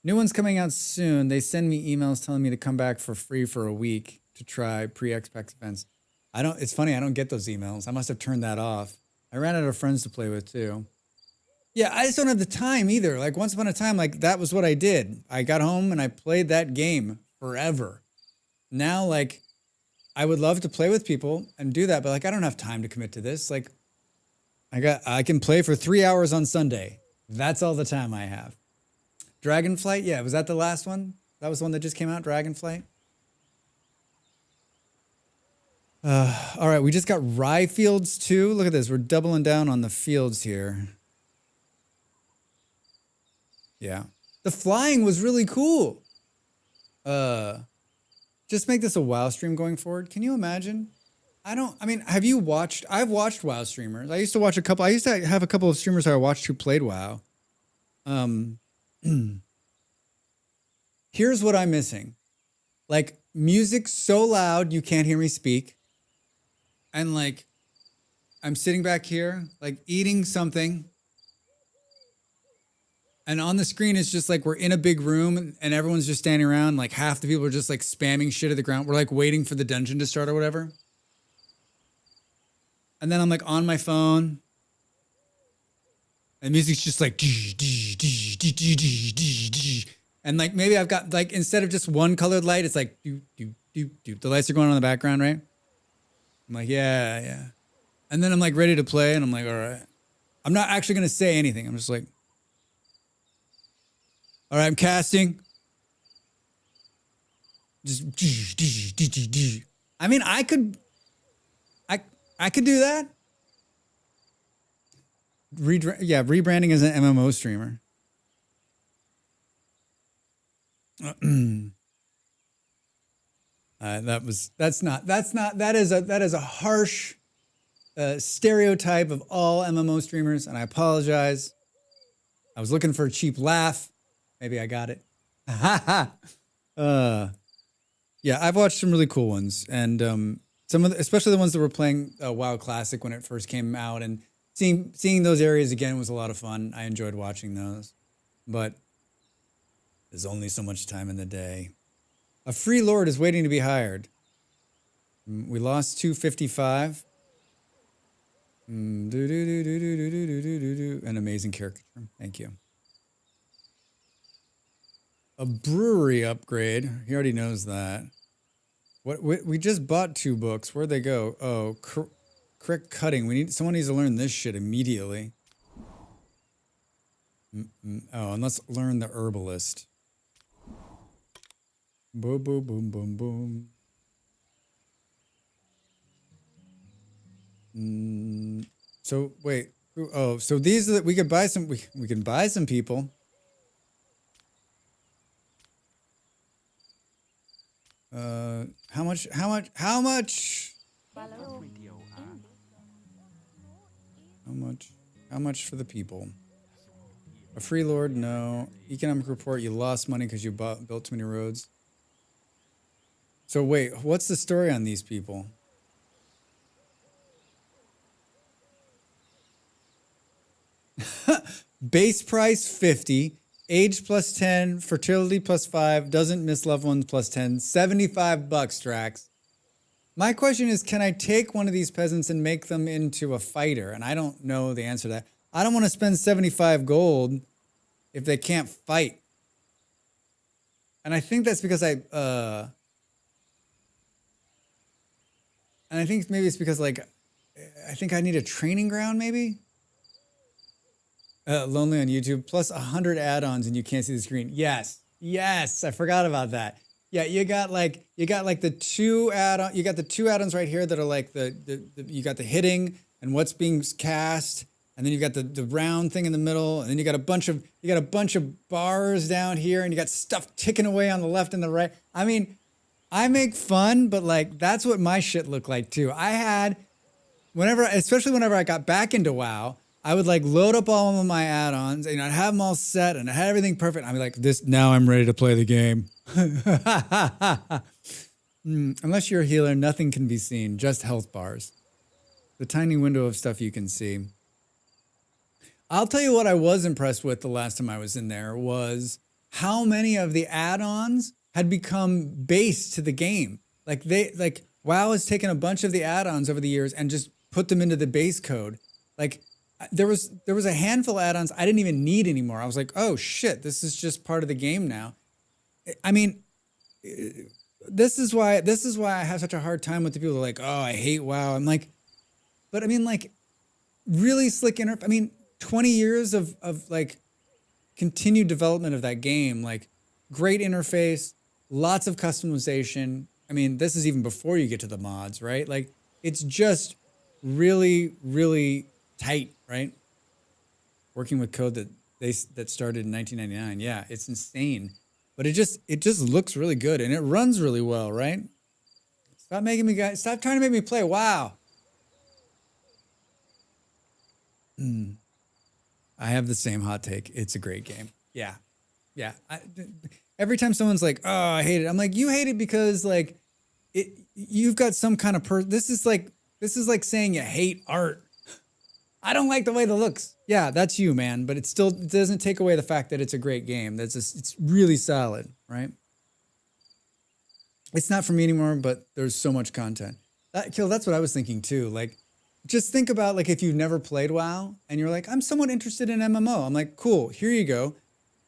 New one's coming out soon. They send me emails telling me to come back for free for a week to try pre-Xbox events. It's funny, I don't get those emails. I must have turned that off. I ran out of friends to play with too. Yeah, I just don't have the time either. Like once upon a time, like that was what I did. I got home and I played that game forever. Now, like, I would love to play with people and do that, but like I don't have time to commit to this. Like I can play for 3 hours on Sunday. That's all the time I have. Dragonflight, yeah, was that the last one? That was the one that just came out, Dragonflight? All right, we just got rye fields too. Look at this, we're doubling down on the fields here. Yeah, the flying was really cool. Just make this a WoW stream going forward. Can you imagine? Have you watched? I've watched WoW streamers. I used to have a couple of streamers I watched who played WoW. Here's what I'm missing. Like music so loud you can't hear me speak. And like, I'm sitting back here, like eating something. And on the screen, it's just like we're in a big room and everyone's just standing around. Like half the people are just like spamming shit at the ground. We're like waiting for the dungeon to start or whatever. And then I'm like on my phone. And music's just like. And like maybe I've got like, instead of just one colored light, it's like. The lights are going on in the background, right? I'm like, yeah. And then I'm like ready to play and I'm like, all right. I'm not actually going to say anything. I'm just like. All right, I'm casting. Just. I mean, I could do that. Rebranding as an MMO streamer. That is a harsh stereotype of all MMO streamers, and I apologize. I was looking for a cheap laugh. Maybe I got it. Yeah, I've watched some really cool ones, and especially the ones that were playing WoW Classic when it first came out, and seeing those areas again was a lot of fun. I enjoyed watching those, but there's only so much time in the day. A free lord is waiting to be hired. We lost 255. An amazing caricature. Thank you. A brewery upgrade. He already knows that. We just bought 2 books. Where'd they go? Oh, correct cutting. Someone needs to learn this shit immediately. Oh, and let's learn the herbalist. Boom, boom, boom, boom, boom. So wait. Oh, so these are we could buy some. We can buy some people. How much? How much for the people? A free lord? No. Economic report, you lost money because you built too many roads. So wait, what's the story on these people? Base price 50, age plus 10, fertility plus 5, doesn't miss loved ones plus 10, $75, Drax. My question is, can I take one of these peasants and make them into a fighter? And I don't know the answer to that. I don't want to spend 75 gold if they can't fight. And I think that's because and I think maybe it's because like, I think I need a training ground maybe? Lonely on YouTube, plus 100 add-ons and you can't see the screen. Yes, I forgot about that. Yeah, you got like the 2 add-on. You got the 2 add-ons right here that are like you got the hitting and what's being cast, and then you've got the round thing in the middle, and then you got a bunch of bars down here, and you got stuff ticking away on the left and the right. I mean, I make fun, but like that's what my shit looked like too. I had especially whenever I got back into WoW, I would like load up all of my add-ons, and I'd have them all set, and I had everything perfect. I'd be like, now I'm ready to play the game. Unless you're a healer, nothing can be seen, just health bars. The tiny window of stuff you can see. I'll tell you what I was impressed with the last time I was in there was how many of the add-ons had become base to the game. Like WoW has taken a bunch of the add-ons over the years and just put them into the base code. Like there was a handful of add-ons I didn't even need anymore. I was like, oh shit, this is just part of the game now. I mean, this is why I have such a hard time with the people who are like, oh, I hate WoW. I'm like, but I mean, like, really slick I mean, 20 years of like continued development of that game, like great interface, lots of customization. I mean, this is even before you get to the mods, right? Like, it's just really, really tight, right? Working with code that started in 1999. Yeah, it's insane. But it just looks really good, and it runs really well, right? Stop trying to make me play WoW. I have the same hot take. It's a great game. Yeah. Every time someone's like, "Oh, I hate it," I'm like, "You hate it because like you've got some kind of This is like saying you hate art. I don't like the way it looks. Yeah, that's you, man. But it doesn't take away the fact that it's a great game. It's really solid, right? It's not for me anymore, but there's so much content. That's what I was thinking too. Like, just think about like if you've never played WoW and you're like, I'm somewhat interested in MMO. I'm like, cool, here you go.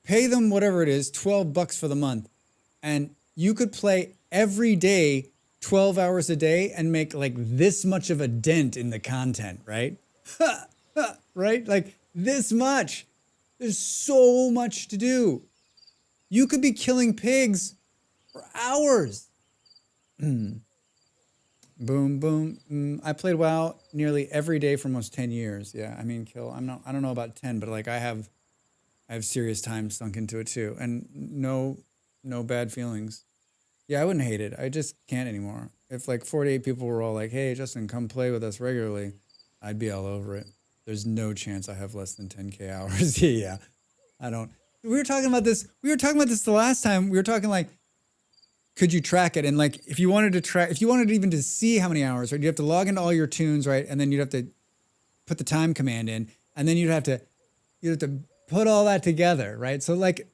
Pay them whatever it is, $12 for the month. And you could play every day, 12 hours a day and make like this much of a dent in the content, right? Right? Like this much. There's so much to do. You could be killing pigs for hours. Boom, boom. I played WoW nearly every day for almost 10 years. Yeah, I mean, I don't know about 10, but like I have serious time sunk into it too. And no bad feelings. Yeah, I wouldn't hate it. I just can't anymore. If like 48 people were all like, hey, Justin, come play with us regularly, I'd be all over it. There's no chance I have less than 10K hours. Yeah, I don't. We were talking about this the last time. We were talking like, could you track it? And like, if you wanted even to see how many hours, right, you have to log into all your tunes, right? And then you'd have to put the time command in, and then you'd have to put all that together, right? So like,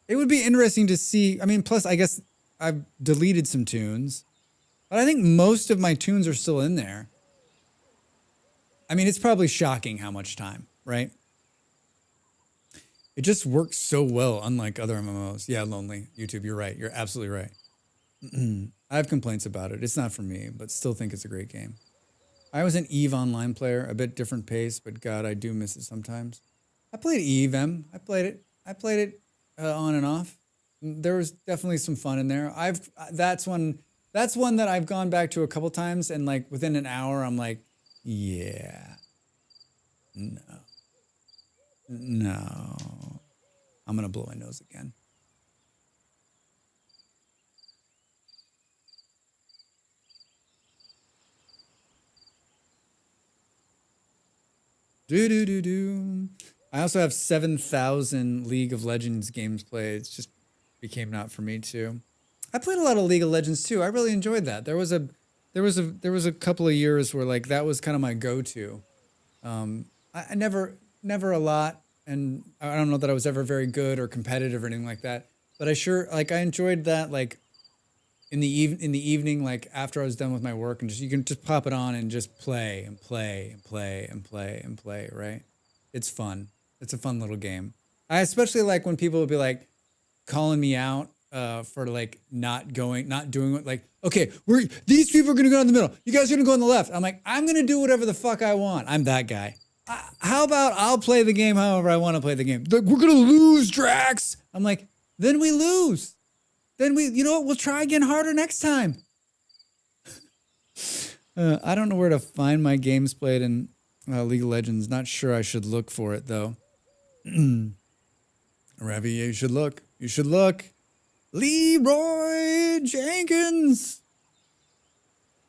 it would be interesting to see. I mean, plus I guess I've deleted some tunes, but I think most of my tunes are still in there. I mean, it's probably shocking how much time, right? It just works so well, unlike other MMOs. Yeah, Lonely. YouTube, you're right. You're absolutely right. I have complaints about it. It's not for me, but still think it's a great game. I was an EVE Online player, a bit different pace, but God, I do miss it sometimes. I played EVE, I played it on and off. There was definitely some fun in there. That's one that I've gone back to a couple times, and like within an hour, I'm like, yeah, no, I'm gonna blow my nose again. I also have 7,000 League of Legends games played. It just became not for me too. I played a lot of League of Legends too. I really enjoyed that. There was a couple of years where like that was kind of my go-to. I never a lot, and I don't know that I was ever very good or competitive or anything like that. But I enjoyed that like in the evening, like after I was done with my work, and you can just pop it on and just play and play and play and play and play, right? It's fun. It's a fun little game. I especially like when people would be like calling me out for like not doing what, like, okay, these people are gonna go in the middle. You guys are gonna go on the left. I'm like, I'm gonna do whatever the fuck I want. I'm that guy. How about I'll play the game however I want to play the game? We're gonna lose, Drax. I'm like, then we lose. Then you know what? We'll try again harder next time. I don't know where to find my games played, and League of Legends. Not sure I should look for it though. Ravi, you should look. You should look. Leroy Jenkins.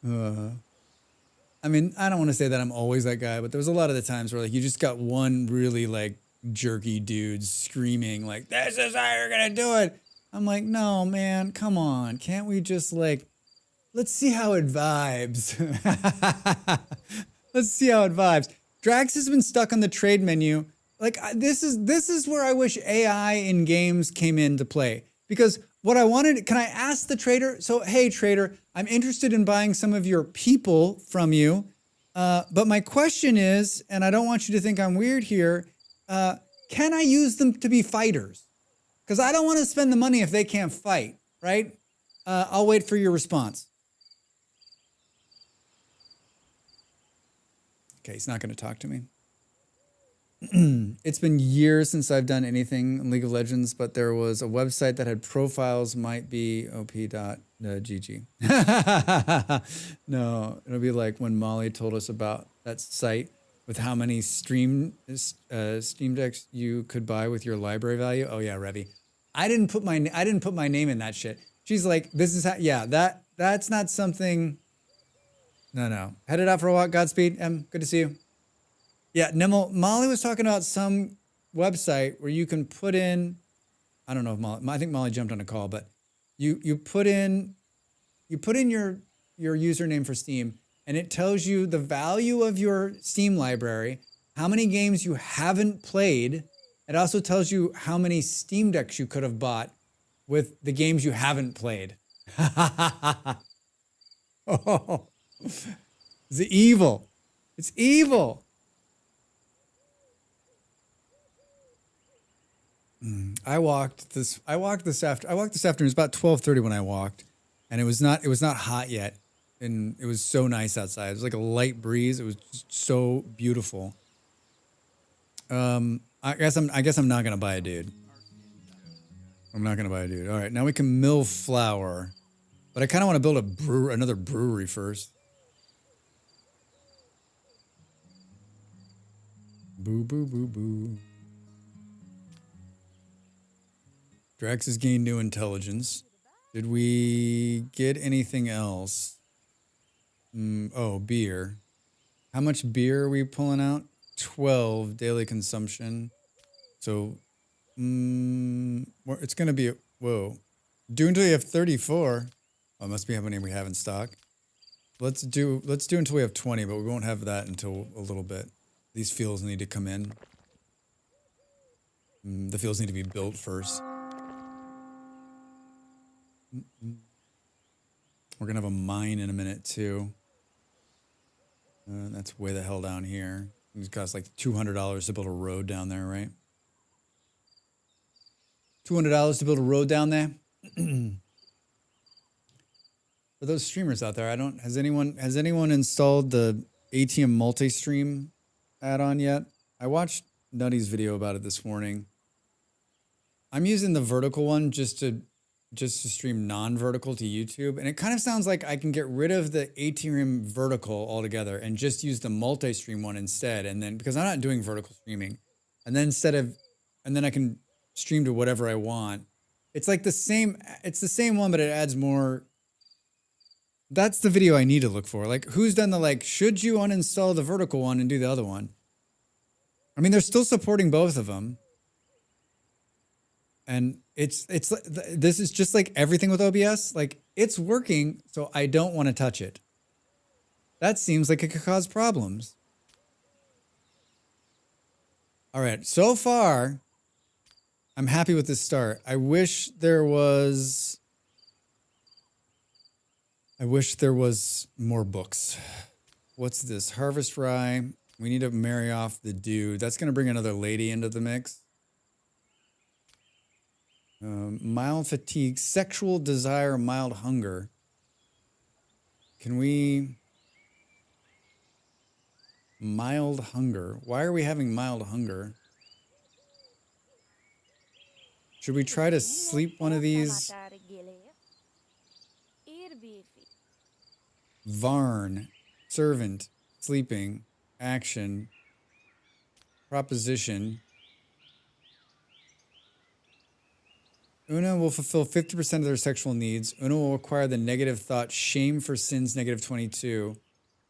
I mean, I don't want to say that I'm always that guy, but there was a lot of the times where like you just got one really like jerky dude screaming like, "This is how you're gonna do it." I'm like, no, man, come on. Can't we just like, let's see how it vibes. Let's see how it vibes. Drax has been stuck on the trade menu. Like this is where I wish AI in games came into play. Because what I wanted, can I ask the trader? So, hey, trader, I'm interested in buying some of your people from you. But my question is, and I don't want you to think I'm weird here, can I use them to be fighters? Because I don't want to spend the money if they can't fight, right? I'll wait for your response. Okay, he's not going to talk to me. It's been years since I've done anything in League of Legends, but there was a website that had profiles might be op.gg. No, it'll be like when Molly told us about that site with how many Steam decks you could buy with your library value. Oh yeah, Revy. I didn't put my name in that shit. She's like, this is how, yeah, that's not something. No. Headed out for a walk. Godspeed. Good to see you. Yeah, Nimel, Molly was talking about some website where you can put in, I don't know if Molly, I think Molly jumped on a call, but you put in your username for Steam and it tells you the value of your Steam library, how many games you haven't played. It also tells you how many Steam decks you could have bought with the games you haven't played. Oh, it's evil. It's evil. I walked this afternoon. It was about 12:30 when I walked, and it was not hot yet, and it was so nice outside. It was like a light breeze. It was just so beautiful. I guess I'm not gonna buy a dude. I'm not gonna buy a dude. All right, now we can mill flour, but I kind of want to build another brewery first. Boo boo boo boo. Drax has gained new intelligence. Did we get anything else? Oh, beer. How much beer are we pulling out? 12 daily consumption. So, it's going to be, whoa. Do until you have 34. Oh, it must be how many we have in stock. Let's do until we have 20, but we won't have that until a little bit. These fuels need to come in. The fuels need to be built first. We're gonna have a mine in a minute too. That's way the hell down here. It costs like $200 to build a road down there, right? $200 to build a road down there. For those streamers out there, has anyone installed the ATM multi-stream add-on yet? I watched Nutty's video about it this morning. I'm using the vertical one just to stream non-vertical to YouTube. And it kind of sounds like I can get rid of the ATM vertical altogether and just use the multi-stream one instead. And then, because I'm not doing vertical streaming, and then I can stream to whatever I want. It's like the same one, but it adds more. That's the video I need to look for. Like, who's done the, like, should you uninstall the vertical one and do the other one? I mean, they're still supporting both of them. And this is just like everything with OBS. Like, it's working, so I don't want to touch it. That seems like it could cause problems. All right, so far, I'm happy with this start. I wish there was more books. What's this? Harvest Rye. We need to marry off the dude. That's going to bring another lady into the mix. Mild fatigue, sexual desire, mild hunger. Can we... Mild hunger. Why are we having mild hunger? Should we try to sleep one of these? Varn, servant, sleeping. action. Proposition. Una will fulfill 50% of their sexual needs. Una will acquire the negative thought, shame for sins, negative 22.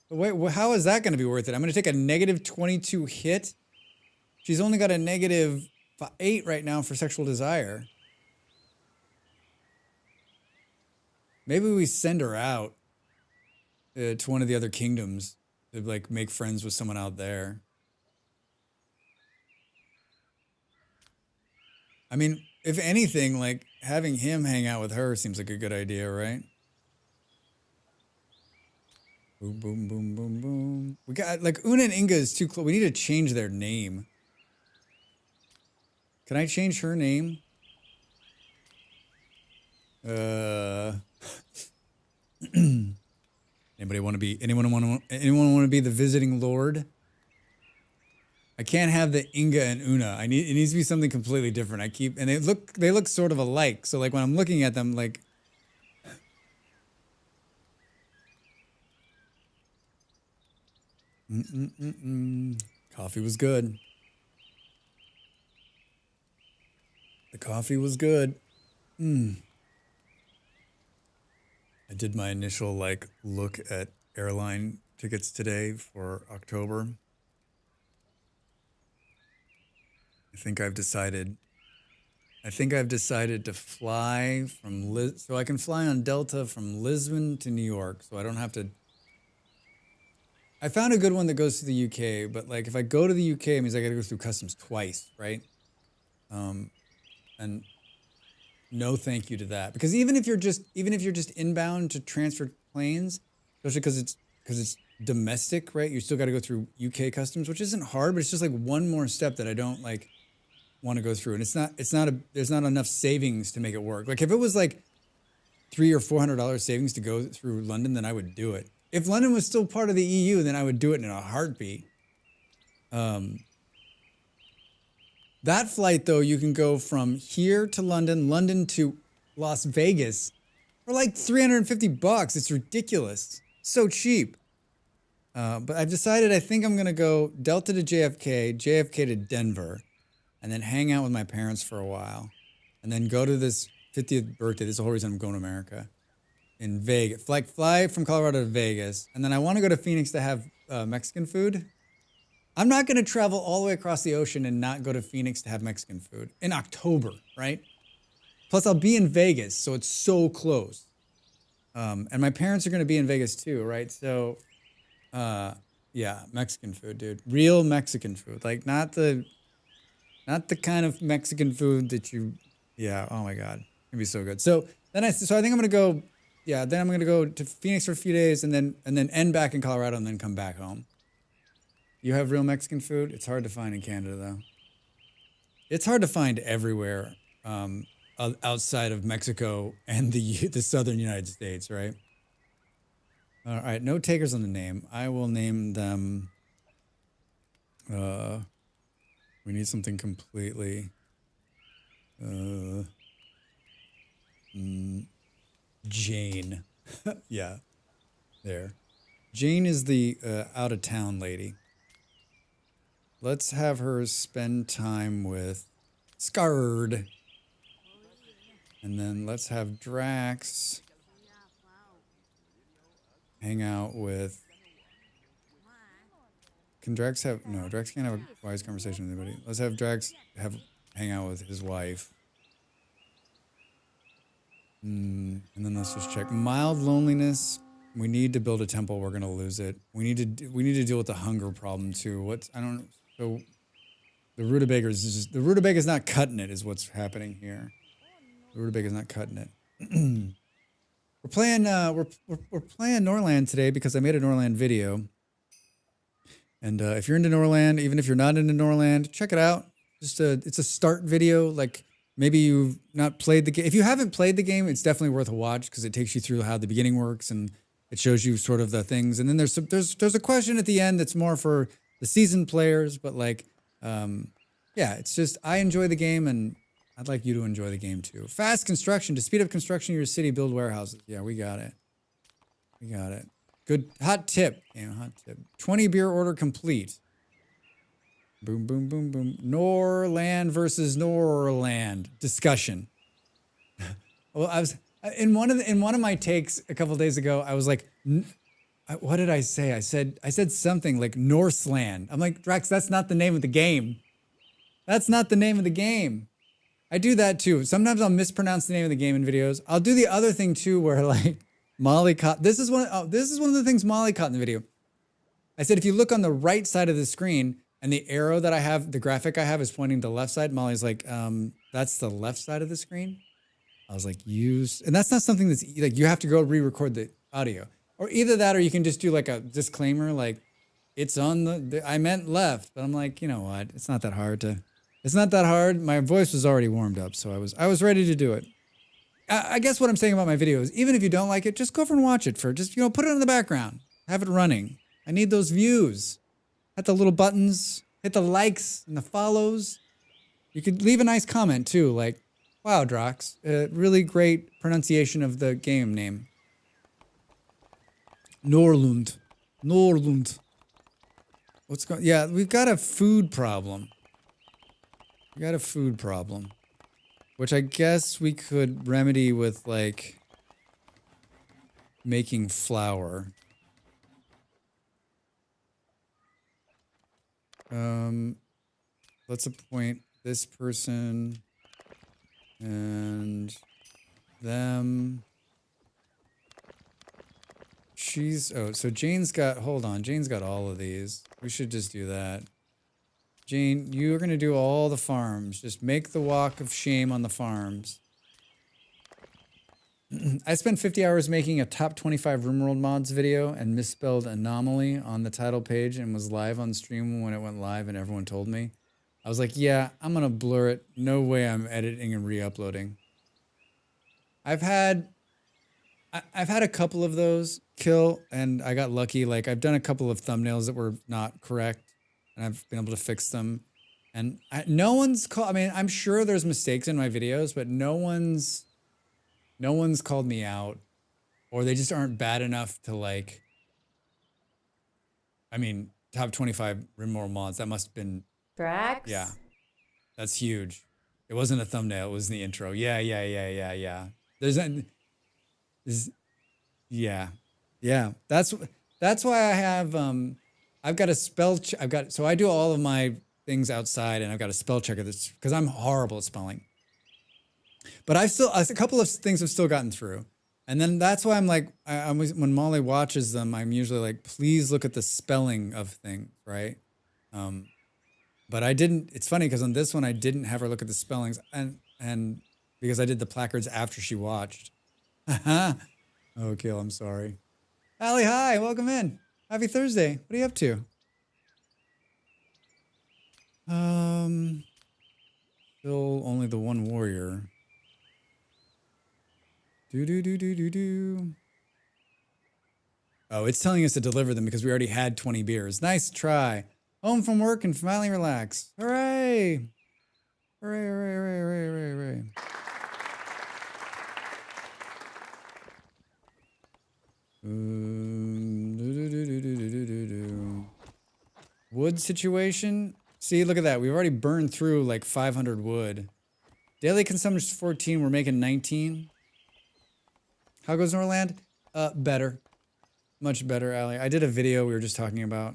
But wait, how is that going to be worth it? I'm going to take a negative 22 hit? She's only got a negative 8 right now for sexual desire. Maybe we send her out to one of the other kingdoms to like make friends with someone out there. I mean, if anything, like having him hang out with her seems like a good idea, right? Boom, boom, boom, boom, boom. We got like Una and Inga is too close. We need to change their name. Can I change her name? Anybody want to be? Anyone want to be the visiting lord? I can't have the Inga and Una. It needs to be something completely different. And they look sort of alike. So like when I'm looking at them, like. Coffee was good. The coffee was good. I did my initial like look at airline tickets today for October. I think I've decided to fly from so I can fly on Delta from Lisbon to New York, so I don't have to. I found a good one that goes to the UK, but like if I go to the UK, it means I got to go through customs twice, right? And no thank you to that, because even if you're just inbound to transfer planes, especially because it's domestic, right? You still got to go through UK customs, which isn't hard, but it's just like one more step that I don't like want to go through, and there's not enough savings to make it work. Like if it was like $300 or $400 savings to go through London, then I would do it. If London was still part of the EU, then I would do it in a heartbeat. That flight, though, you can go from here to London, London to Las Vegas for like $350. It's ridiculous. So cheap. But I've decided I think I'm going to go Delta to JFK, JFK to Denver, and then hang out with my parents for a while. And then go to this 50th birthday. This is the whole reason I'm going to America. In Vegas. Fly from Colorado to Vegas. And then I want to go to Phoenix to have Mexican food. I'm not going to travel all the way across the ocean and not go to Phoenix to have Mexican food in October, right? Plus, I'll be in Vegas, so it's so close. And my parents are going to be in Vegas too, right? So, yeah, Mexican food, dude. Real Mexican food. Like, not the kind of Mexican food that yeah, oh my God. It's going to be so good. So I think I'm going to go, then I'm going to go to Phoenix for a few days and then end back in Colorado and then come back home. You have real Mexican food? It's hard to find in Canada, though. It's hard to find everywhere outside of Mexico and the southern United States, right? All right, no takers on the name. I will name them. We need something completely. Jane. Yeah, there. Jane is the out-of-town lady. Let's have her spend time with Scard. And then let's have Drax hang out with... Can Drax have... No, Drax can't have a wise conversation with anybody. Let's have Drax hang out with his wife. And then let's just check. Mild loneliness. We need to build a temple. We're going to lose it. We need to deal with the hunger problem too. So the rutabaga is not cutting it, is what's happening here. The rutabaga is not cutting it. We're playing Norland today because I made a Norland video. And if you're into Norland, even if you're not into Norland, check it out. It's a start video. Like maybe you've not played the game. If you haven't played the game, it's definitely worth a watch because it takes you through how the beginning works and it shows you sort of the things. And then there's a question at the end that's more for the seasoned players, but like, yeah, it's just, I enjoy the game and I'd like you to enjoy the game too. Fast construction, to speed up construction of your city, build warehouses. Yeah, we got it. We got it. Good hot tip. Hot tip. 20 beer order complete. Boom, boom, boom, boom. Norland versus Norland discussion. Well, I was in one of my takes a couple days ago. I was like, what did I say? I said something like Norseland. I'm like, Drax, that's not the name of the game. That's not the name of the game. I do that too. Sometimes I'll mispronounce the name of the game in videos. I'll do the other thing too, where like Molly caught. This is one of the things Molly caught in the video. I said if you look on the right side of the screen and the arrow that I have, the graphic I have is pointing to the left side. Molly's like, that's the left side of the screen. I was like, and that's not something that's like you have to go re-record the audio, or either that, or you can just do like a disclaimer, like it's on I meant left, but I'm like, you know what? It's not that hard to. It's not that hard. My voice was already warmed up, so I was ready to do it. I guess what I'm saying about my videos, even if you don't like it, just go over and watch it for just, put it in the background. Have it running. I need those views. Hit the little buttons, hit the likes and the follows. You could leave a nice comment too, like, wow, Drox, really great pronunciation of the game name. Norland. What's going, yeah, we've got a food problem. We got a food problem, which I guess we could remedy with like making flour. Let's appoint this person and them. So Jane's got, hold on, Jane's got all of these. We should just do that. Jane, you're going to do all the farms. Just make the walk of shame on the farms. I spent 50 hours making a top 25 RimWorld mods video and misspelled anomaly on the title page and was live on stream when it went live and everyone told me. I was like, yeah, I'm going to blur it. No way I'm editing and re-uploading. I've had a couple of those kill and I got lucky. Like I've done a couple of thumbnails that were not correct. And I've been able to fix them. And no one's called, I mean, I'm sure there's mistakes in my videos, but no one's called me out, or they just aren't bad enough to like, I mean, top 25 RimWorld mods, that must have been. Drax? Yeah. That's huge. It wasn't a thumbnail, it was in the intro. Yeah. Yeah. That's why I have, I've got a spell. So I do all of my things outside, and I've got a spell checker that's because I'm horrible at spelling. But a couple of things have still gotten through, and then that's why I'm like, when Molly watches them, I'm usually like, please look at the spelling of things, right? But I didn't. It's funny because on this one I didn't have her look at the spellings, and because I did the placards after she watched. Oh, Kill, I'm sorry. Allie, hi, welcome in. Happy Thursday. What are you up to? Still only the one warrior. Oh, it's telling us to deliver them because we already had 20 beers. Nice try. Home from work and finally relax. Hooray! Hooray. Wood situation. See, look at that. We've already burned through like 500 wood. Daily consumption 14. We're making 19. How goes Norland? Better. Much better, Allie. I did a video we were just talking about,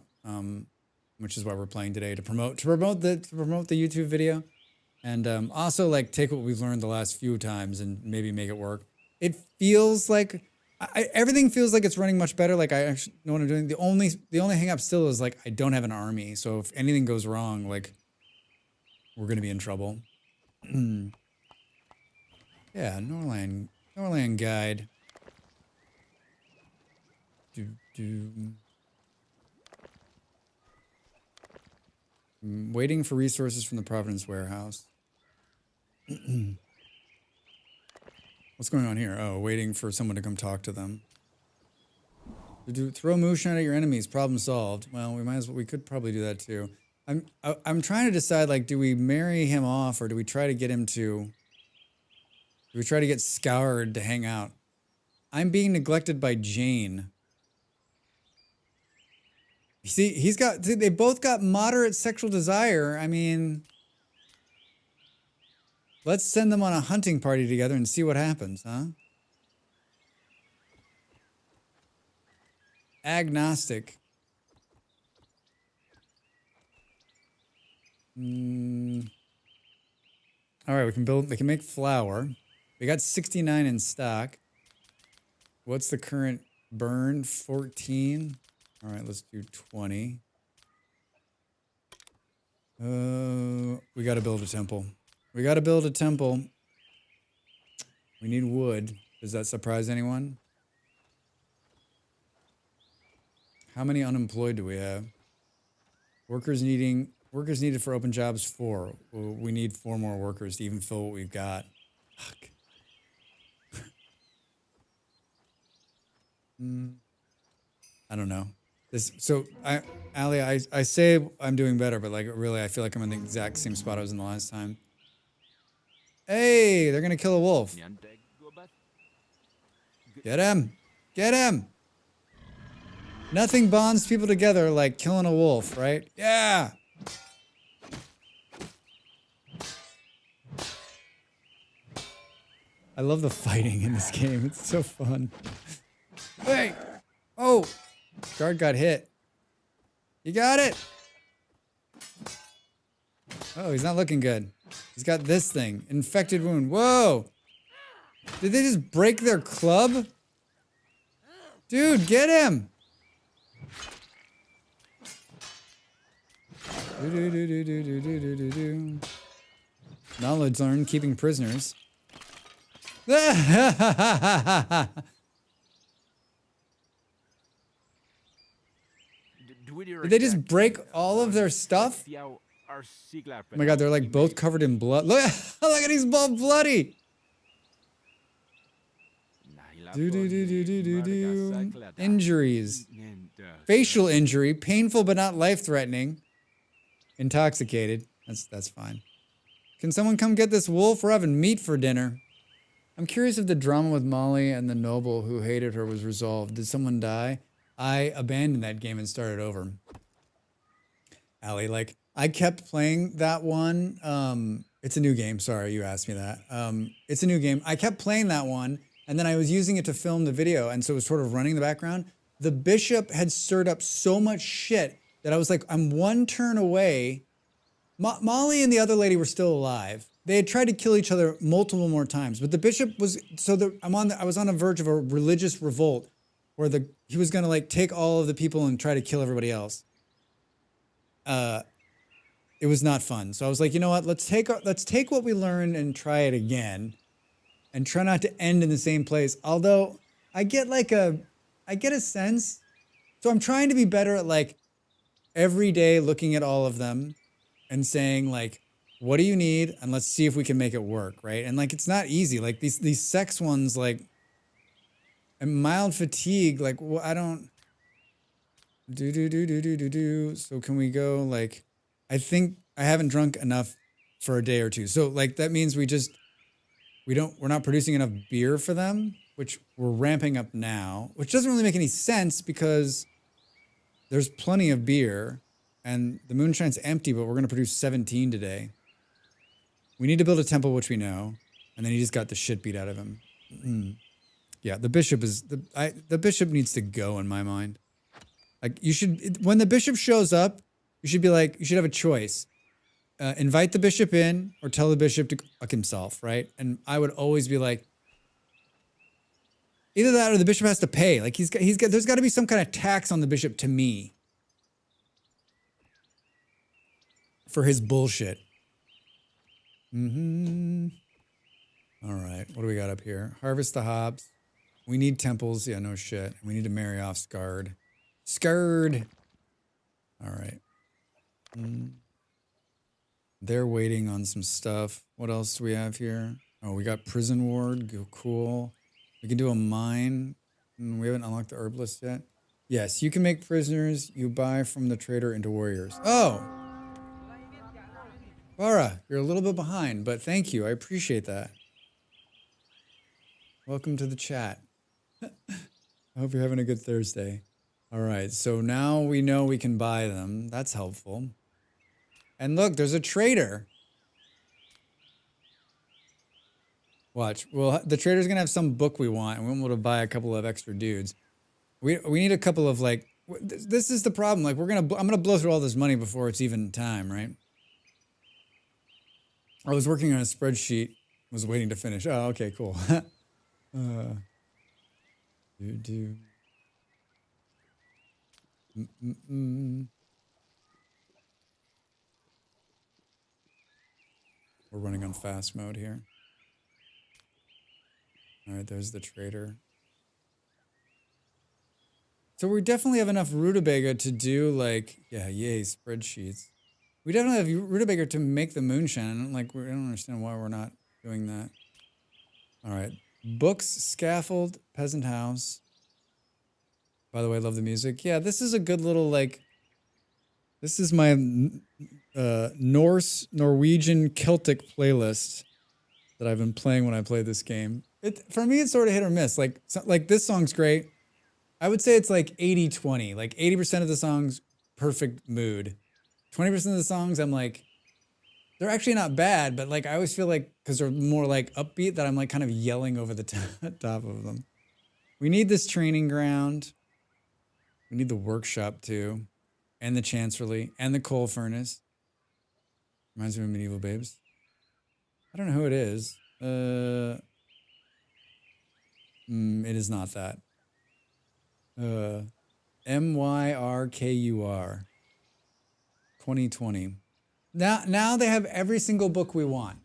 which is why we're playing today to promote the YouTube video, and also like take what we've learned the last few times and maybe make it work. It feels like everything feels like it's running much better. Like I actually know what I'm doing. The only hang up still is like I don't have an army. So if anything goes wrong, like we're gonna be in trouble. Yeah, Norland guide. Waiting for resources from the Providence warehouse. What's going on here? Oh, waiting for someone to come talk to them. Throw moonshine at your enemies. Problem solved. Well, we could probably do that too. I'm trying to decide, like, do we marry him off or do we try to get him to? Do we try to get Scoured to hang out? I'm being neglected by Jane. See, they both got moderate sexual desire. I mean, let's send them on a hunting party together and see what happens, huh? Agnostic. All right, we can make flour. We got 69 in stock. What's the current burn? 14. All right, let's do 20. We got to build a temple. We got to build a temple. We need wood. Does that surprise anyone? How many unemployed do we have? Workers needed for open jobs 4. Well, we need 4 more workers to even fill what we've got. Fuck. I don't know. Allie, I say I'm doing better, but like really, I feel like I'm in the exact same spot I was in the last time. Hey, they're gonna kill a wolf. Get him! Get him! Nothing bonds people together like killing a wolf, right? Yeah! I love the fighting in this game. It's so fun. Hey! Oh! Guard got hit. You got it! Oh, he's not looking good. He's got this thing. Infected wound. Whoa! Did they just break their club? Dude, get him! Knowledge learned, keeping prisoners. Did they just break all of their stuff? Oh my god, they're like both covered in blood. Look at he's both bloody. Injuries. Facial injury, painful but not life-threatening. Intoxicated. That's fine. Can someone come get this wolf? We're having meat for dinner. I'm curious if the drama with Molly and the noble who hated her was resolved. Did someone die? I abandoned that game and started over. Allie, like, I kept playing that one. It's a new game. Sorry, you asked me that. It's a new game. I kept playing that one, and then I was using it to film the video, and so it was sort of running in the background. The bishop had stirred up so much shit that I was like, I'm one turn away. Molly and the other lady were still alive. They had tried to kill each other multiple more times, but the bishop was I was on the verge of a religious revolt where he was gonna like take all of the people and try to kill everybody else. It was not fun. So I was like, you know what? Let's take what we learned and try it again, and try not to end in the same place. Although I get a sense. So I'm trying to be better at like every day looking at all of them and saying like, what do you need? And let's see if we can make it work, right? And like, it's not easy. Like these sex ones, like, and mild fatigue, like, well, I don't do. So can we go like, I think I haven't drunk enough for a day or two. So like, that means we're not producing enough beer for them, which we're ramping up now, which doesn't really make any sense because there's plenty of beer and the moonshine's empty, but we're going to produce 17 today. We need to build a temple, which we know. And then he just got the shit beat out of him. Yeah, the bishop needs to go in my mind. Like when the bishop shows up, you should have a choice. Invite the bishop in or tell the bishop to fuck himself, right? And I would always be like, either that or the bishop has to pay. Like there's got to be some kind of tax on the bishop to me for his bullshit. All right, what do we got up here? Harvest the hops. We need temples. Yeah, no shit. We need to marry off Scarred. All right. They're waiting on some stuff. What else do we have here? Oh, we got prison ward. Cool. We can do a mine. We haven't unlocked the herbalist yet. Yes, you can make prisoners. You buy from the trader into warriors. Oh! Farah, you're a little bit behind, but thank you. I appreciate that. Welcome to the chat. I hope you're having a good Thursday. All right, so now we know we can buy them. That's helpful. And look, there's a trader. Watch. Well, the trader's gonna have some book we want, and we'll be able to buy a couple of extra dudes. We need a couple of like. This is the problem. Like I'm gonna blow through all this money before it's even time, right? I was working on a spreadsheet. Was waiting to finish. Oh, okay, cool. We're running on fast mode here. All right, there's the trader. So we definitely have enough rutabaga to do like, yeah, yay, spreadsheets. We definitely have rutabaga to make the moonshine. Like, I don't understand why we're not doing that. All right, books, scaffold, peasant house. By the way, I love the music. Yeah, this is a good little like, this is my Norwegian, Celtic playlist that I've been playing when I play this game. For me, it's sort of hit or miss. Like this song's great. I would say it's like 80-20. Like 80% of the songs, perfect mood. 20% of the songs, I'm like, they're actually not bad, but like I always feel like, because they're more like upbeat, that I'm like kind of yelling over the top of them. We need this training ground. We need the workshop too. And the chancellery. And the coal furnace. Reminds me of Medieval Babes. I don't know who it is. It is not that. MYRKUR 2020. Now they have every single book we want.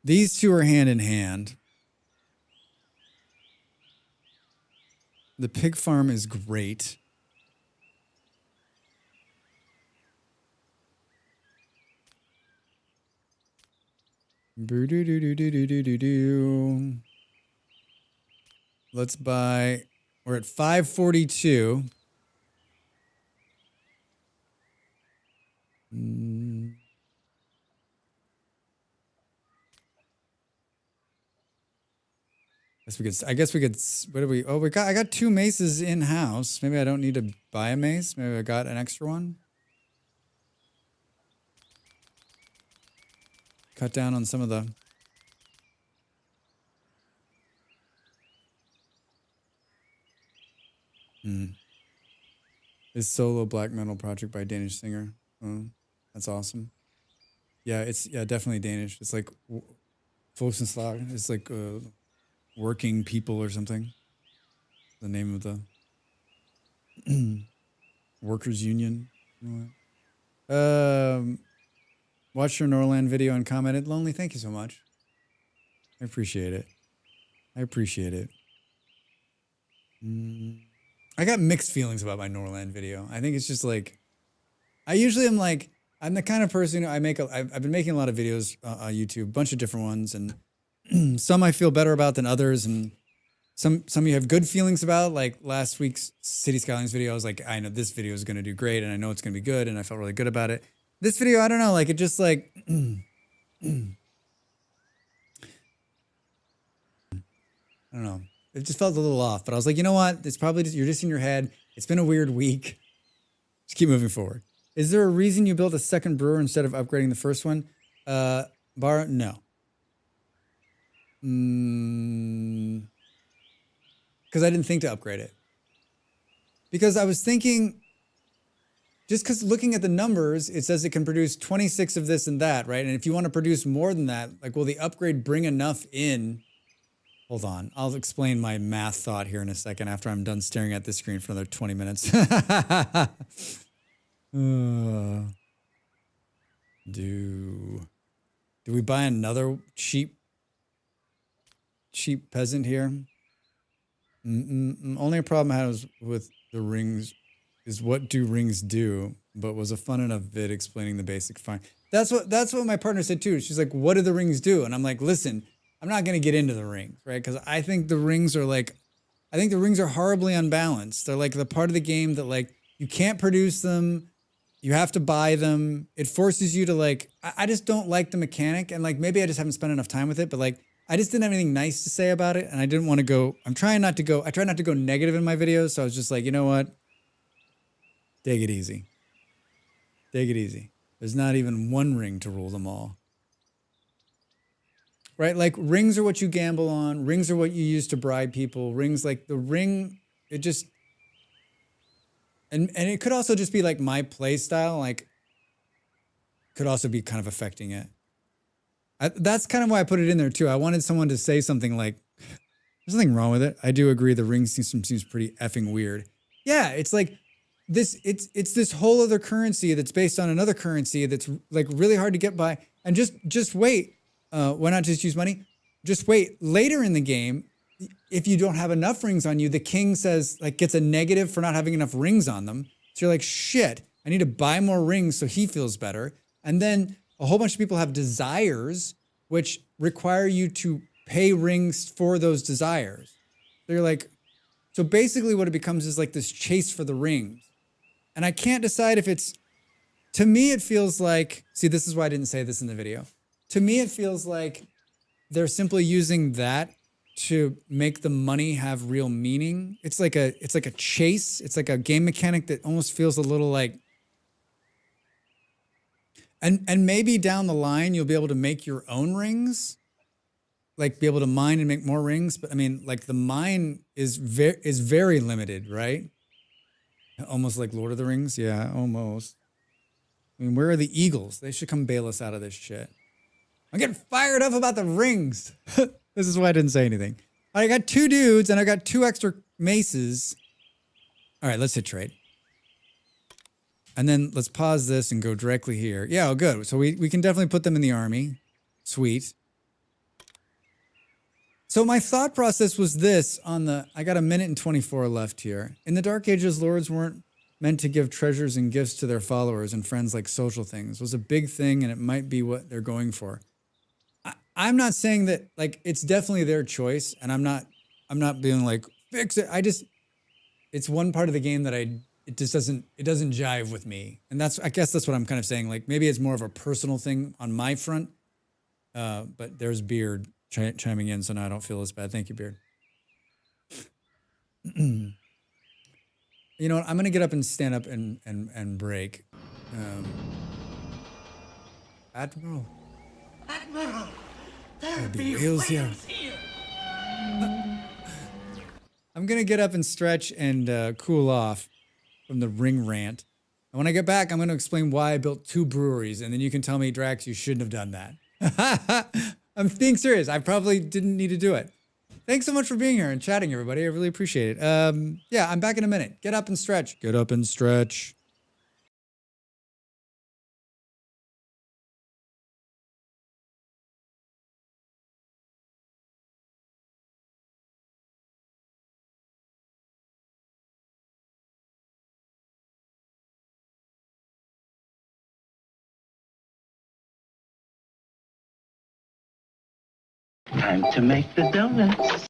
These two are hand in hand. The pig farm is great. Let's buy. We're at 542. I guess we could. What do we? Oh, I got 2 maces in house. Maybe I don't need to buy a mace. Maybe I got an extra one. Cut down on some of the. This solo black metal project by Danish singer. Oh, that's awesome. Yeah, it's definitely Danish. It's like Volksenslag. It's like working people or something. The name of the workers union. Watch your Norland video and commented. Lonely, thank you so much. I appreciate it. I got mixed feelings about my Norland video. I think it's just like, I usually am like, I'm the kind of person who I've been making a lot of videos on YouTube, a bunch of different ones, and some I feel better about than others, and some you have good feelings about. Like last week's City Skylines video, I was like, I know this video is going to do great, and I know it's going to be good, and I felt really good about it. This video, I don't know, like it just like, I don't know. It just felt a little off, but I was like, you know what? It's probably just, you're just in your head. It's been a weird week. Just keep moving forward. Is there a reason you built a second brewer instead of upgrading the first one? No. Because I didn't think to upgrade it. Because I was thinking, just because looking at the numbers, it says it can produce 26 of this and that, right? And if you want to produce more than that, like, will the upgrade bring enough in? Hold on. I'll explain my math thought here in a second after I'm done staring at this screen for another 20 minutes. Do we buy another cheap peasant here? Only a problem I had was with the rings is what do rings do, but was a fun enough vid explaining the basic fine. That's what my partner said too. She's like, what do the rings do? And I'm like, listen, I'm not going to get into the rings, right? Because I think the rings are horribly unbalanced. They're like the part of the game that like you can't produce them. You have to buy them. It forces you to like, I just don't like the mechanic. And like, maybe I just haven't spent enough time with it, but like, I just didn't have anything nice to say about it. And I didn't want to go, I try not to go negative in my videos. So I was just like, you know what? Take it easy. Take it easy. There's not even one ring to rule them all. Right? Like rings are what you gamble on. Rings are what you use to bribe people. Rings, like the ring, it just, and it could also just be like my play style, like could also be kind of affecting it. That's kind of why I put it in there too. I wanted someone to say something like, there's nothing wrong with it. I do agree the ring seems pretty effing weird. Yeah, it's like this, it's this whole other currency that's based on another currency that's like really hard to get by. And just wait. Why not just use money? Just wait. Later in the game, if you don't have enough rings on you, the king says, like, gets a negative for not having enough rings on them. So you're like, shit, I need to buy more rings so he feels better. And then a whole bunch of people have desires, which require you to pay rings for those desires. So you're like, so basically what it becomes is like this chase for the rings. And I can't decide if it's, to me, it feels like, see, this is why I didn't say this in the video. To me, it feels like they're simply using that to make the money have real meaning. It's like a chase. It's like a game mechanic that almost feels a little like, and maybe down the line, you'll be able to make your own rings, like be able to mine and make more rings. But I mean, like the mine is very limited, right? Almost like Lord of the Rings. Yeah, almost. I mean, where are the eagles? They should come bail us out of this shit. I'm getting fired up about the rings. This is why I didn't say anything. I got 2 dudes and I got 2 extra maces. All right, let's hit trade. And then let's pause this and go directly here. Yeah, oh, good. So we can definitely put them in the army. Sweet. So my thought process was this on the, I got 1:24 left here. In the Dark Ages, lords weren't meant to give treasures and gifts to their followers and friends like social things. It was a big thing and it might be what they're going for. I'm not saying that, like, it's definitely their choice, and I'm not being like, fix it. It's one part of the game that it doesn't jive with me. And I guess that's what I'm kind of saying. Like, maybe it's more of a personal thing on my front. But there's Beard chiming in, so now I don't feel as bad. Thank you, Beard. You know what? I'm going to get up and stand up and break. Admiral. There be whales here. I'm going to get up and stretch and cool off from the ring rant. And when I get back, I'm going to explain why I built 2 breweries. And then you can tell me, Drax, you shouldn't have done that. I'm being serious. I probably didn't need to do it. Thanks so much for being here and chatting, everybody. I really appreciate it. Yeah, I'm back in a minute. Get up and stretch. Get up and stretch. Time to make the donuts.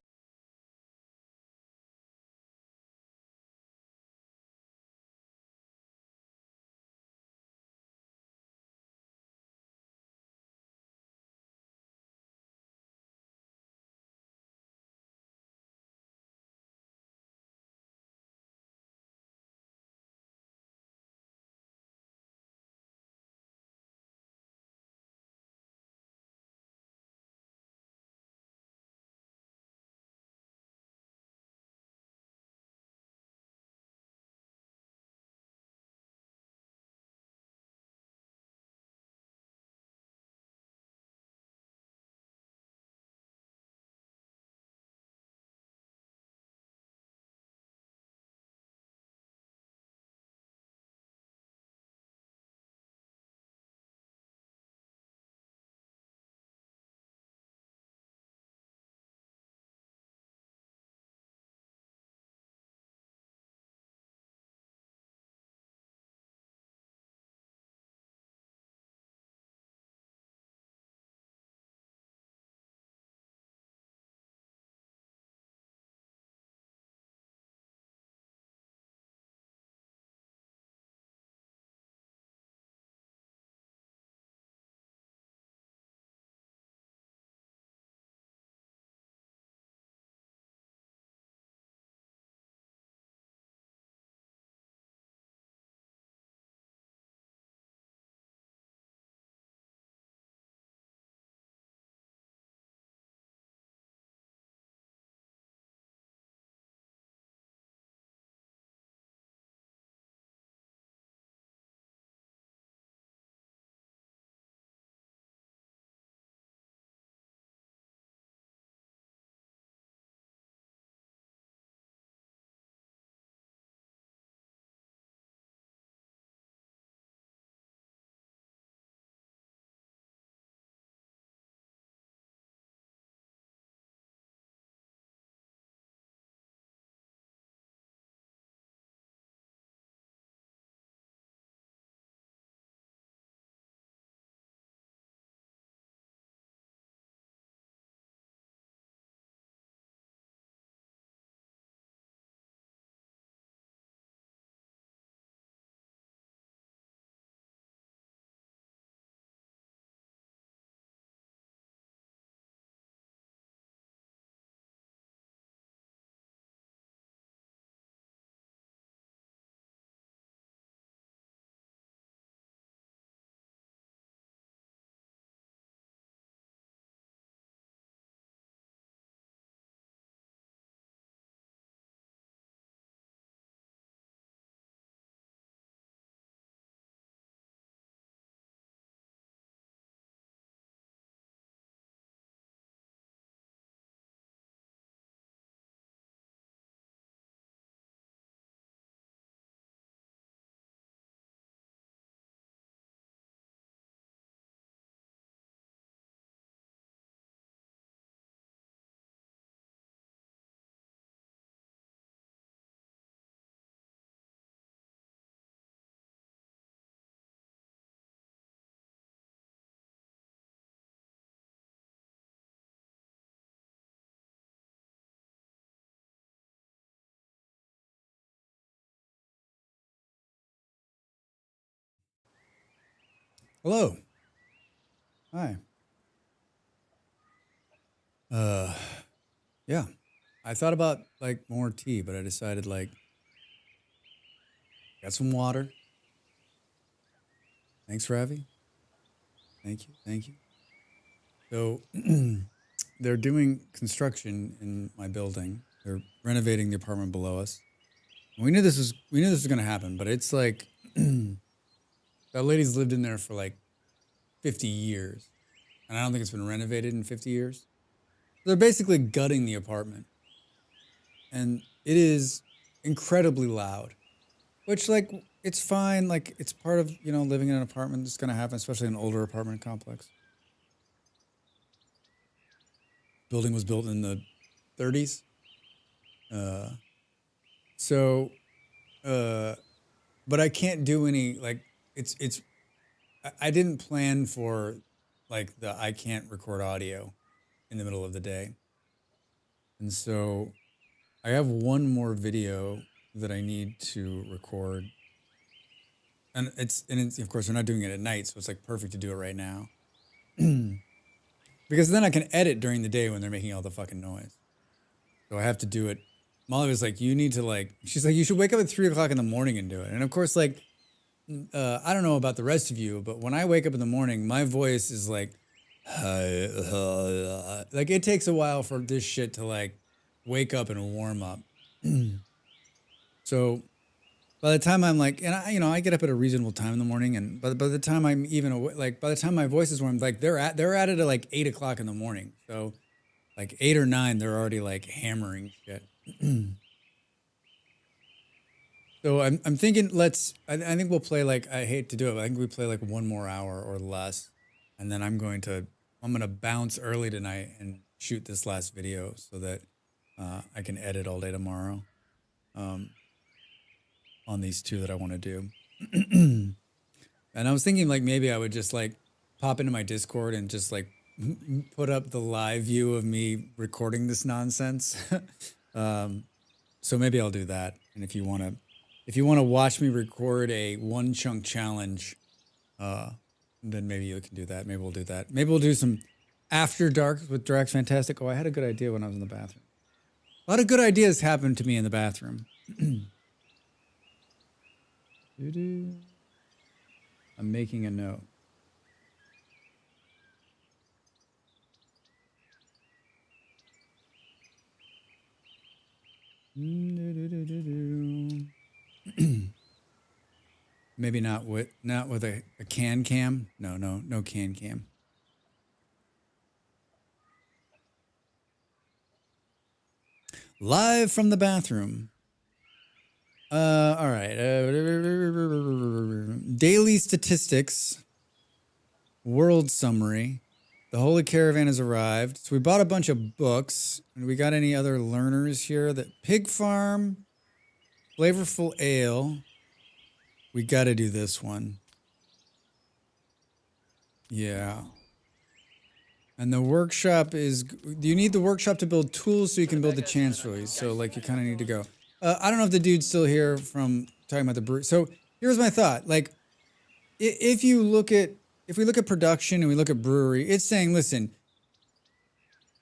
Hello. Hi. Yeah. I thought about like more tea, but I decided like got some water. Thanks, Ravi. Thank you. Thank you. So they're doing construction in my building. They're renovating the apartment below us. We knew this was going to happen, but it's like that lady's lived in there for like 50 years. And I don't think it's been renovated in 50 years. They're basically gutting the apartment. And it is incredibly loud, which like it's fine. Like it's part of, you know, living in an apartment. It's going to happen, especially in an older apartment complex. Building was built in the 30s. But I can't do any, like, I didn't plan for, like, I can't record audio in the middle of the day. And so I have one more video that I need to record. And it's of course, we're not doing it at night, so it's, like, perfect to do it right now. Because then I can edit during the day when they're making all the fucking noise. So I have to do it. Molly was like, you need to like, she's like, you should wake up at 3 o'clock in the morning and do it. And of course, like, I don't know about the rest of you, but when I wake up in the morning, my voice is like it takes a while for this shit to like wake up and warm up. So by the time I'm like, and I get up at a reasonable time in the morning, and by the time I'm even like, by the time my voice is warm, like they're at it at like 8 o'clock in the morning. So like 8 or 9, they're already like hammering shit. So I'm thinking I think we'll play like, I hate to do it, but I think we play like 1 more hour or less, and then I'm gonna bounce early tonight and shoot this last video so that I can edit all day tomorrow on these 2 that I want to do. And I was thinking like maybe I would just like pop into my Discord and just like put up the live view of me recording this nonsense. So maybe I'll do that. And if you want to watch me record a 1 chunk challenge, then maybe you can do that. Maybe we'll do that. Maybe we'll do some After Dark with Drax Fantastic. Oh, I had a good idea when I was in the bathroom. A lot of good ideas happened to me in the bathroom. I'm making a note. Maybe not with a can cam. No can cam. Live from the bathroom. All right. Daily statistics. World summary. The Holy Caravan has arrived. So we bought a bunch of books. And we got any other learners here? That Pig Farm, Flavorful Ale. We got to do this one. Yeah. And the workshop is... You need the workshop to build tools so you can build the chancelleries. So, like, you kind of need to go. I don't know if the dude's still here from talking about the brewery. So, here's my thought. Like, if we look at production and we look at brewery, it's saying, listen,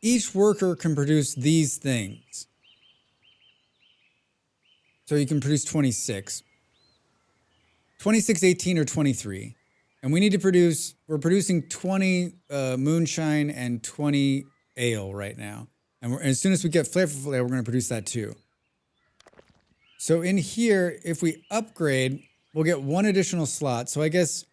each worker can produce these things. So you can produce 26, 18, or 23. And we need to we're producing 20 moonshine and 20 ale right now. And as soon as we get flavorful ale, we're going to produce that too. So in here, if we upgrade, we'll get 1 additional slot. So I guess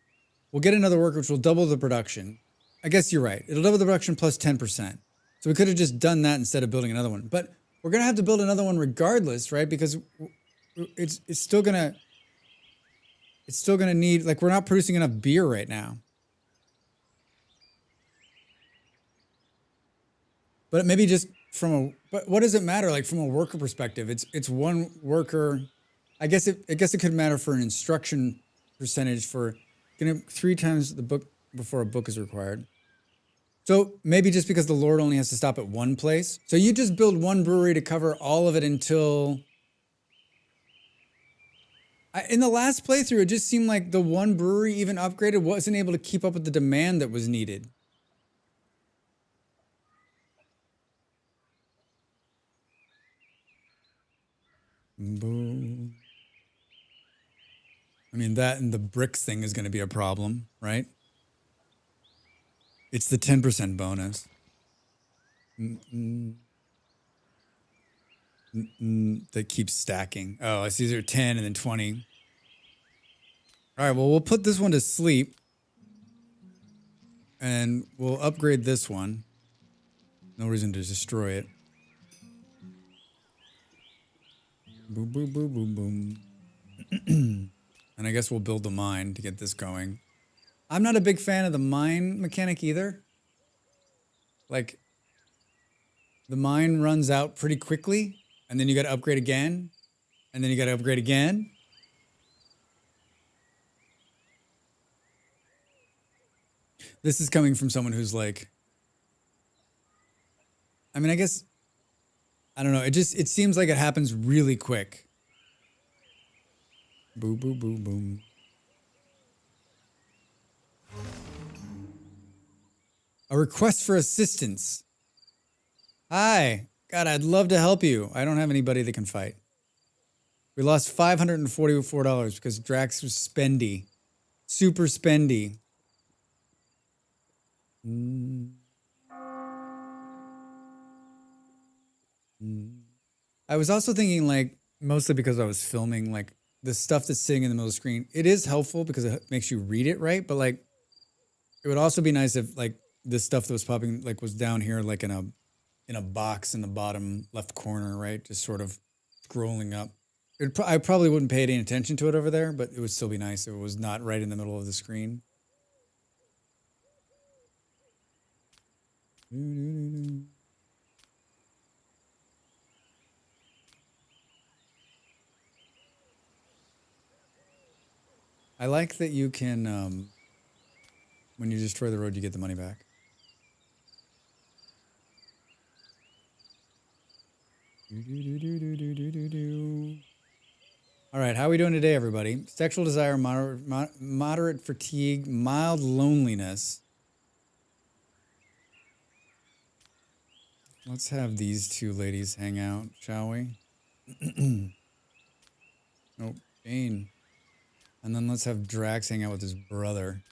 we'll get another worker, which will double the production. I guess you're right. It'll double the production plus 10%. So we could have just done that instead of building another one. But we're going to have to build another one regardless, right? Because it's still going to need, like, we're not producing enough beer right now. But maybe just but what does it matter? Like, from a worker perspective, it's 1 worker. I guess it could matter for an instruction percentage for 3 times the book before a book is required. So maybe just because the Lord only has to stop at 1 place. So you just build 1 brewery to cover all of it until In the last playthrough, it just seemed like the one brewery even upgraded wasn't able to keep up with the demand that was needed. Boom. I mean, that and the bricks thing is going to be a problem, right? It's the 10% bonus. That keeps stacking. Oh, I see these are 10 and then 20. All right, well, we'll put this one to sleep. And we'll upgrade this one. No reason to destroy it. Boom, boom, boom, boom, boom. And I guess we'll build the mine to get this going. I'm not a big fan of the mine mechanic either. Like, the mine runs out pretty quickly, and then you gotta upgrade again, and then you gotta upgrade again. This is coming from someone who's like, I mean, I guess, I don't know. It seems like it happens really quick. Boom, boom, boom, boom. A request for assistance. Hi. God, I'd love to help you. I don't have anybody that can fight. We lost $544 because Drax was spendy. Super spendy. I was also thinking, like, mostly because I was filming, like, the stuff that's sitting in the middle of the screen. It is helpful because it makes you read it, right? But, like, it would also be nice if, like, this stuff that was popping, like, was down here, like, in a box in the bottom left corner, right? Just sort of scrolling up. I probably wouldn't pay any attention to it over there, but it would still be nice if it was not right in the middle of the screen. I like that you can, when you destroy the road, you get the money back. All right, how are we doing today, everybody? Sexual desire, moderate fatigue, mild loneliness. Let's have these two ladies hang out, shall we? Oh, Jane. And then let's have Drax hang out with his brother.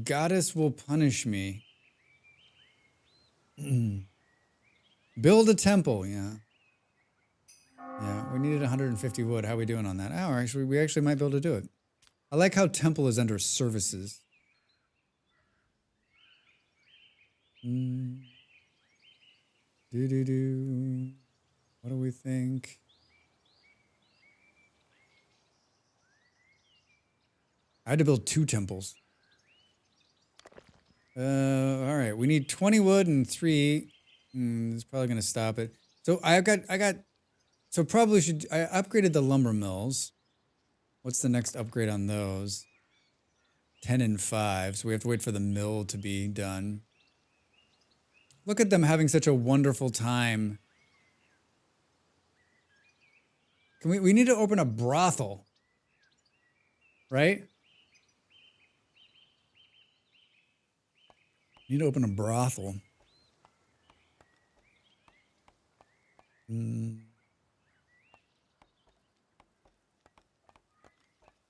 Goddess will punish me. Build a temple, yeah. Yeah, we needed 150 wood. How are we doing on that? Oh, actually, we actually might be able to do it. I like how temple is under services. What do we think? I had to build 2 temples. All right, we need 20 wood and 3. It's probably gonna stop it. So I upgraded the lumber mills. What's the next upgrade on those? 10 and 5, so we have to wait for the mill to be done. Look at them having such a wonderful time. We need to open a brothel, right? Need to open a brothel. They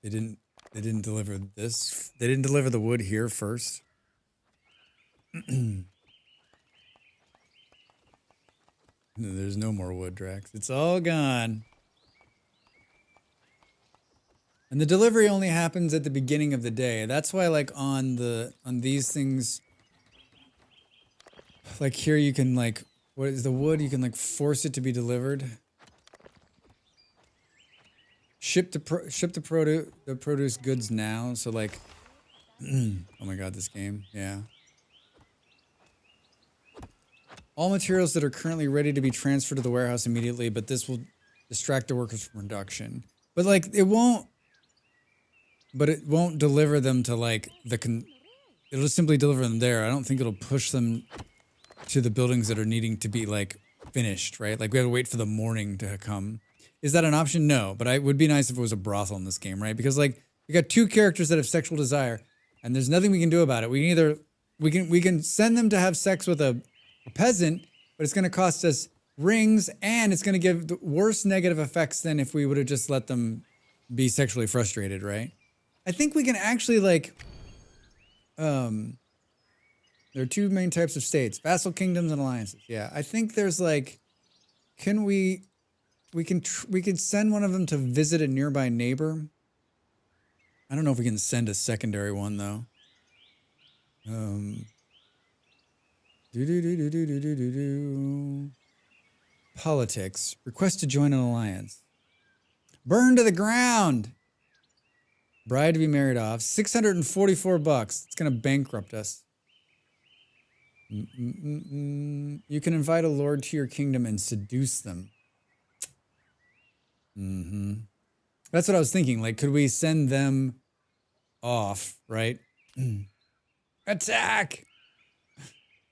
didn't deliver this. They didn't deliver the wood here first. There's no more wood, Drax. It's all gone. And the delivery only happens at the beginning of the day. That's why, like, on these things, like here you can, like, what is the wood? You can, like, force it to be delivered. Ship the produce goods now. So, like, oh my god, this game, yeah. All materials that are currently ready to be transferred to the warehouse immediately, but this will distract the workers from production. But, like, it won't deliver them to, like, it'll simply deliver them there. I don't think it'll push them to the buildings that are needing to be, like, finished, right? Like we have to wait for the morning to come. Is that an option? No, but it would be nice if it was a brothel in this game, right? Because like we got two characters that have sexual desire, and there's nothing we can do about it. We can either we can send them to have sex with a peasant, but it's going to cost us rings, and it's going to give the worse negative effects than if we would have just let them be sexually frustrated, right? I think we can actually like, there are two main types of states: vassal kingdoms and alliances. Yeah, I think there's like, we could send one of them to visit a nearby neighbor. I don't know if we can send a secondary one though. Politics. Request to join an alliance. Burn to the ground. Bride to be married off. $644. It's gonna bankrupt us. You can invite a lord to your kingdom and seduce them. That's what I was thinking. Like, could we send them off, right? Attack!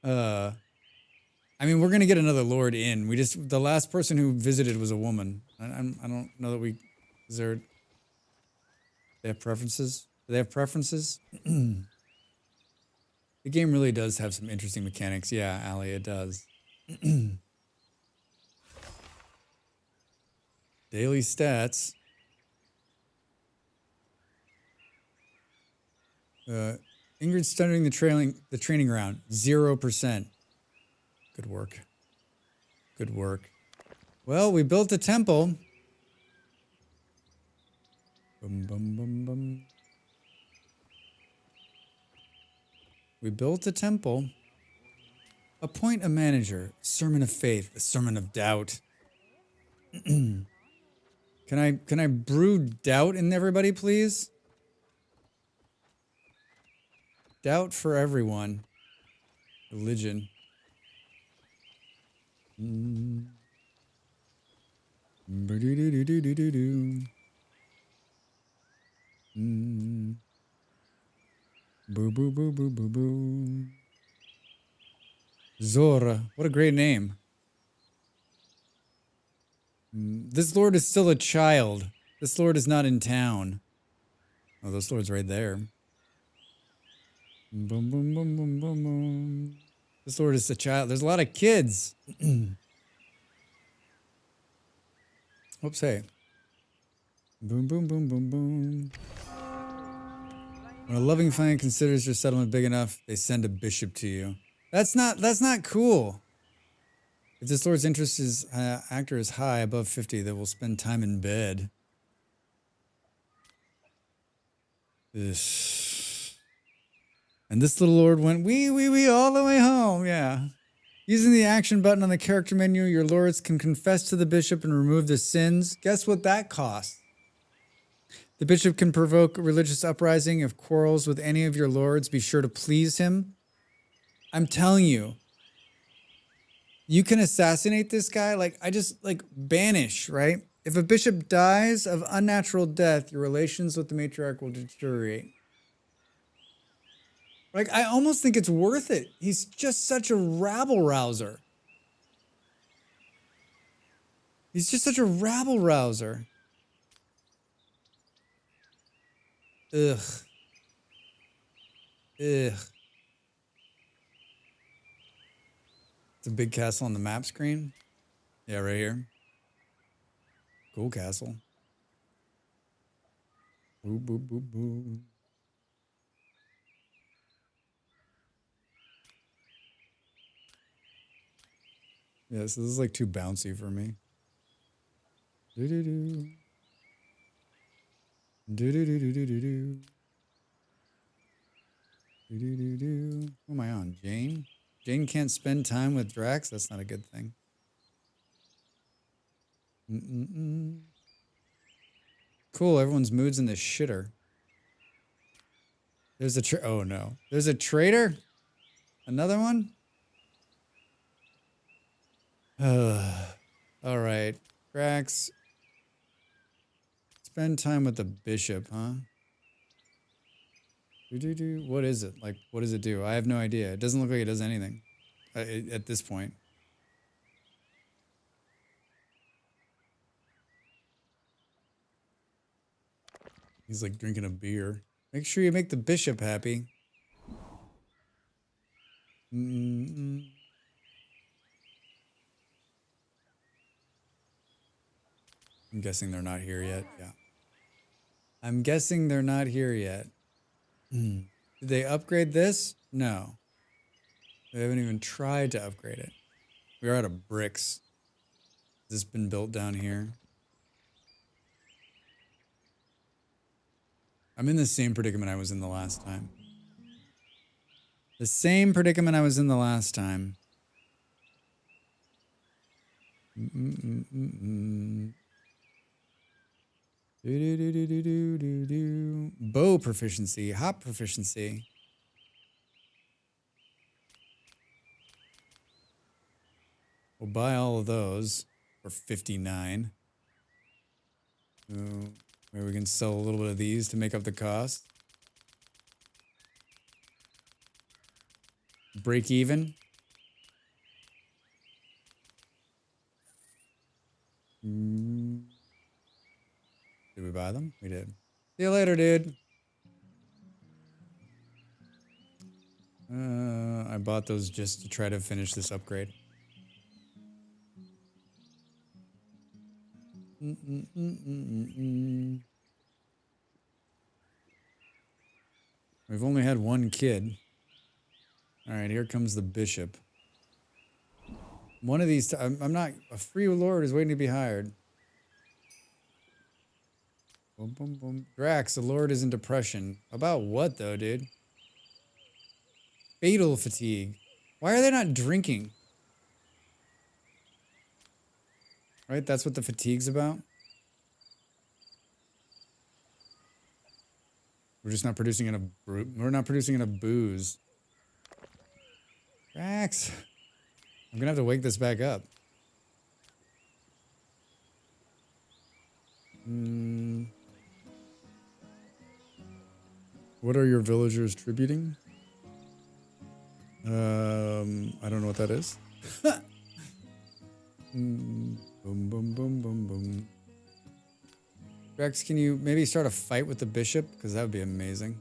I mean, we're gonna get another lord in. The last person who visited was a woman. I don't know that we, they have preferences? Do they have preferences? The game really does have some interesting mechanics. Yeah, Allie, it does. Daily stats. Ingrid studying the training ground. 0%. Good work. Good work. Well, we built a temple. Bum, bum, bum, bum. We built a temple. Appoint a manager. Sermon of faith. A sermon of doubt. Can I brew doubt in everybody, please? Doubt for everyone. Religion. Boo boo boo boo boo boo. Zora. What a great name. This lord is still a child. This lord is not in town. Oh, this lord's right there. Boom, boom, boom, boom, boom, boom. This lord is a child. There's a lot of kids. Oops, hey. Boom, boom, boom, boom, boom. When a loving family considers your settlement big enough, they send a bishop to you. That's not cool. If this lord's interest is actor is high, above 50, they will spend time in bed. Ugh. And this little lord went wee all the way home. Yeah. Using the action button on the character menu, your lords can confess to the bishop and remove their sins. Guess what that costs? The bishop can provoke a religious uprising. If quarrels with any of your lords, be sure to please him. I'm telling you, you can assassinate this guy. Like, banish, right? If a bishop dies of unnatural death, your relations with the matriarch will deteriorate. Like, I almost think it's worth it. He's just such a rabble-rouser. He's just such a rabble-rouser. Ugh. Ugh. It's a big castle on the map screen. Yeah, right here. Cool castle. Boo, boo, boo, boo. Yeah, so this is like too bouncy for me. Do-do-do. Do-do-do-do-do-do. Do-do-do-do. Who am I on? Jane? Jane can't spend time with Drax? That's not a good thing. Cool, everyone's mood's in the shitter. There's a oh no. There's a traitor? Another one? All right. Drax. Spend time with the bishop, huh? What is it? Like, what does it do? I have no idea. It doesn't look like it does anything at this point. He's like drinking a beer. Make sure you make the bishop happy. Mm-mm. I'm guessing they're not here yet. Yeah. I'm guessing they're not here yet. Did they upgrade this? No. They haven't even tried to upgrade it. We're out of bricks. Has this been built down here? I'm in the same predicament I was in the last time. The same predicament I was in the last time. Bow proficiency, hop proficiency. We'll buy all of those for 59. So maybe we can sell a little bit of these to make up the cost. Break even. Did we buy them? We did. See you later, dude. I bought those just to try to finish this upgrade. We've only had one kid. All right, here comes the bishop. One of these, I'm not, a free lord is waiting to be hired. Boom, boom, boom. Drax, the lord is in depression. About what though, dude? Fatal fatigue. Why are they not drinking? Right, that's what the fatigue's about. We're just not producing enough. We're not producing enough booze. Drax, I'm gonna have to wake this back up. What are your villagers tributing? I don't know what that is. Boom, boom, boom, boom, boom. Rex, can you maybe start a fight with the bishop? Because that would be amazing.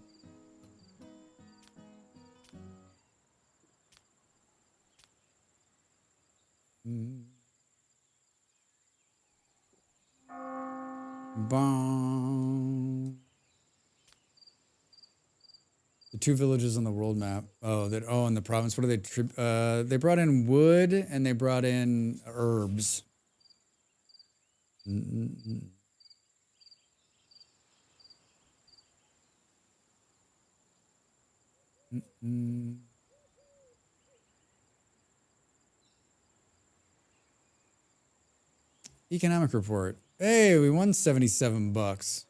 Bong. The two villages on the world map. Oh, that. Oh, in the province. What are they? They brought in wood and they brought in herbs. Economic report. Hey, we won 77 bucks.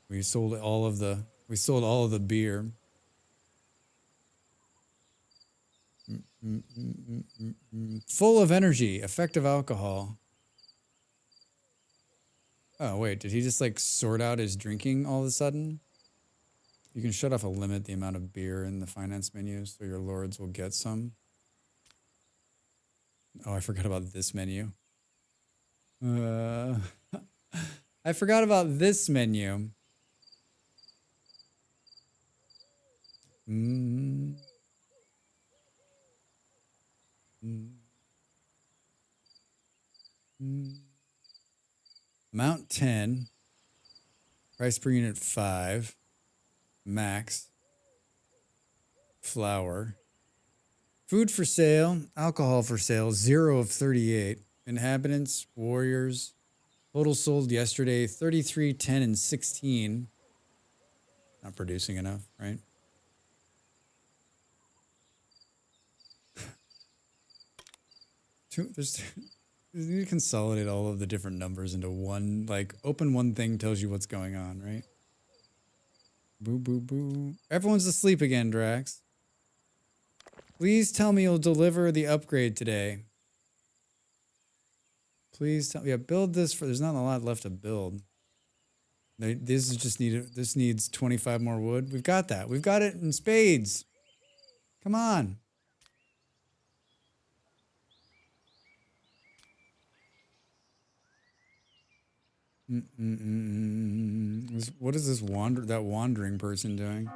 We sold all of the beer. Full of energy, effective alcohol. Oh, wait, did he just like sort out his drinking all of a sudden? You can shut off a limit the amount of beer in the finance menu so your lords will get some. Oh, I forgot about this menu. I forgot about this menu. Amount 10. Price per unit 5. Max. Flour. Food for sale. Alcohol for sale. 0 of 38. Inhabitants. Warriors. Total sold yesterday. 33, 10, and 16. Not producing enough, right? You need to consolidate all of the different numbers into one, like open one thing tells you what's going on, right? Boo, boo, boo. Everyone's asleep again, Drax. Please tell me you'll deliver the upgrade today. Please tell me. Yeah, build this for, there's not a lot left to build. This is just needed. This needs 25 more wood. We've got that. We've got it in spades. Come on. What is this wandering person doing?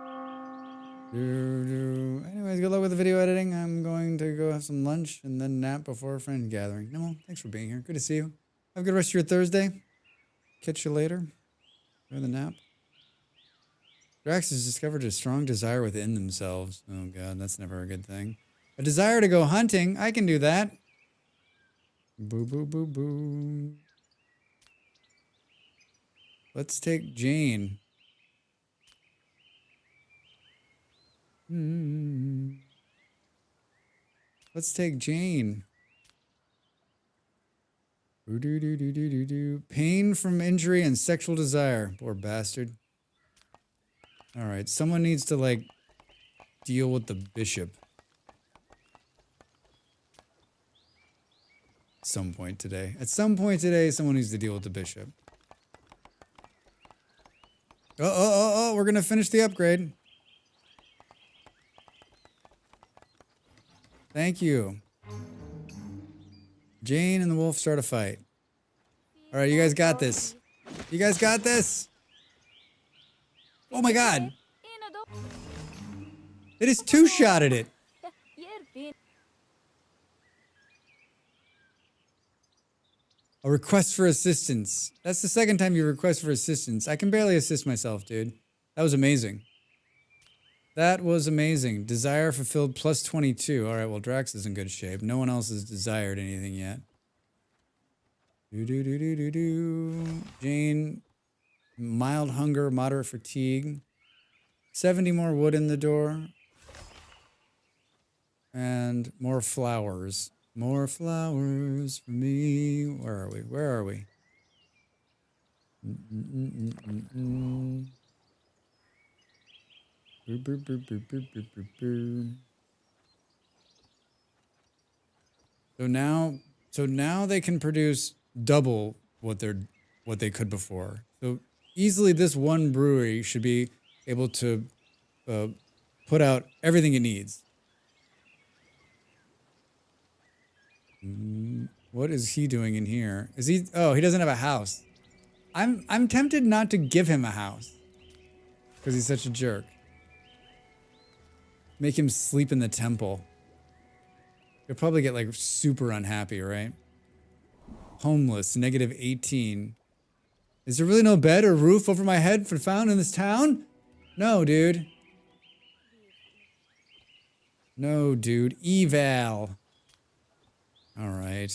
Anyways, good luck with the video editing. I'm going to go have some lunch and then nap before a friend gathering. No, thanks for being here. Good to see you. Have a good rest of your Thursday. Catch you later. Enjoy the nap. Drax has discovered a strong desire within themselves. Oh god, that's never a good thing. A desire to go hunting. I can do that. Boo, boo, boo, boo. Let's take Jane. Let's take Jane. Pain from injury and sexual desire. Poor bastard. All right, someone needs to, like, deal with the bishop. At some point today. At some point today, someone needs to deal with the bishop. Oh, we're gonna finish the upgrade. Thank you. Jane and the wolf start a fight. All right, you guys got this. You guys got this. Oh my god. It is two-shotted it. A request for assistance. That's the second time you request for assistance. I can barely assist myself, dude. That was amazing. That was amazing. Desire fulfilled plus 22. All right, well, Drax is in good shape. No one else has desired anything yet. Jane, mild hunger, moderate fatigue. 70 more wood in the door. And more flowers. More flowers for me. Where are we? Where are we? So now they can produce double what they could before. So easily this one brewery should be able to put out everything it needs. What is he doing in here? Is he? Oh, he doesn't have a house. I'm tempted not to give him a house because he's such a jerk. Make him sleep in the temple. He'll probably get like super unhappy, right? Homeless, negative 18. Is there really no bed or roof over my head found in this town? No, dude. No, dude. Eval. All right.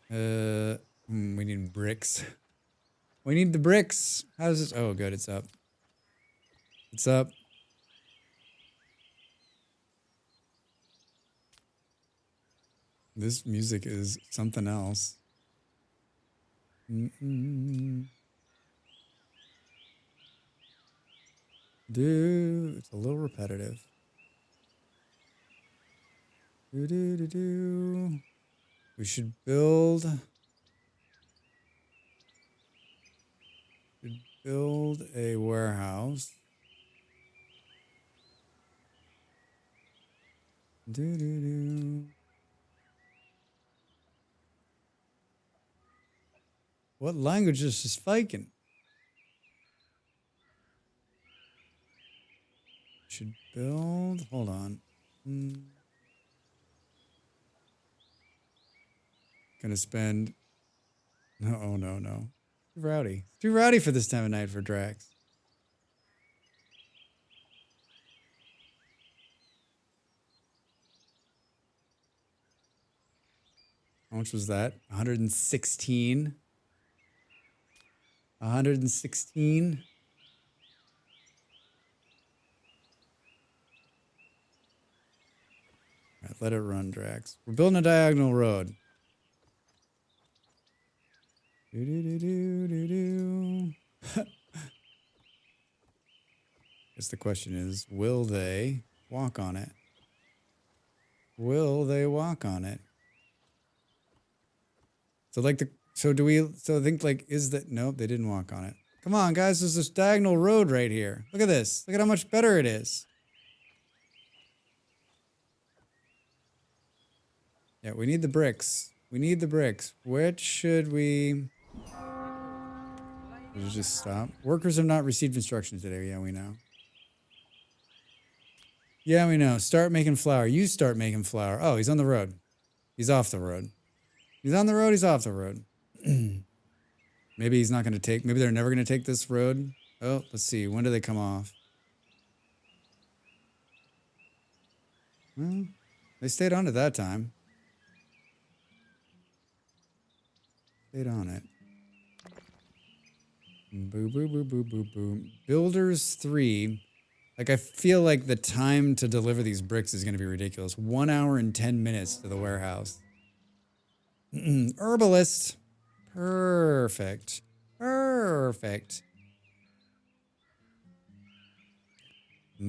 We need bricks. We need the bricks. How's this? Oh, good. It's up. It's up. This music is something else. Dude, it's a little repetitive. We should build a warehouse. What language is this speaking? Should build. Hold on. Gonna spend. No, oh no. Too rowdy. Too rowdy for this time of night for Drax. How much was that? 116. 116. All right, let it run, Drax. We're building a diagonal road. Guess the question is, will they walk on it? Will they walk on it? So like so I think like, is that, nope, they didn't walk on it. Come on, guys, there's this diagonal road right here. Look at this. Look at how much better it is. Yeah, we need the bricks. We need the bricks. Which should we... Did it just stop? Workers have not received instructions today. Yeah, we know. Yeah, we know. Start making flour. You start making flour. Oh, he's on the road. He's off the road. He's on the road. He's off the road. Maybe he's not going to take, maybe they're never going to take this road. Oh, let's see. When do they come off? Well, they stayed on it that time. Stayed on it. Boo, boo, boo, boo, boo, boo. Builders 3. Like, I feel like the time to deliver these bricks is going to be ridiculous. 1 hour and 10 minutes to the warehouse. Herbalist. Perfect. Perfect. Oh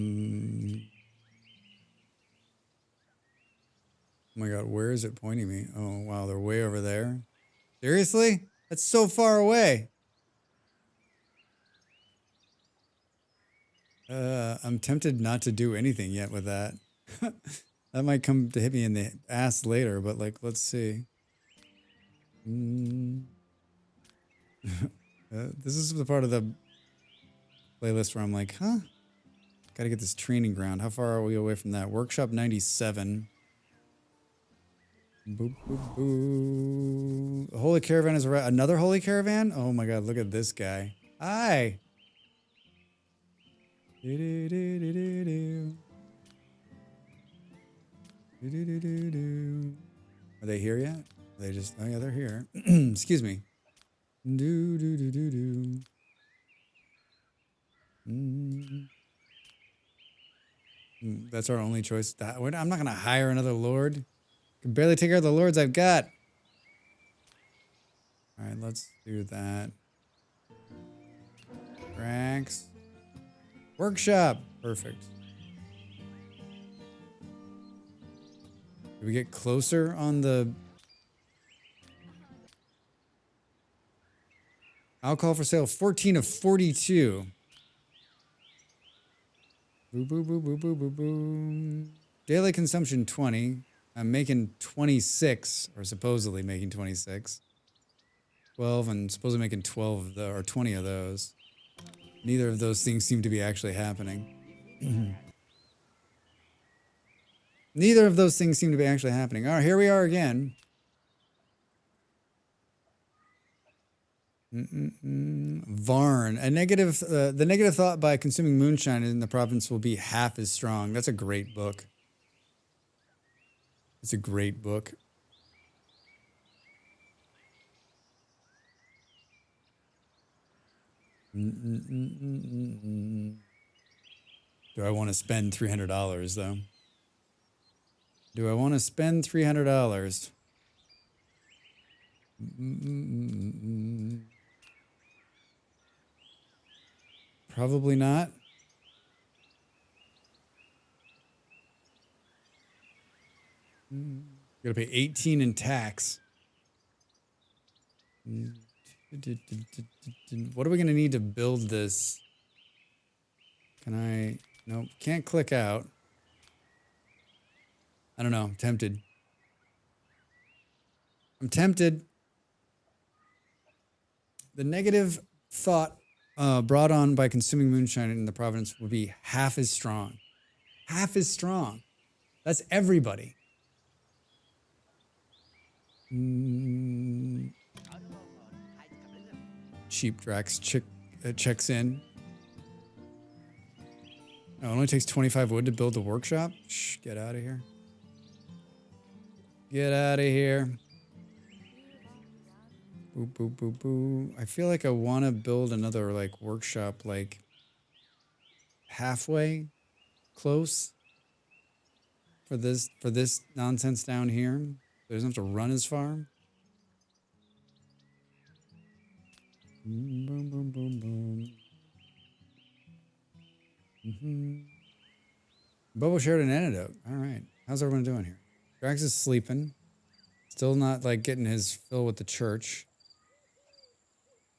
my god, where is it pointing me? Oh, wow, they're way over there. Seriously? That's so far away. I'm tempted not to do anything yet with that. That might come to hit me in the ass later, but like, let's see. This is the part of the playlist where I'm like, huh? Gotta get this training ground. How far are we away from that? Workshop 97. Boop, boop, boo. The Holy Caravan is around. Another Holy Caravan? Oh my god, look at this guy. Hi. Are they here yet? Are they just, oh yeah, they're here. Excuse me. That's our only choice. I'm not going to hire another lord. I can barely take care of the lords I've got. All right, let's do that. Ranks. Workshop. Perfect. Do we get closer on the... Alcohol for sale, 14 of 42. Boo, boo, boo, boo, boo, boo, boo. Daily consumption, 20. I'm making 26, or supposedly making 26. 12, and supposedly making 12 of the, or 20 of those. Neither of those things seem to be actually happening. Neither of those things seem to be actually happening. All right, here we are again. Varn. The negative thought by consuming moonshine in the province will be half as strong. That's a great book. It's a great book. Do I want to spend $300 though? Do I want to spend $300? Probably not. Gotta pay 18 in tax. What are we gonna need to build this? Can I? Nope, can't click out. I don't know, I'm tempted. I'm tempted. The negative thought brought on by consuming moonshine in the province would be half as strong. Half as strong. That's everybody. Cheap Drax checks in. Oh, it only takes 25 wood to build the workshop? Shh, get out of here. Get out of here. Boo, boo, boo, boo. I feel like I want to build another like workshop like halfway close for this nonsense down here. So it doesn't have to run as far. Boom, boom, boom, boom, boom. Bobo shared an antidote. All right. How's everyone doing here? Drax is sleeping. Still not like getting his fill with the church.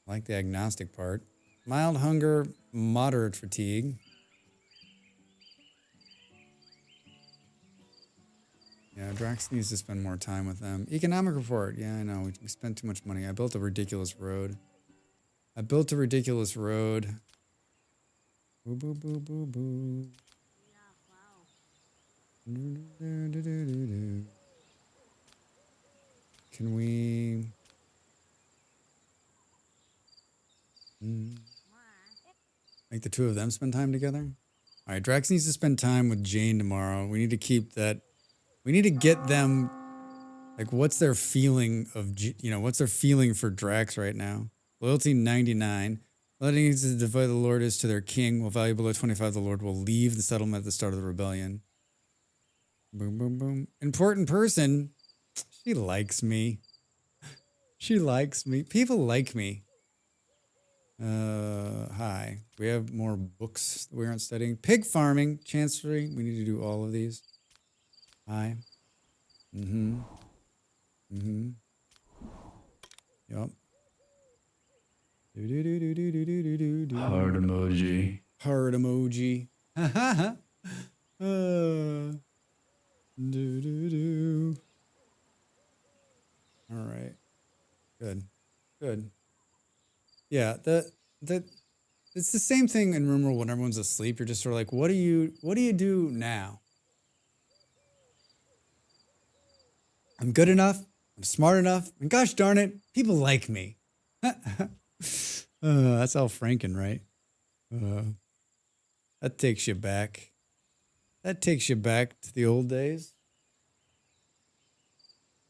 I like the agnostic part. Mild hunger, moderate fatigue. Yeah, Drax needs to spend more time with them. Economic report. Yeah, I know. We spent too much money. I built a ridiculous road. I built a ridiculous road. Boo, boo, boo, boo, boo. Can we... make the two of them spend time together? All right, Drax needs to spend time with Jane tomorrow. We need to keep that... We need to get them... Like, what's their feeling of... what's their feeling for Drax right now? Loyalty 99. Letting to defy the Lord is to their king. While value below 25, the Lord will leave the settlement at the start of the rebellion. Boom, boom, boom. Important person. She likes me. She likes me. People like me. Hi. We have more books that we aren't studying. Pig farming, chancery. We need to do all of these. Hi. Mm-hmm. Mm-hmm. Yup. Heart emoji. Heart emoji. All right. Good. Good. Yeah, it's the same thing in rimworld when everyone's asleep. You're just sort of like, what do you do now? I'm good enough. I'm smart enough. And gosh darn it, people like me. That's Al Franken, right? That takes you back. That takes you back to the old days.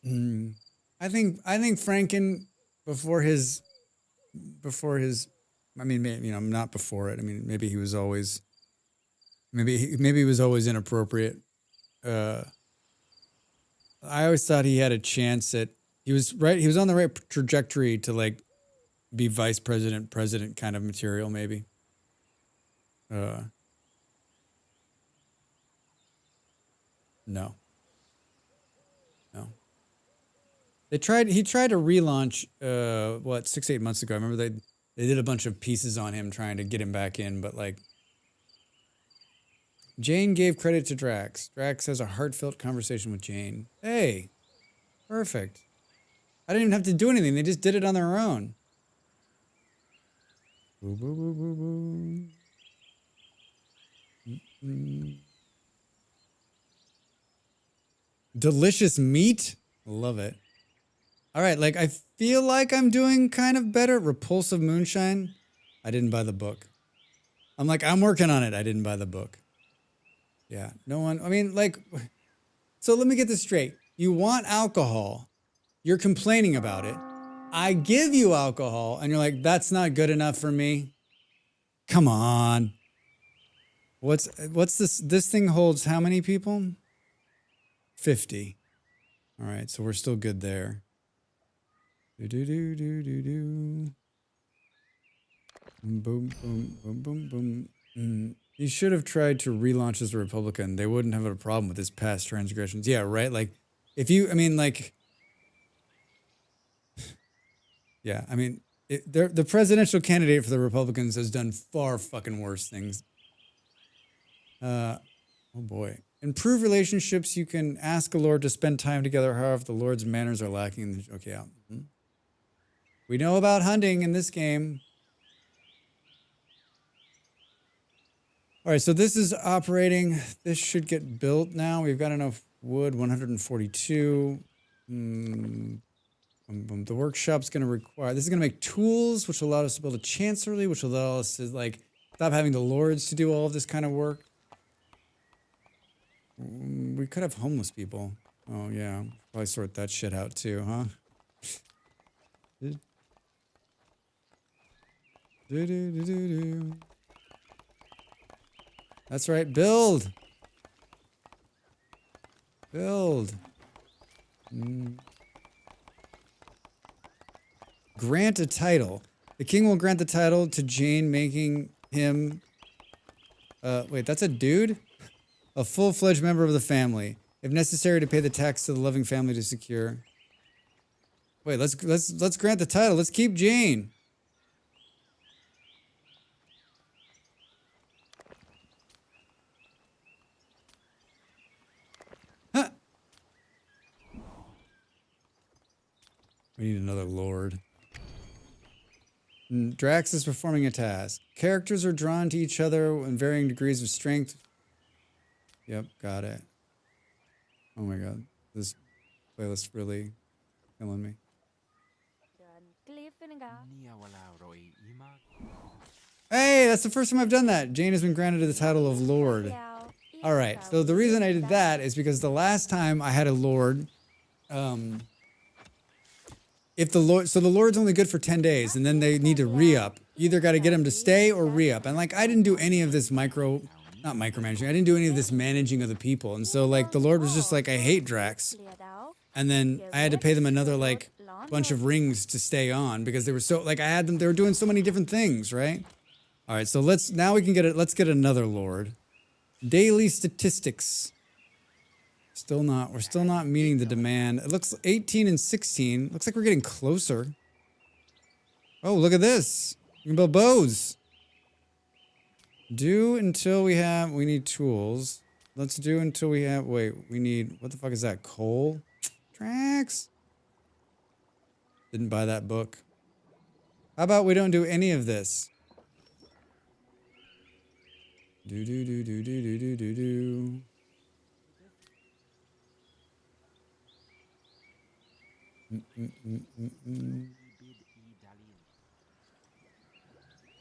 I think Franken before his I mean, maybe, not before it. I mean, maybe he was always he was always inappropriate. I always thought he had a chance at he was on the right trajectory to like be vice president kind of material, maybe. No. He tried to relaunch 6-8 months ago. I remember they did a bunch of pieces on him trying to get him back in, but like Jane gave credit to Drax. Drax has a heartfelt conversation with Jane. Hey. Perfect. I didn't even have to do anything. They just did it on their own. Boo, boo, boo, boo, boo. Delicious meat? Love it. All right, like I feel like I'm doing kind of better. Repulsive moonshine. I didn't buy the book. I'm working on it. I didn't buy the book. Yeah, no one. I mean, like, so let me get this straight. You want alcohol. You're complaining about it. I give you alcohol, and you're like, that's not good enough for me. Come on. What's this? This thing holds how many people? 50. All right, so we're still good there. Do. Boom, boom, boom, boom, boom. He should have tried to relaunch as a Republican. They wouldn't have a problem with his past transgressions. Yeah, right? Like, yeah, I mean, the presidential candidate for the Republicans has done far fucking worse things. Oh boy. Improve relationships. You can ask a lord to spend time together. However, the lord's manners are lacking. Okay, yeah. We know about hunting in this game. All right, so this is operating. This should get built now. We've got enough wood, 142. The workshop's going to require... This is going to make tools, which will allow us to build a chancery, which will allow us to, like, stop having the lords to do all of this kind of work. We could have homeless people. Oh, yeah. Probably sort that shit out, too, huh? That's right. Build. Build. Grant a title. The king will grant the title to Jane, making him... wait, that's a dude? A full-fledged member of the family. If necessary, to pay the tax to the loving family to secure... Wait, let's grant the title. Let's keep Jane. Huh. We need another lord. Drax is performing a task. Characters are drawn to each other in varying degrees of strength. Yep, got it. Oh my god. This playlist really killing me. Hey, that's the first time I've done that. Jane has been granted the title of Lord. All right. So the reason I did that is because the last time I had a Lord, if the Lord, so the Lord's only good for 10 days, and then they need to re-up. You either got to get him to stay or re-up. And like, I didn't do any of this not micromanaging. I didn't do any of this managing of the people. And so like, the Lord was just like, I hate Drax. And then I had to pay them another like bunch of rings to stay on because they were so like, they were doing so many different things, right? All right. So let's get another Lord. Daily statistics. We're still not meeting the demand. It looks 18 and 16. Looks like we're getting closer. Oh, look at this. We can build bows. Do until we need tools. Let's do until we have, we need, what the fuck is that? Coal? Drax. Didn't buy that book. How about we don't do any of this? Do.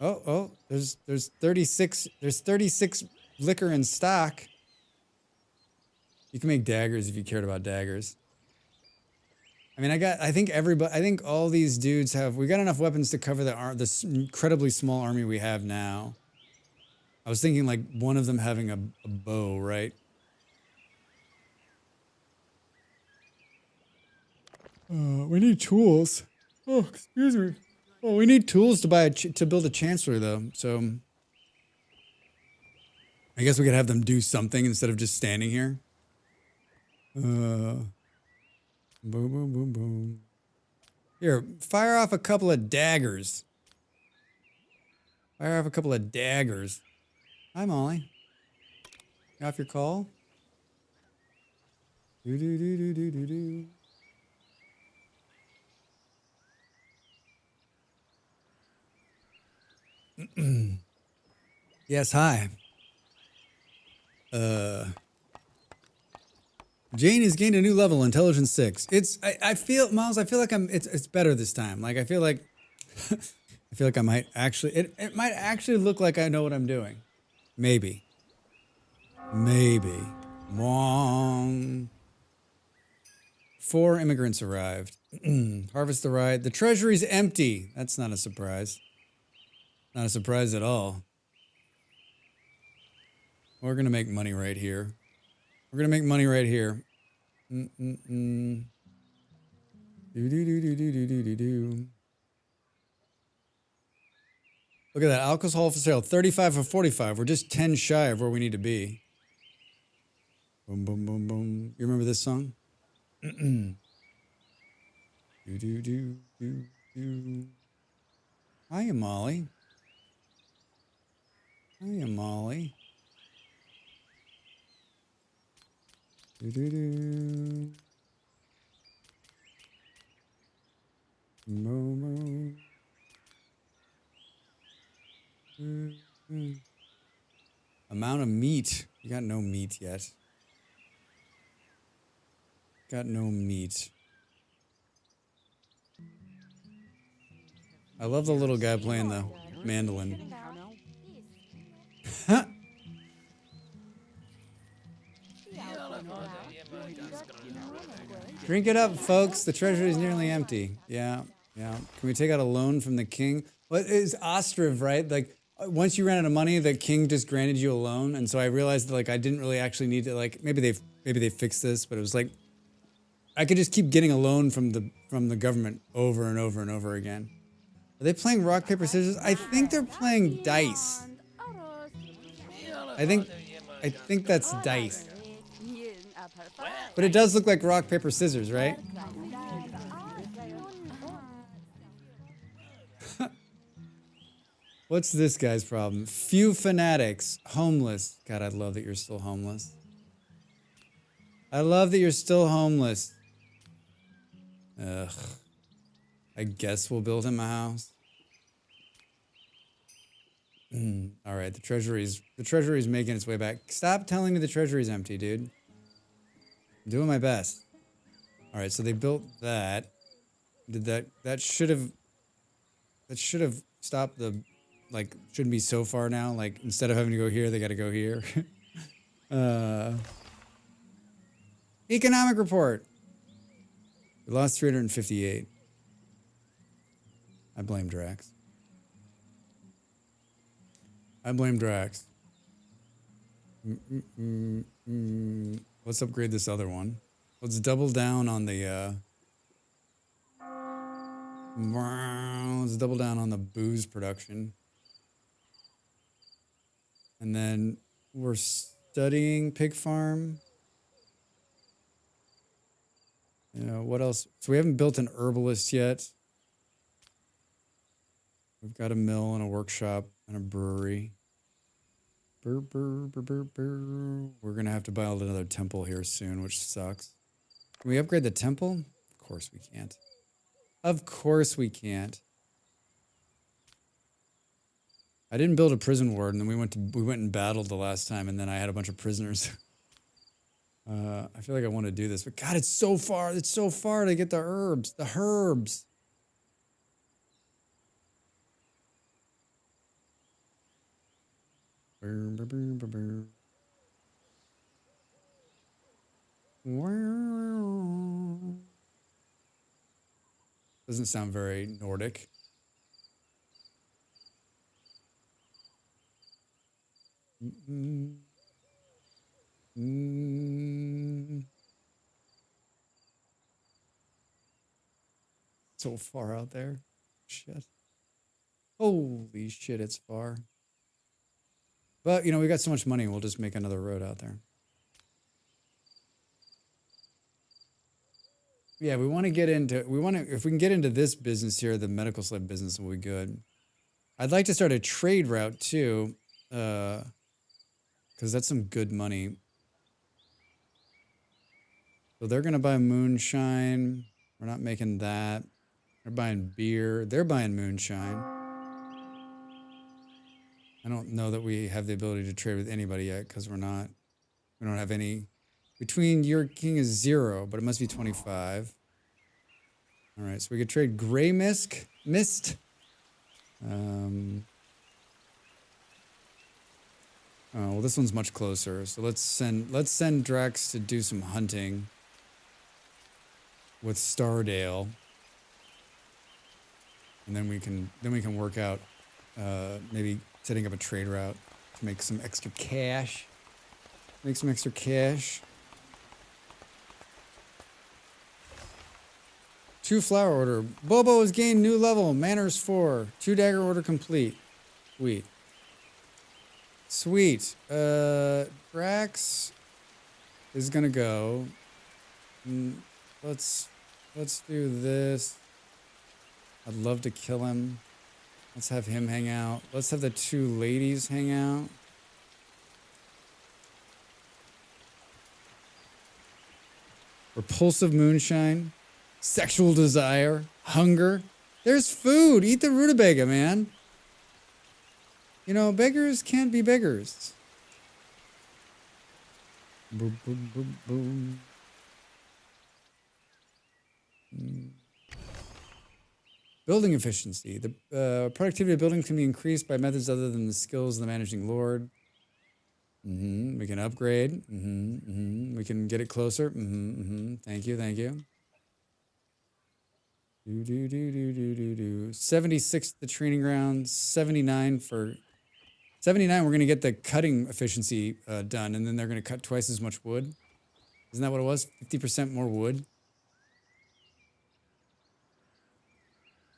Oh, there's 36 liquor in stock. You can make daggers if you cared about daggers. I mean, I think all these dudes we got enough weapons to cover this incredibly small army we have now. I was thinking like one of them having a bow, right? We need tools. Oh, excuse me. Oh, we need tools to build a chancery though. So I guess we could have them do something instead of just standing here. Boom, boom, boom, boom. Here, fire off a couple of daggers. Fire off a couple of daggers. Hi, Molly. You off your call? Do. Yes, hi. Jane has gained a new level, intelligence 6. I feel, Miles, like it's better this time. Like I feel like I might actually it might actually look like I know what I'm doing. Maybe. Wrong. 4 immigrants arrived. Harvest the ride. The treasury's empty. That's not a surprise. Not a surprise at all. We're gonna make money right here. Do. Look at that. Alcohol for sale. 35 for 45. We're just 10 shy of where we need to be. Boom, boom, boom, boom. You remember this song? Do. Hiya, Molly. Do. Momo. Amount of meat. You got no meat yet. I love the little guy playing the mandolin. Drink it up, folks. The treasury is nearly empty. Yeah. Can we take out a loan from the king? Well, it's Ostriv, right? Like, once you ran out of money, the king just granted you a loan. And so I realized that, like, I didn't really actually need to, like, maybe they fixed this, but it was like, I could just keep getting a loan from the government over and over and over again. Are they playing rock, paper, scissors? I think they're playing dice. I think that's dice. But it does look like rock, paper, scissors, right? What's this guy's problem? Few fanatics. Homeless. God, I love that you're still homeless. Ugh. I guess we'll build him a house. All right, the treasury's making its way back. Stop telling me the treasury's empty, dude. I'm doing my best. All right, so they built that. Did that should have stopped the, like, shouldn't be so far now. Like, instead of having to go here, they got to go here. Economic report. We lost 358. I blame Drax. Let's upgrade this other one. Let's double down on the let's double down on the booze production. And then we're studying pig farm. What else? So we haven't built an herbalist yet. We've got a mill and a workshop and a brewery. We're going to have to build another temple here soon, which sucks. Can we upgrade the temple? Of course we can't. Of course we can't. I didn't build a prison ward, and then we went and battled the last time, and then I had a bunch of prisoners. I feel like I want to do this, but God, it's so far. It's so far to get the herbs. The herbs. Doesn't sound very Nordic. So far out there. Shit. Holy shit, it's far. But, you know, we got so much money, we'll just make another road out there. Yeah, we want to get into, if we can get into this business here, the medical slave business will be good. I'd like to start a trade route too, because that's some good money. So they're going to buy moonshine. We're not making that. They're buying beer. They're buying moonshine. I don't know that we have the ability to trade with anybody yet because we don't have any. Between your king is 0, but it must be 25. All right, so we could trade gray mist. Oh, well, this one's much closer. So let's send Drax to do some hunting with Stardale. And then we can work out maybe setting up a trade route to make some extra cash. Make some extra cash. 2 flower order. Bobo has gained new level. Manners 4. 2 dagger order complete. Sweet. Drax is gonna go. Let's do this. I'd love to kill him. Let's have him hang out. Let's have the 2 ladies hang out. Repulsive moonshine. Sexual desire. Hunger. There's food. Eat the rutabaga, man. You know, beggars can't be beggars. Boom, boom, boom, boom. Building efficiency. The productivity of buildings can be increased by methods other than the skills of the managing lord. We can upgrade. We can get it closer. Thank you. 76 the training ground. 79 for 79. We're gonna get the cutting efficiency done, and then they're gonna cut twice as much wood. Isn't that what it was? 50% more wood.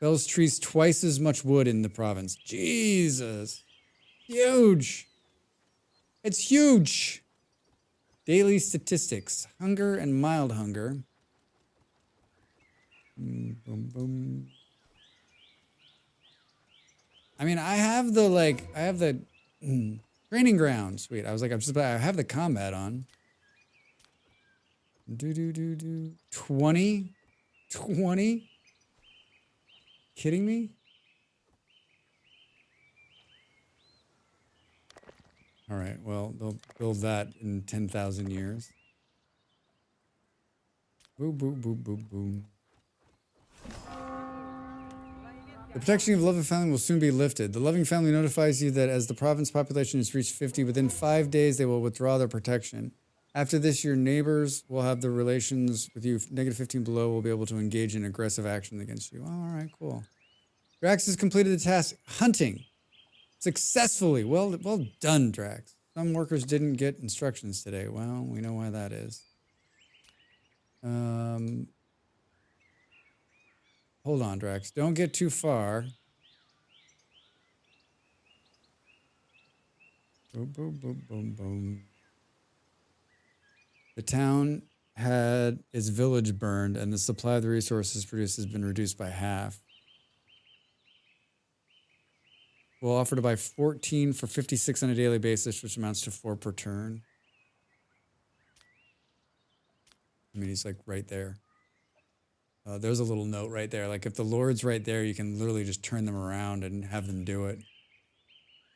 Fells trees twice as much wood in the province. Jesus. Huge. It's huge. Daily statistics. Hunger and mild hunger. Boom, boom. I mean, I have the training ground. Sweet. I was like, I have the combat on. 20? 20? Kidding me? All right, well, they'll build that in 10,000 years. Boom, boom, boom, boom, boom. The protection of loving family will soon be lifted. The loving family notifies you that as the province population has reached 50, within 5 days they will withdraw their protection. After this, your neighbors will have the relations with you. Negative 15 below will be able to engage in aggressive action against you. Oh, all right, cool. Drax has completed the task hunting successfully. Well done, Drax. Some workers didn't get instructions today. Well, we know why that is. Hold on, Drax. Don't get too far. Boom, boom, boom, boom, boom. The town had its village burned, and the supply of the resources produced has been reduced by half. We'll offer to buy 14 for 56 on a daily basis, which amounts to 4 per turn. I mean, he's like right there. There's a little note right there. Like if the Lord's right there, you can literally just turn them around and have them do it.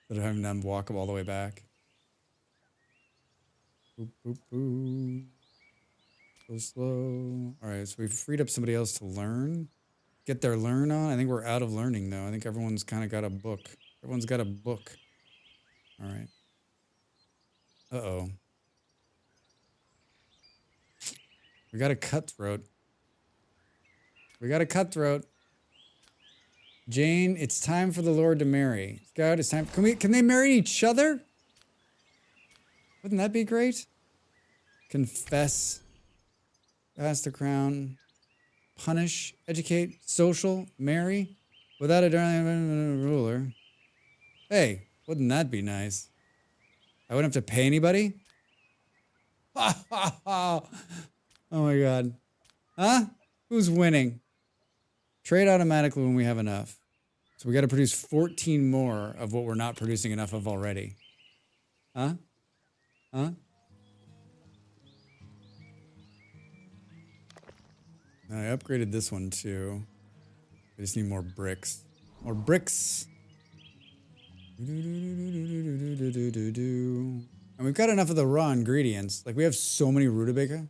Instead of having them walk all the way back. Boop, boop, boop. So slow. All right, so we've freed up somebody else to learn. Get their learn on. I think we're out of learning, though. I think everyone's kind of got a book. Everyone's got a book. All right. Uh-oh. We got a cutthroat. We got a cutthroat. Jane, it's time for the Lord to marry. Scout, it's time. Can they marry each other? Wouldn't that be great? Confess. Pass the crown. Punish. Educate. Social. Marry. Without a ruler. Hey, wouldn't that be nice? I wouldn't have to pay anybody? Ha ha ha. Oh my God. Huh? Who's winning? Trade automatically when we have enough. So we got to produce 14 more of what we're not producing enough of already. Huh? Huh? I upgraded this one too. I just need more bricks. More bricks. And we've got enough of the raw ingredients. Like we have so many rutabaga.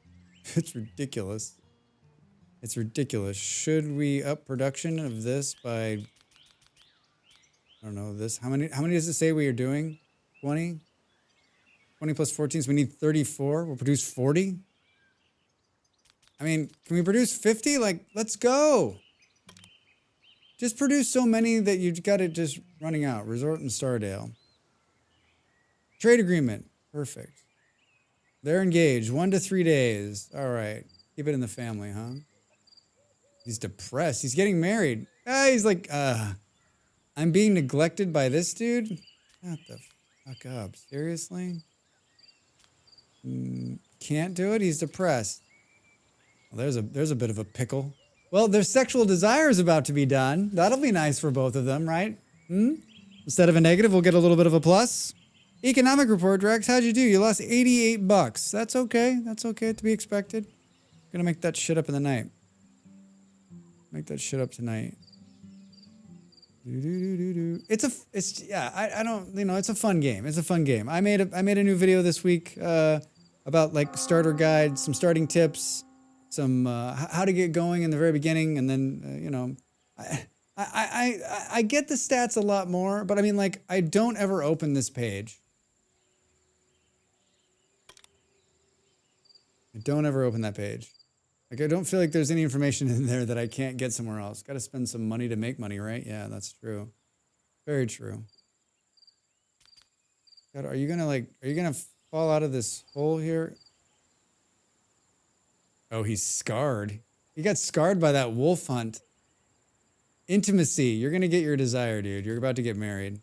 It's ridiculous. It's ridiculous. Should we up production of this by, I don't know, this? How many does it say we are doing? 20? 20 plus 14, so we need 34. We'll produce 40. I mean, can we produce 50? Like, let's go. Just produce so many that you've got it just running out. Resort in Stardale. Trade agreement. Perfect. They're engaged. 1 to 3 days. All right. Keep it in the family, huh? He's depressed. He's getting married. He's like, I'm being neglected by this dude? Shut the fuck up. Seriously? Can't do it? He's depressed. Well, there's a bit of a pickle. Well, their sexual desire is about to be done. That'll be nice for both of them, right? Instead of a negative, we'll get a little bit of a plus. Economic report, Drax. How'd you do? You lost 88 bucks. That's okay. That's okay to be expected. Gonna make that shit up in the night. Make that shit up tonight. It's a fun game. It's a fun game. I made a new video this week about like starter guide, some starting tips, some how to get going in the very beginning, and then I get the stats a lot more, but I mean like I don't ever open this page. I don't ever open that page. Like, I don't feel like there's any information in there that I can't get somewhere else. Got to spend some money to make money, right? Yeah, that's true. Very true. God, are you gonna fall out of this hole here? Oh, he's scarred. He got scarred by that wolf hunt. Intimacy. You're gonna get your desire, dude. You're about to get married.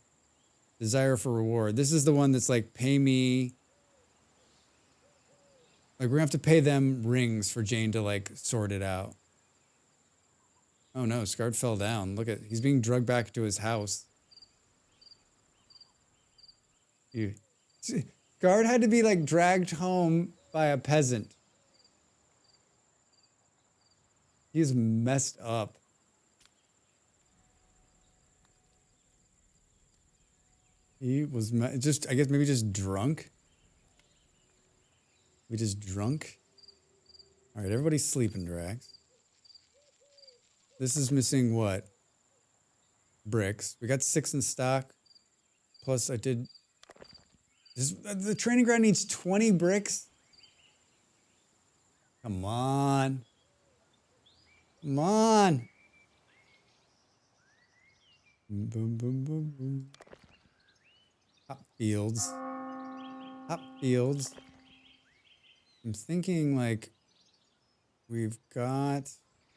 Desire for reward. This is the one that's like, pay me. Like, we're gonna have to pay them rings for Jane to, like, sort it out. Oh no, Scarred fell down. Look at, he's being drugged back to his house. Scarred had to be, like, dragged home by a peasant. He's messed up. He was just, I guess maybe just drunk. We just drunk. All right, everybody's sleeping, Drax. This is missing what? Bricks. We got 6 in stock. Plus I did... the training ground needs 20 bricks? Come on. Come on. Boom, boom, boom, boom. Hop fields. Hop fields. I'm thinking like we've got,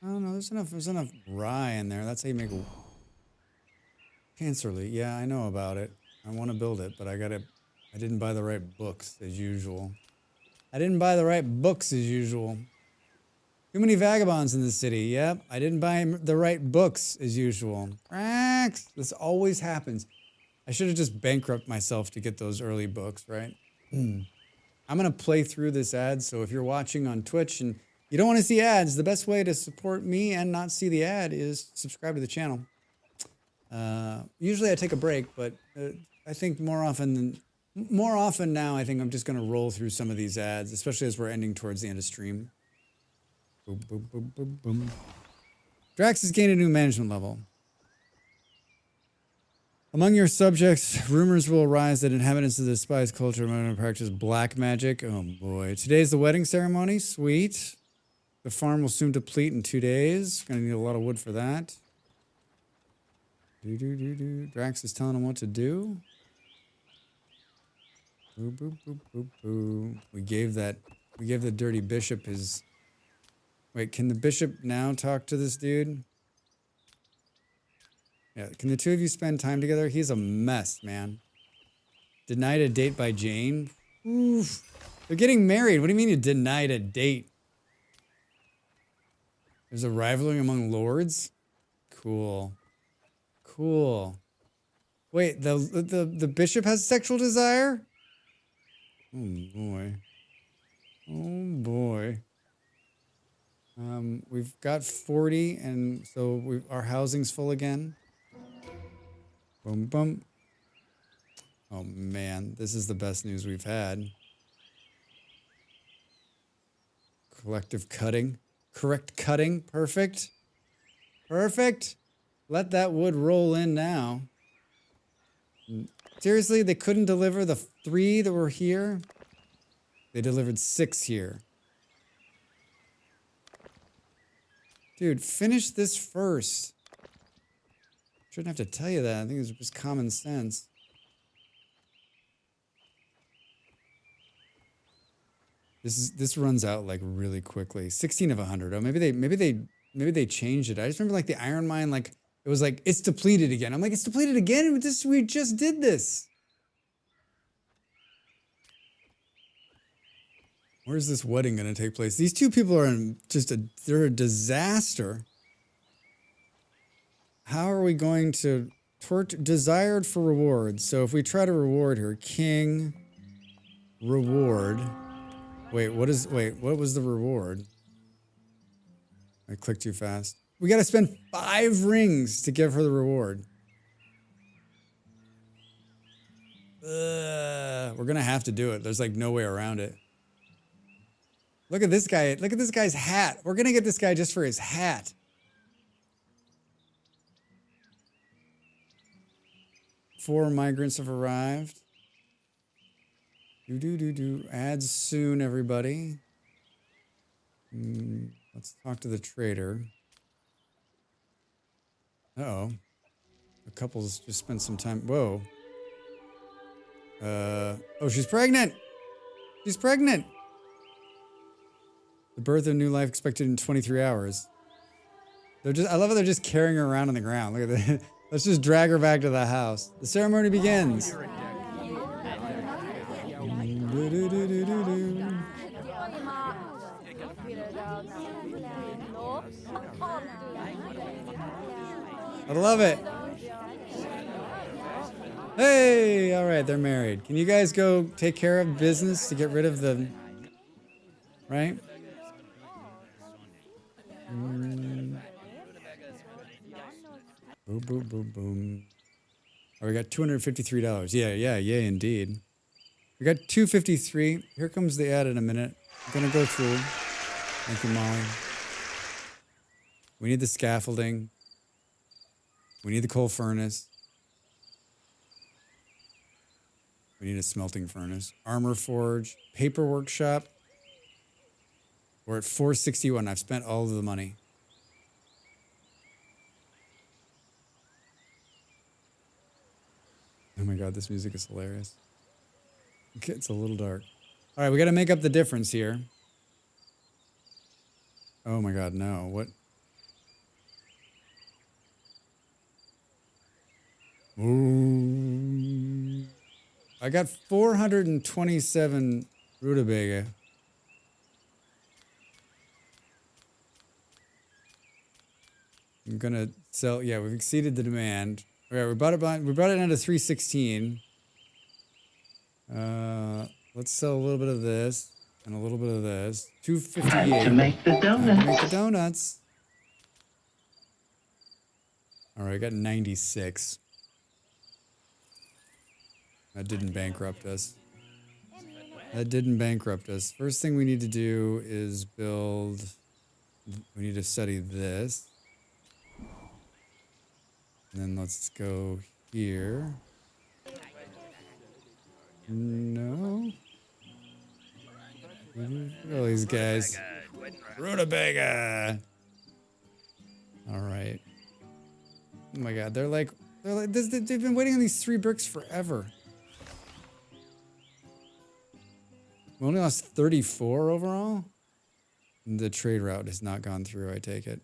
I don't know, there's enough rye in there. That's how you make a cancer leaf. Yeah, I know about it. I want to build it, but I didn't buy the right books as usual. I didn't buy the right books as usual. Too many vagabonds in the city. Yep, I didn't buy the right books as usual. Cracks. This always happens. I should have just bankrupted myself to get those early books, right? I'm going to play through this ad, so if you're watching on Twitch and you don't want to see ads, the best way to support me and not see the ad is subscribe to the channel. Usually I take a break, but I think more often now, I think I'm just going to roll through some of these ads, especially as we're ending towards the end of stream. Boom, boom, boom, boom, boom. Drax has gained a new management level. Among your subjects, rumors will arise that inhabitants of the despised culture might practice black magic. Oh boy. Today's the wedding ceremony. Sweet. The farm will soon deplete in 2 days. Gonna need a lot of wood for that. Drax is telling him what to do. Boo, boo, boo, boo, boo. We gave the dirty bishop his... Wait, can the bishop now talk to this dude? Yeah, can the two of you spend time together? He's a mess, man. Denied a date by Jane? Oof. They're getting married. What do you mean you denied a date? There's a rivalry among lords? Cool. Cool. Wait, the bishop has sexual desire? Oh boy. Oh boy. We've got 40, and so our housing's full again. Boom, boom. Oh man, this is the best news we've had. Collective cutting. Correct cutting. Perfect. Perfect. Let that wood roll in now. Seriously, they couldn't deliver the 3 that were here? They delivered 6 here. Dude, finish this first. Shouldn't have to tell you that. I think it's just common sense. This runs out like really quickly. 16 of 100. Oh, maybe they changed it. I just remember like the iron mine, like it was like it's depleted again. I'm like, it's depleted again? We just did this. Where's this wedding going to take place? These two people are they're a disaster. How are we going to desired for reward? So if we try to reward her, king, reward. Wait, what was the reward? I clicked too fast. We got to spend 5 rings to give her the reward. We're going to have to do it. There's like no way around it. Look at this guy. Look at this guy's hat. We're going to get this guy just for his hat. Four migrants have arrived. Ads soon, everybody. Let's talk to the trader. Uh-oh. The couple's just spent some time. Whoa. Oh, she's pregnant. She's pregnant. The birth of new life expected in 23 hours. I love how they're just carrying her around on the ground. Look at that. Let's just drag her back to the house. The ceremony begins. I love it. Hey, all right, they're married. Can you guys go take care of business to get rid of the, right? Boom, boom, boom, boom. Oh, we got $253. Yeah, indeed. We got 253. Here comes the ad in a minute. I'm gonna go through. Thank you, Molly. We need the scaffolding. We need the coal furnace. We need a smelting furnace. Armor forge. Paper workshop. We're at 461. I've spent all of the money. Oh my god, this music is hilarious. Okay, it's a little dark. All right, we got to make up the difference here. Oh my god, no. What? Ooh. I got 427 rutabaga. I'm gonna sell. Yeah, we've exceeded the demand. All right, we brought it down to 316. Let's sell a little bit of this and a little bit of this. 258. Time to make the donuts. Make the donuts. All right, I got 96. That didn't bankrupt us. That didn't bankrupt us. First thing we need to do is build. We need to study this. And then let's go here. No. All these guys. Rutabaga. All right. Oh my god, they're like this, they've been waiting on these 3 bricks forever. We only lost 34 overall. The trade route has not gone through, I take it.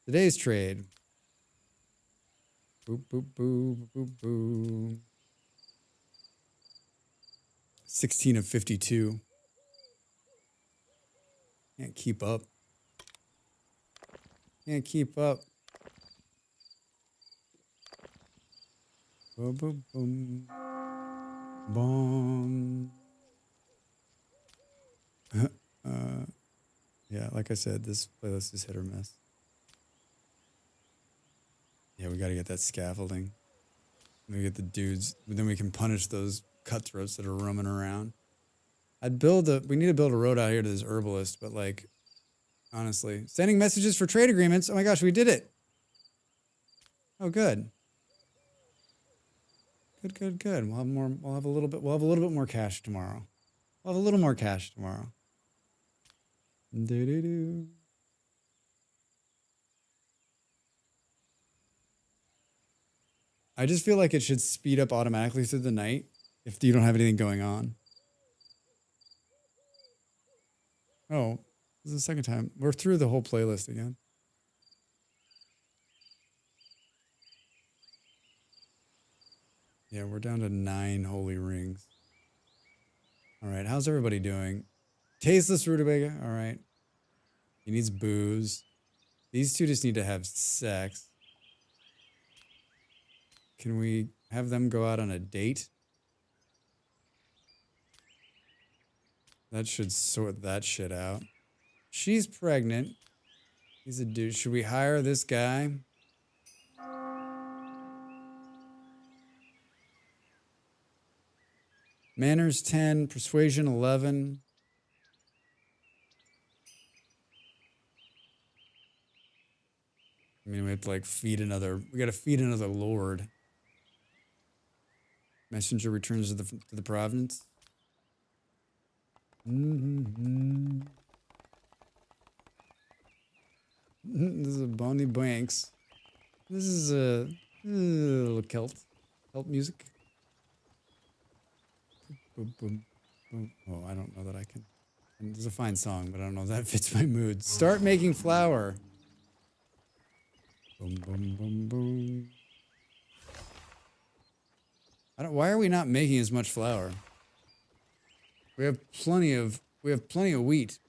Today's trade. Boop, boop, boop, boop, boop. 16 of 52. Can't keep up. Can't keep up. Boom, boom, boom. Boom. Yeah, like I said, this playlist is hit or miss. Yeah, we gotta get that scaffolding. We get the dudes, but then we can punish those cutthroats that are roaming around. We need to build a road out here to this herbalist, but like, honestly, sending messages for trade agreements. Oh my gosh, we did it. Oh, good. Good. We'll have more. We'll have a little bit more cash tomorrow. We'll have a little more cash tomorrow. Do. I just feel like it should speed up automatically through the night if you don't have anything going on. Oh, this is the second time. We're through the whole playlist again. Yeah, we're down to 9 holy rings. All right, how's everybody doing? Tasteless rutabaga, all right. He needs booze. These two just need to have sex. Can we have them go out on a date? That should sort that shit out. She's pregnant. He's a dude. Should we hire this guy? Manners 10, persuasion 11. I mean, we have to like we gotta feed another lord. Messenger returns to the province. This is a Bonnie Banks. This is a little Celt music. Boom, boom, boom. Oh, I don't know that I can. It's a fine song, but I don't know if that fits my mood. Start making flour. Boom, boom, boom, boom. Why are we not making as much flour? We have plenty of wheat.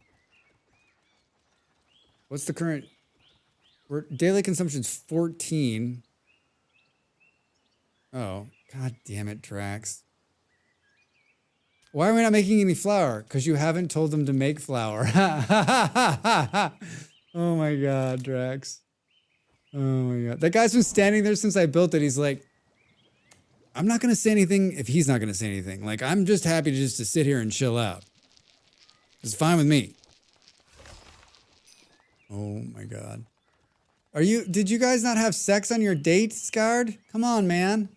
What's the current? Daily consumption's 14. Oh, god damn it, Drax. Why are we not making any flour? Because you haven't told them to make flour. Oh my god, Drax. Oh my god. That guy's been standing there since I built it. He's like, I'm not going to say anything if he's not going to say anything. Like, I'm just happy to sit here and chill out. It's fine with me. Oh my God. Did you guys not have sex on your date, Scarred? Come on, man.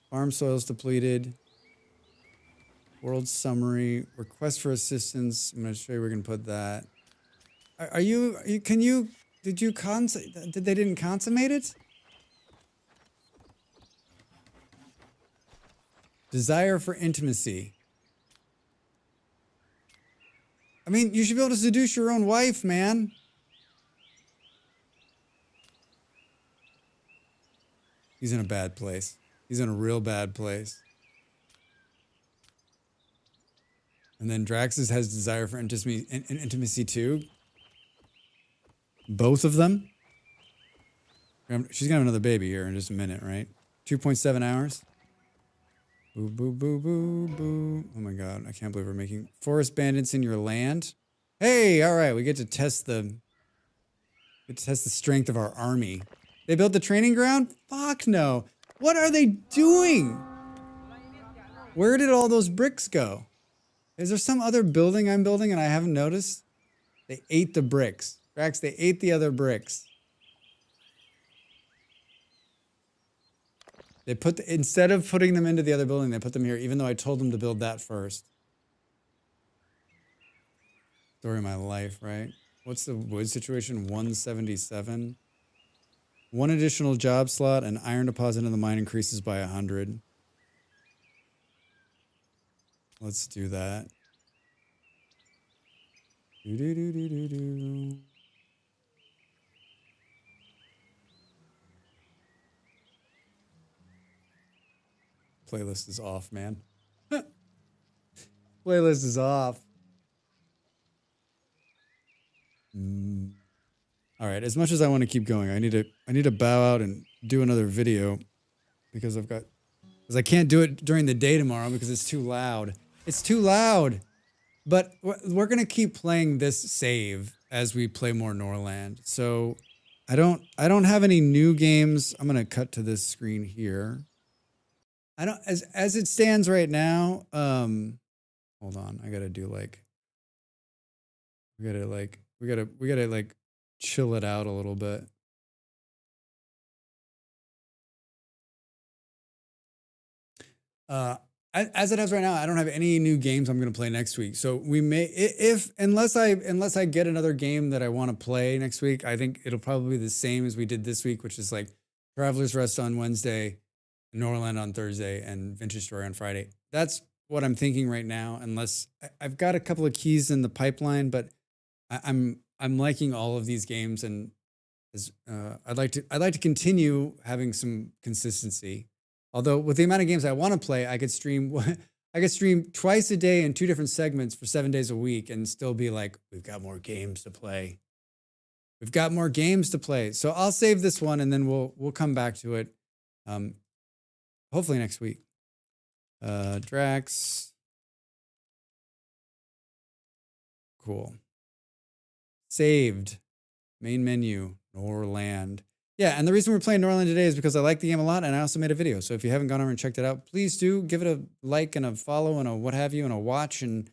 Farm soils depleted. World summary. Request for assistance. I'm going to show you where we can put that. Did they didn't consummate it? Desire for intimacy. I mean, you should be able to seduce your own wife, man. He's in a bad place. He's in a real bad place. And then Draxus has desire for intimacy too. Both of them. She's gonna have another baby here in just a minute, right? 2.7 hours. Boo, boo, boo, boo, boo. Oh my God, I can't believe we're making forest bandits in your land. Hey, all right, we get to test the strength of our army. They built the training ground? Fuck no. What are they doing? Where did all those bricks go? Is there some other building I'm building and I haven't noticed? They ate the bricks. Drax, they ate the other bricks. They instead of putting them into the other building, they put them here, even though I told them to build that first. Story of my life, right? What's the wood situation? 177. One additional job slot, and iron deposit in the mine increases by 100. Let's do that. Do. Playlist is off, man. Playlist is off. All right, as much as I want to keep going, I need to bow out and do another video because I can't do it during the day tomorrow because it's too loud. It's too loud. But we're going to keep playing this save as we play more Norland. So I don't have any new games. I'm going to cut to this screen here. I don't as it stands right now. Hold on. I got to do like we got to like chill it out a little bit. As it is right now, I don't have any new games I'm going to play next week. So we may, unless I get another game that I want to play next week, I think it'll probably be the same as we did this week, which is like Traveler's Rest on Wednesday, Norland on Thursday, and Vintage Story on Friday. That's what I'm thinking right now. Unless I've got a couple of keys in the pipeline, but I'm liking all of these games, and I'd like to continue having some consistency. Although with the amount of games I want to play, I could stream twice a day in 2 different segments for 7 days a week and still be like, we've got more games to play. We've got more games to play. So I'll save this one and then we'll come back to it. Hopefully next week. Drax. Cool. Saved. Main menu. Norland. Yeah, and the reason we're playing Norland today is because I like the game a lot, and I also made a video. So if you haven't gone over and checked it out, please do give it a like and a follow and a what have you and a watch and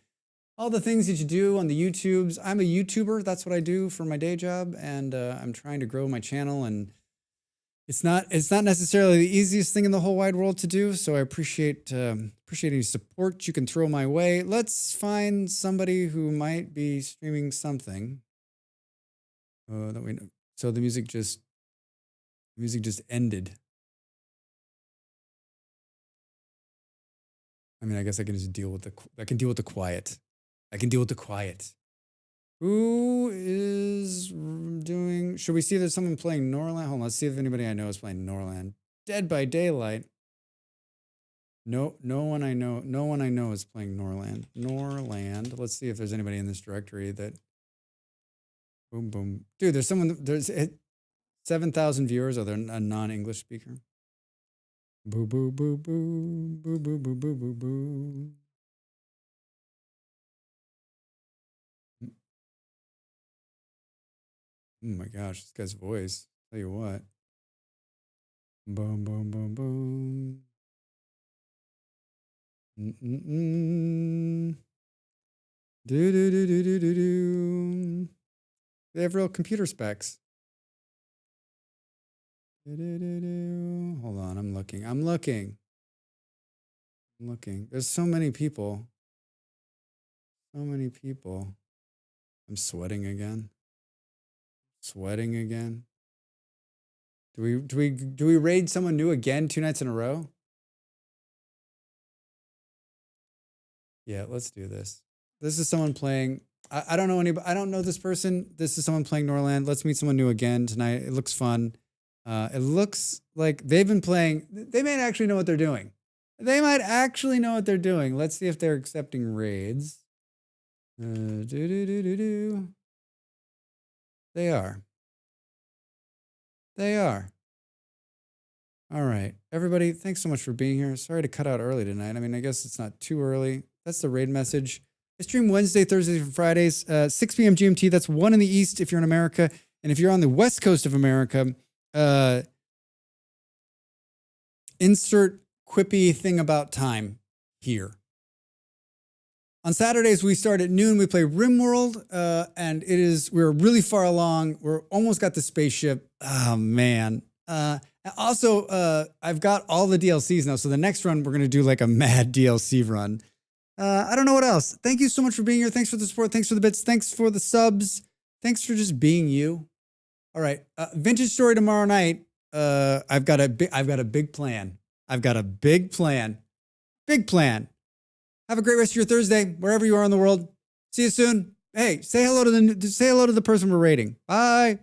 all the things that you do on the YouTubes. I'm a YouTuber. That's what I do for my day job, and I'm trying to grow my channel. And it's not necessarily the easiest thing in the whole wide world to do. So I appreciate any support you can throw my way. Let's find somebody who might be streaming something that we know. So the music just ended. I mean, I guess I can just deal with the quiet. I can deal with the quiet. Who is doing? Should we see if there's someone playing Norland? Hold on, let's see if anybody I know is playing Norland. Dead by Daylight. No one I know is playing Norland. Norland. Let's see if there's anybody in this directory that. Boom, boom. Dude, there's someone. There's 7,000 viewers. Are there a non-English speaker? Boo, boo, boo, boo, boo, boo, boo, boo, boo, boo. Oh my gosh, this guy's voice. Tell you what. Boom, boom, boom, boom. Mm-mm-mm. Do, do, do, do, do, do, do. They have real computer specs. Do, do, do, do. Hold on, I'm looking. I'm looking. There's so many people. So many people. I'm sweating again. Do we raid someone new again 2 nights in a row? Yeah, let's do this. This is someone playing. I don't know anybody. I don't know this person. This is someone playing Norland. Let's meet someone new again tonight. It looks fun. It looks like they've been playing. They might actually know what they're doing. Let's see if they're accepting raids. They are. All right. Everybody, thanks so much for being here. Sorry to cut out early tonight. I mean, I guess it's not too early. That's the raid message. I stream Wednesday, Thursdays, and Fridays, 6 p.m. GMT. That's 1 in the East if you're in America. And if you're on the West Coast of America, insert quippy thing about time here. On Saturdays, we start at noon. We play Rimworld, and we're really far along. We're almost got the spaceship. Oh, man. Also, I've got all the DLCs now. So the next run, we're going to do like a mad DLC run. I don't know what else. Thank you so much for being here. Thanks for the support. Thanks for the bits. Thanks for the subs. Thanks for just being you. All right. Vintage Story tomorrow night. I've got a big plan. Big plan. Have a great rest of your Thursday, wherever you are in the world. See you soon. Hey, say hello to the person we're rating. Bye.